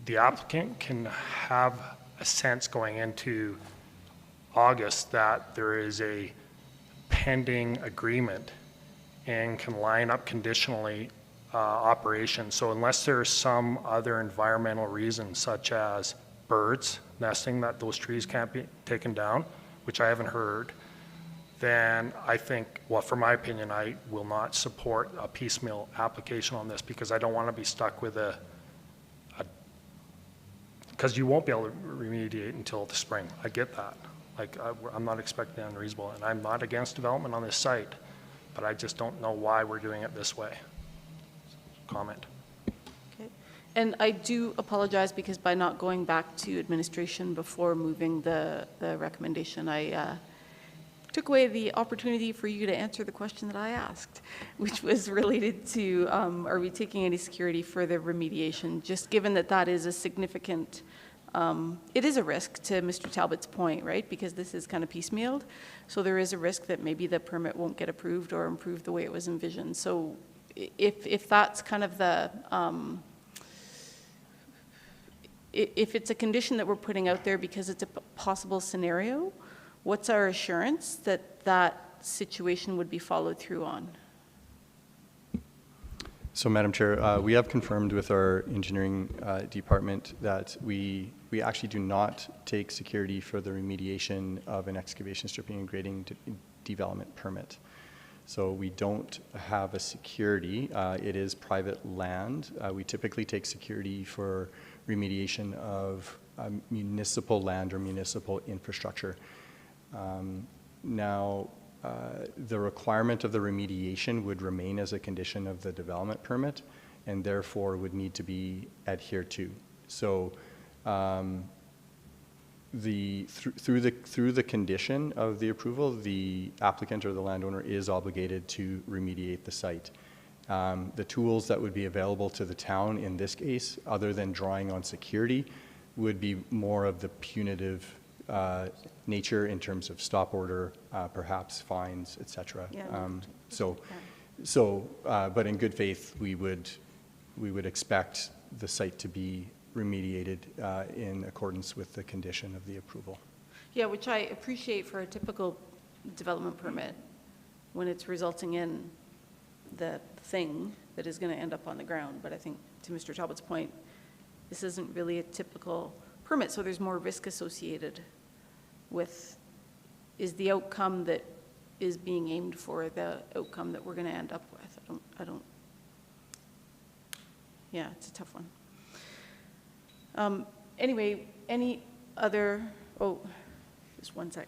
the applicant can have a sense going into August that there is a pending agreement and can line up conditionally operations. So unless there's some other environmental reason, such as birds nesting, that those trees can't be taken down, which I haven't heard, then I think, well, for my opinion, I will not support a piecemeal application on this, because I don't want to be stuck with because you won't be able to remediate until the spring. I get that. Like, I'm not expecting unreasonable, and I'm not against development on this site, but I just don't know why we're doing it this way. Comment. Okay. And I do apologize, because by not going back to administration before moving the recommendation, I took away the opportunity for you to answer the question that I asked, which was related to, are we taking any security for the remediation, just given that that is a significant, it is a risk, to Mr. Talbot's point, right? Because this is kind of piecemealed. So there is a risk that maybe the permit won't get approved or improved the way it was envisioned. So if that's kind of the, if it's a condition that we're putting out there because it's a possible scenario, what's our assurance that that situation would be followed through on? So, Madam Chair, we have confirmed with our engineering department that we actually do not take security for the remediation of an excavation, stripping, and grading development permit. So we don't have a security. It is private land. We typically take security for remediation of municipal land or municipal infrastructure. Now, the requirement of the remediation would remain as a condition of the development permit and therefore would need to be adhered to. So through the condition of the approval, the applicant or the landowner is obligated to remediate the site. The tools that would be available to the town in this case, other than drawing on security, would be more of the punitive nature in terms of stop order, perhaps fines, et cetera. But in good faith, we would expect the site to be remediated in accordance with the condition of the approval. Yeah, which I appreciate for a typical development permit when it's resulting in the thing that is going to end up on the ground. But I think to Mr. Talbot's point, this isn't really a typical permit, so there's more risk associated with, is the outcome that is being aimed for the outcome that we're going to end up with? Yeah, it's a tough one. Anyway, any other, just one sec.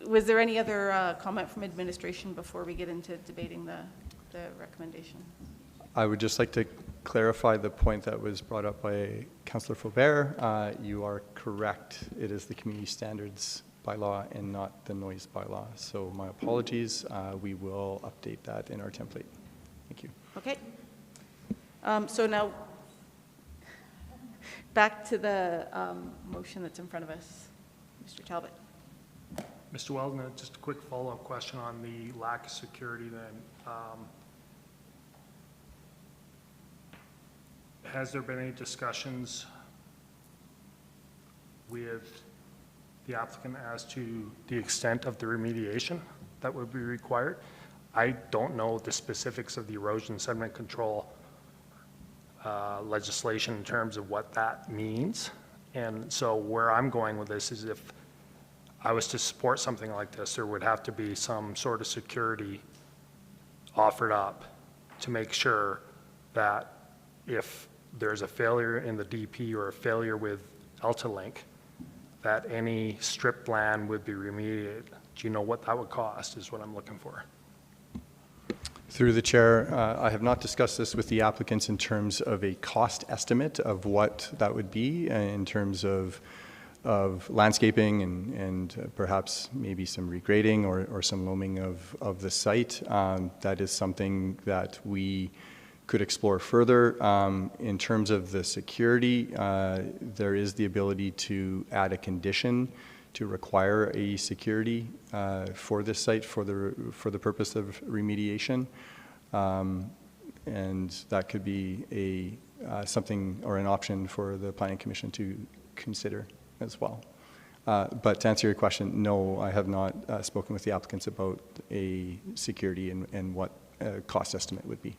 Was there any other comment from administration before we get into debating the recommendation? I would just like to clarify the point that was brought up by Councillor Faubert. You are correct. It is the community standards bylaw and not the noise bylaw. So my apologies. We will update that in our template. Thank you. Okay. So now back to the motion that's in front of us. Mr. Talbot. Mr. Weldon, just a quick follow-up question on the lack of security then. Has there been any discussions with the applicant as to the extent of the remediation that would be required? I don't know the specifics of the erosion sediment control legislation in terms of what that means. And so where I'm going with this is if I was to support something like this, there would have to be some sort of security offered up to make sure that if there's a failure in the DP or a failure with Altalink, that any stripped land would be remediated. Do you know what that would cost is what I'm looking for? Through the chair, I have not discussed this with the applicants in terms of a cost estimate of what that would be in terms of landscaping and perhaps maybe some regrading or some loaming of the site. That is something that we could explore further. In terms of the security, there is the ability to add a condition to require a security for this site for the purpose of remediation, and that could be something or an option for the Planning Commission to consider as well. But to answer your question, no, I have not spoken with the applicants about a security and what a cost estimate would be.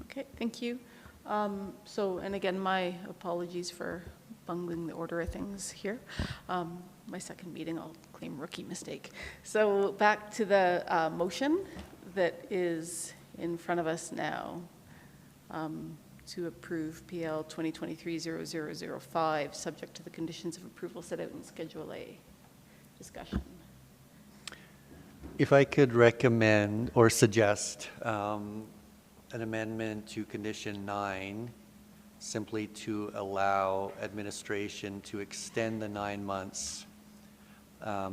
Okay, thank you. And again, my apologies for bungling the order of things here. My second meeting, I'll claim rookie mistake. So back to the motion that is in front of us now to approve PL 2023-0005, subject to the conditions of approval set out in Schedule A. Discussion. If I could recommend or suggest an amendment to condition 9, simply to allow administration to extend the 9 months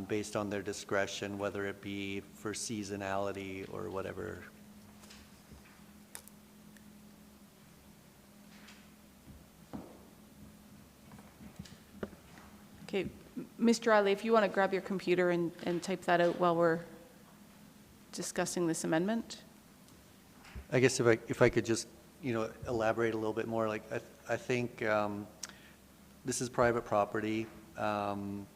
based on their discretion, whether it be for seasonality or whatever. Okay, Mr. Riley, if you want to grab your computer and type that out while we're discussing this amendment. I guess if I could just, elaborate a little bit more, like I think this is private property, and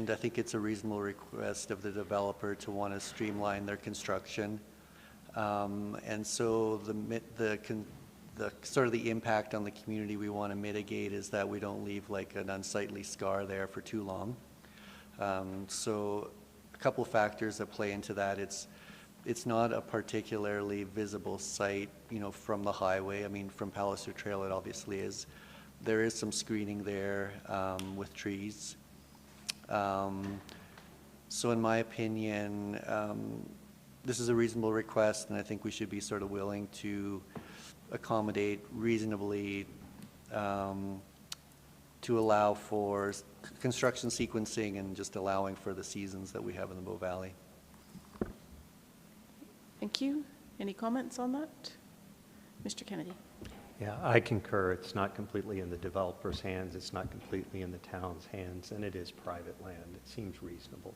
I think it's a reasonable request of the developer to want to streamline their construction, and so the sort of the impact on the community we want to mitigate is that we don't leave like an unsightly scar there for too long. So couple factors that play into that. It's not a particularly visible site, from the highway. I mean, from Palliser Trail, it obviously is. There is some screening there with trees. So in my opinion, this is a reasonable request, and I think we should be sort of willing to accommodate reasonably to allow for construction sequencing and just allowing for the seasons that we have in the Bow Valley. Thank you. Any comments on that? Mr. Kennedy? Yeah, I concur. It's not completely in the developer's hands. It's not completely in the town's hands, and it is private land. It seems reasonable.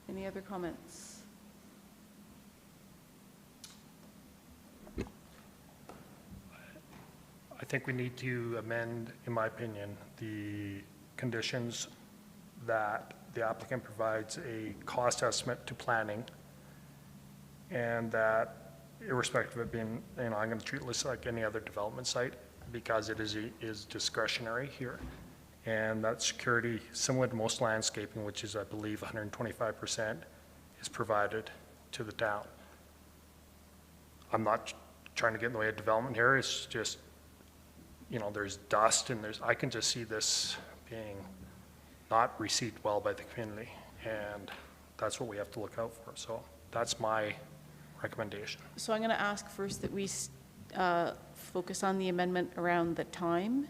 Any other comments? I think we need to amend, in my opinion, the conditions that the applicant provides a cost estimate to planning, and that irrespective of it being, I'm going to treat this like any other development site because it is discretionary here. And that security, similar to most landscaping, which is, I believe, 125%, is provided to the town. I'm not trying to get in the way of development here. It's just, there's dust and I can just see this being not received well by the community. And that's what we have to look out for. So that's my recommendation. So I'm going to ask first that we focus on the amendment around the time.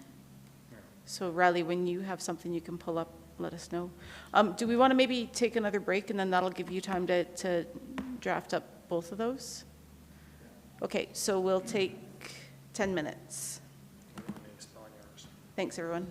So Riley, when you have something you can pull up, let us know. Do we want to maybe take another break, and then that'll give you time to draft up both of those? Okay, so we'll take 10 minutes. Thanks, everyone.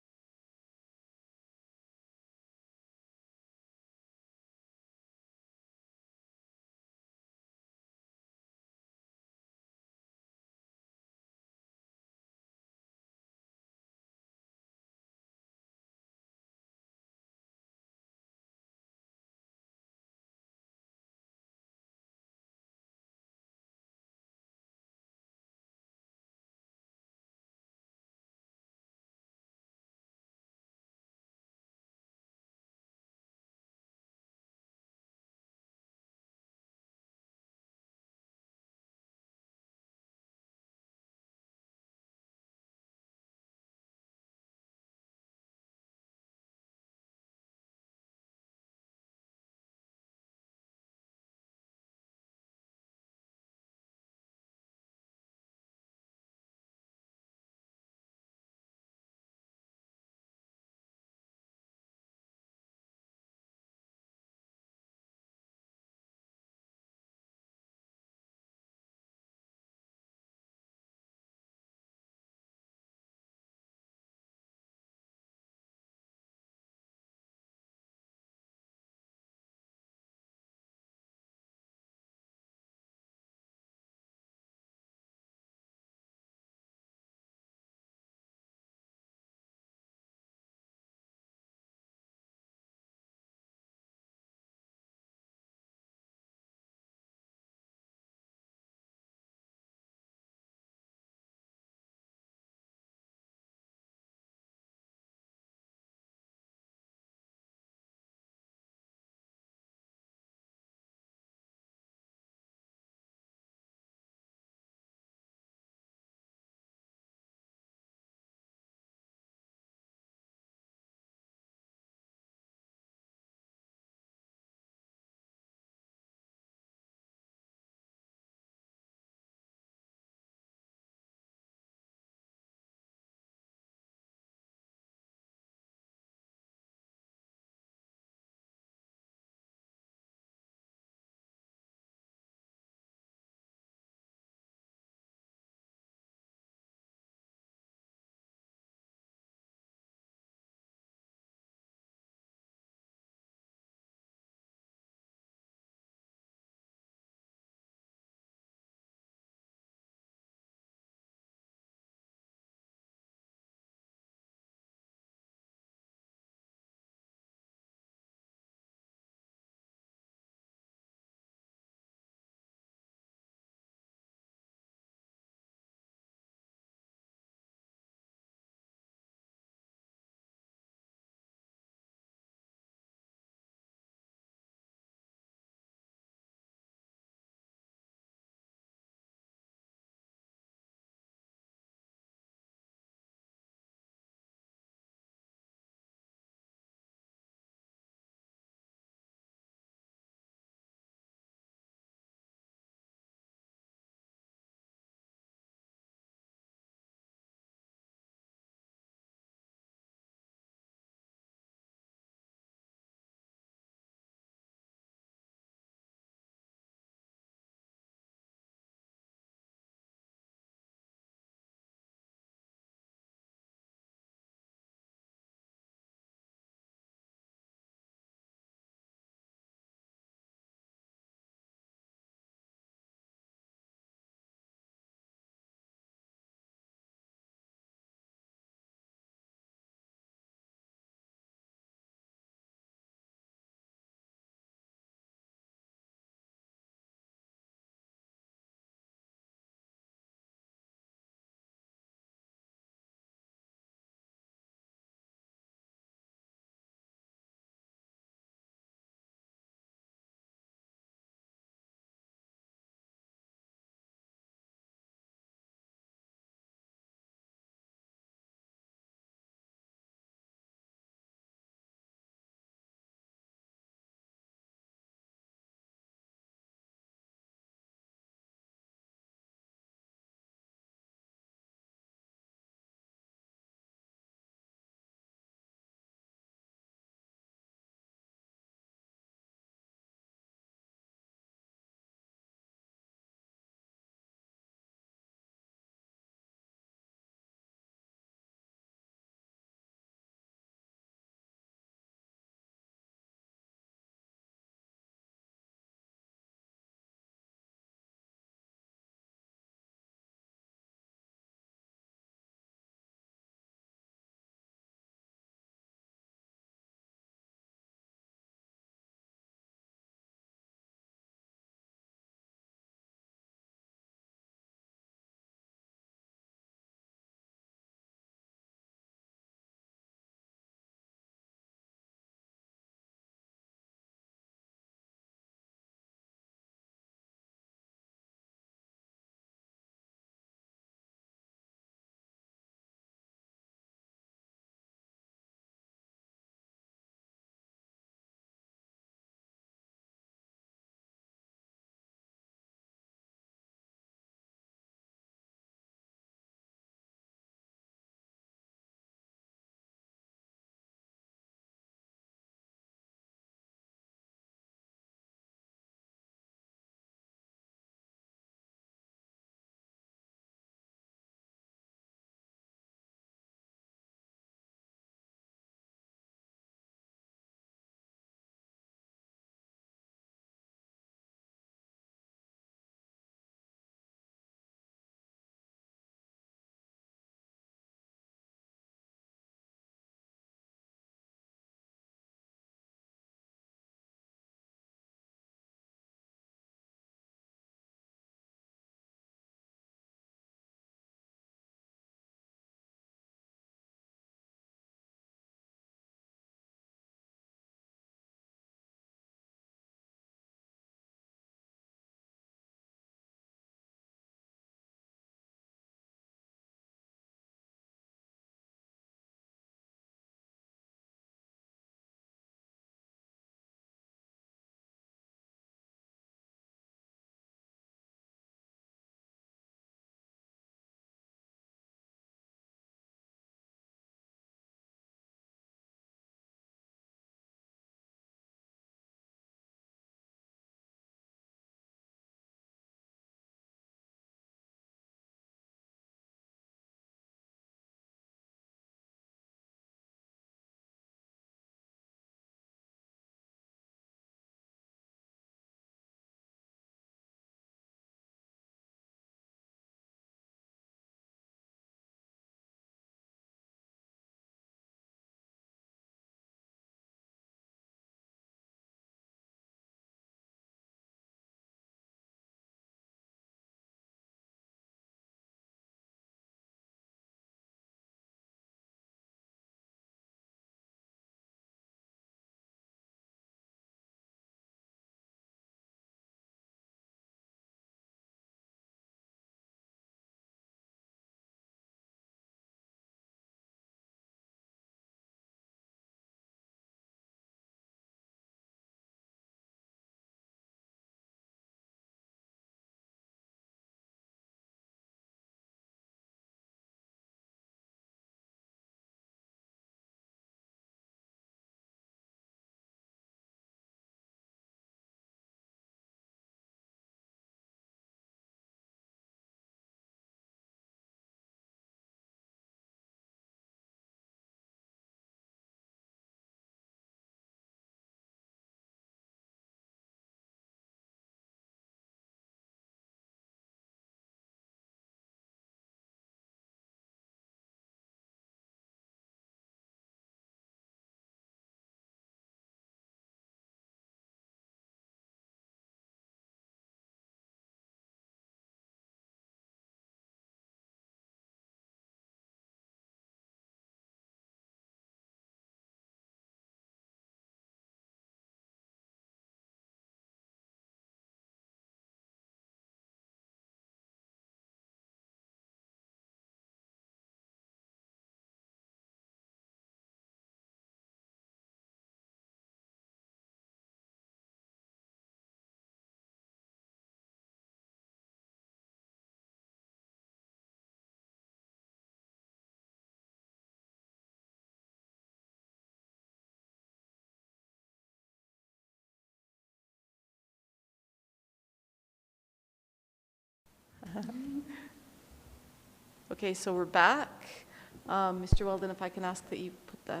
Okay, so we're back. Mr. Weldon, if I can ask that you put the...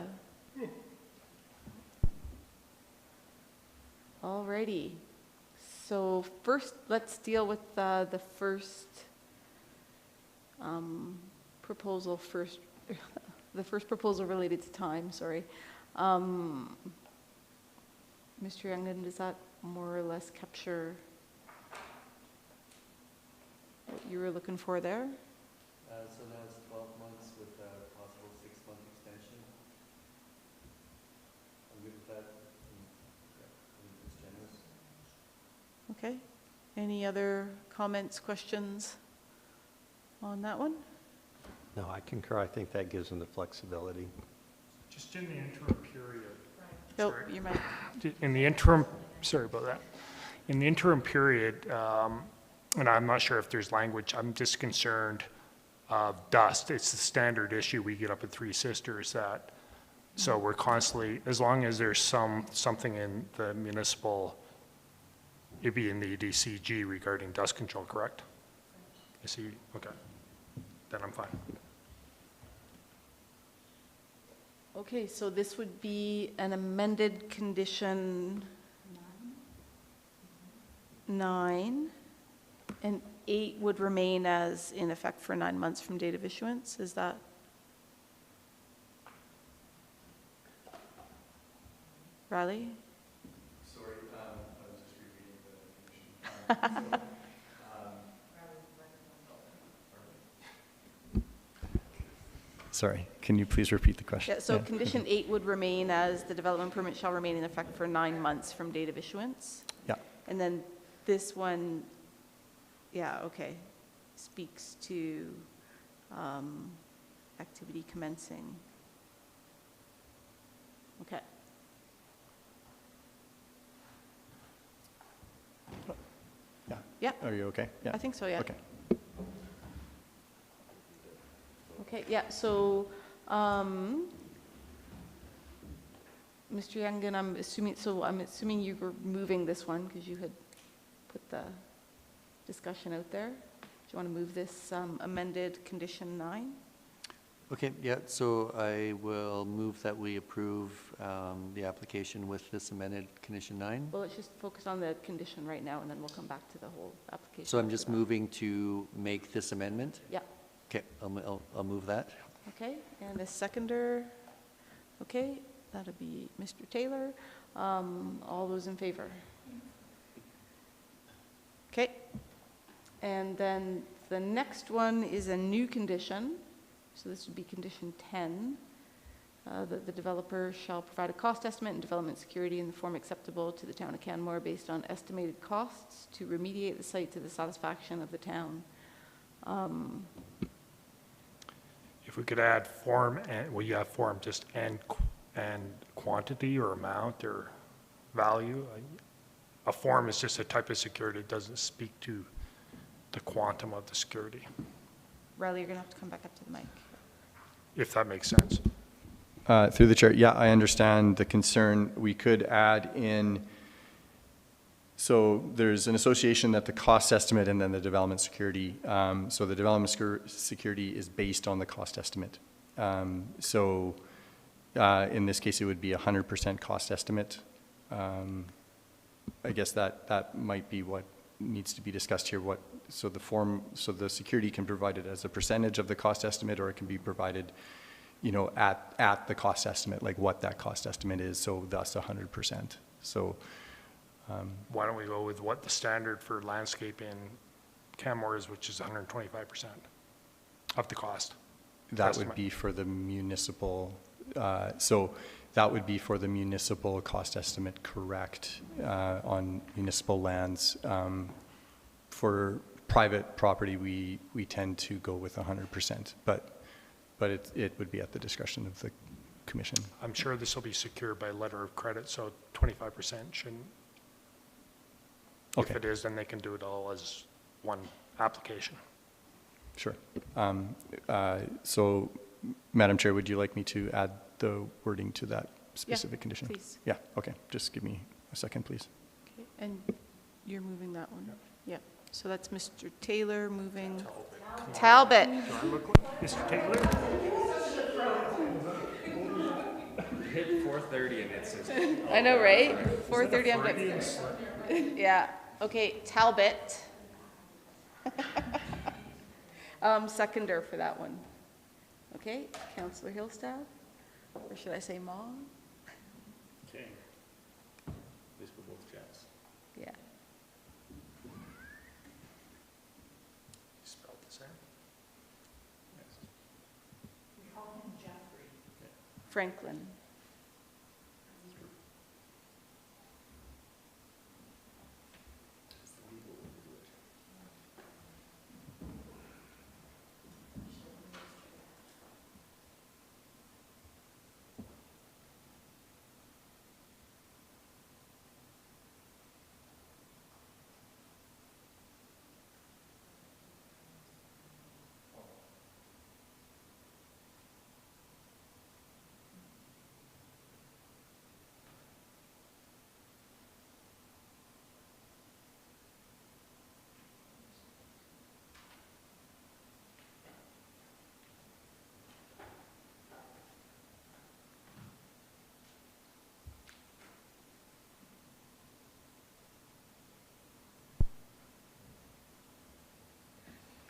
Alrighty. So first, let's deal with the first proposal first. The first proposal related to time, sorry. Mr. Youngman, does that more or less capture what you were looking for there? So now it's 12 months with a possible 6-month extension. I'm good with that. Yeah, I think it's generous. Okay. Any other comments, questions on that one? No, I concur. I think that gives them the flexibility. Just in the interim period. No, Sorry. you might. In the interim, sorry about that. In the interim period, and I'm not sure if there's language, I'm just concerned of dust. It's the standard issue we get up at Three Sisters that, so we're constantly, as long as there's something in the municipal, it'd be in the DCG regarding dust control, correct? I see, okay. Then I'm fine. Okay, so this would be an amended condition 9, and 8 would remain as in effect for 9 months from date of issuance. Is that? Riley? Sorry, I was just repeating the condition. Sorry, can you please repeat the question? Yeah, so condition 8 would remain as the development permit shall remain in effect for 9 months from date of issuance. Yeah. And then this one, yeah, okay, speaks to activity commencing. Okay. Yeah. Yeah. Are you okay? Yeah. I think so, yeah. Okay. Okay, yeah, so, Mr. Youngman, I'm assuming you were moving this one because you had put the discussion out there. Do you want to move this amended condition 9? Okay, yeah, so I will move that we approve the application with this amended condition 9. Well, let's just focus on the condition right now, and then we'll come back to the whole application. So I'm after just that. moving to make this amendment? Yeah. Okay, I'll move that. Okay, and a seconder. Okay, that'll be Mr. Taylor. All those in favor? Okay, and then the next one is a new condition. So this would be condition 10. That the developer shall provide a cost estimate and development security in the form acceptable to the town of Canmore based on estimated costs to remediate the site to the satisfaction of the town. If we could add form and, well, you have form just and quantity or amount or value. A form is just a type of security. It doesn't speak to the quantum of the security, Riley, you're gonna have to come back up to the mic. if that makes sense. Through the chair, yeah, I understand the concern. We could add in, so there's an association that the cost estimate and then the development security. So the development security is based on the cost estimate. In this case, it would be 100% cost estimate. I guess that might be what needs to be discussed here. So the security can provide it as a percentage of the cost estimate, or it can be provided, at the cost estimate, like what that cost estimate is. So thus 100%. So. Why don't we go with what the standard for landscape in Canmore is, which is 125% of the cost? That would be for the municipal, that would be for the municipal cost estimate, correct, on municipal lands. For private property, we tend to go with 100%, but it would be at the discretion of the commission. I'm sure this will be secured by letter of credit, so 25% shouldn't. Okay. If it is, then they can do it all as one application. Sure. So, Madam Chair, would you like me to add the wording to that specific condition? Please. Yeah, okay. Just give me a second, please. Okay, and you're moving that one? Yeah. So that's Mr. Taylor moving. Talbot. Do I look like Mr. Taylor? Hit 4:30 and it says. I know, right? 4:30, I'm Freudian like, slip? yeah, okay, Talbot. Seconder for that one. Okay, Councillor Hillstad, or should I say Mom? Okay. This for both checks. Yeah. Spelled the same. Franklin.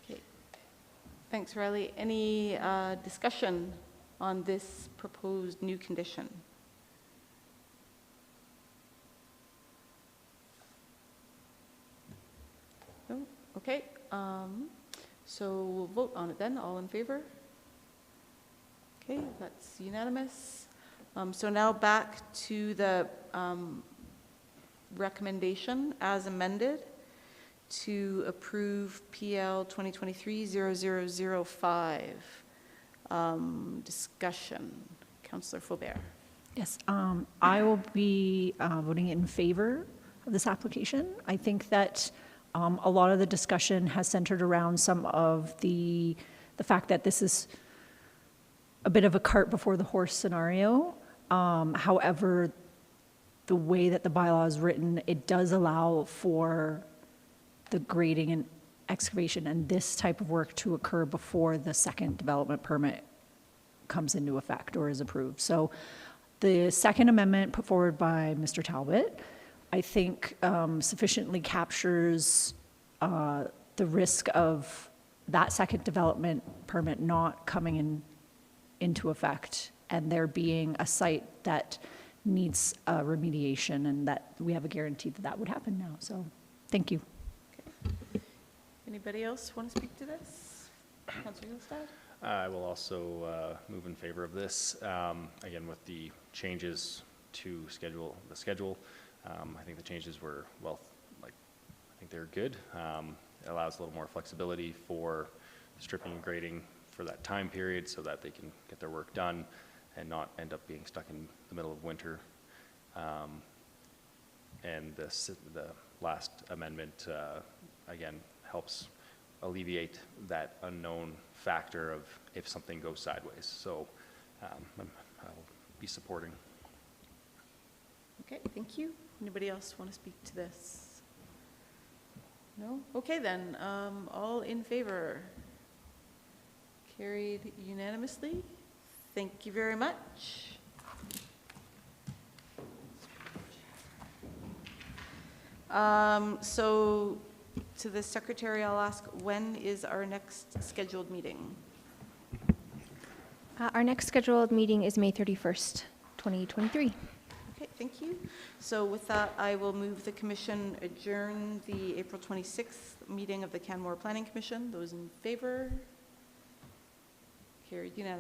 Okay. Thanks, Riley. Any discussion on this proposed new condition? No? Okay. So we'll vote on it then. All in favor? Okay, that's unanimous. So now back to the recommendation as amended to approve PL 2023-0005. Discussion. Councillor Faubert. Yes, I will be voting in favor of this application. I think that a lot of the discussion has centered around some of the fact that this is a bit of a cart before the horse scenario. However, the way that the bylaw is written, it does allow for the grading and excavation and this type of work to occur before the second development permit comes into effect or is approved. So the second amendment put forward by Mr. Talbot, I think sufficiently captures the risk of that second development permit not coming into effect and there being a site that needs remediation and that we have a guarantee that that would happen now. So thank you. Okay. Anybody else want to speak to this? Councillor Hillstad? I will also move in favor of this. Again, with the changes to the schedule, I think the changes were, well, I think they're good. It allows a little more flexibility for stripping and grading for that time period so that they can get their work done and not end up being stuck in the middle of winter. And the last amendment, again, helps alleviate that unknown factor of if something goes sideways. So I'll be supporting. Okay, thank you. Anybody else want to speak to this? No? Okay then, all in favor? Carried unanimously. Thank you very much. So to the secretary, I'll ask, when is our next scheduled meeting? Our next scheduled meeting is May 31st, 2023. Okay, thank you. So with that, I will move the commission adjourn the April 26th meeting of the Canmore Planning Commission. Those in favor? Carried unanimously.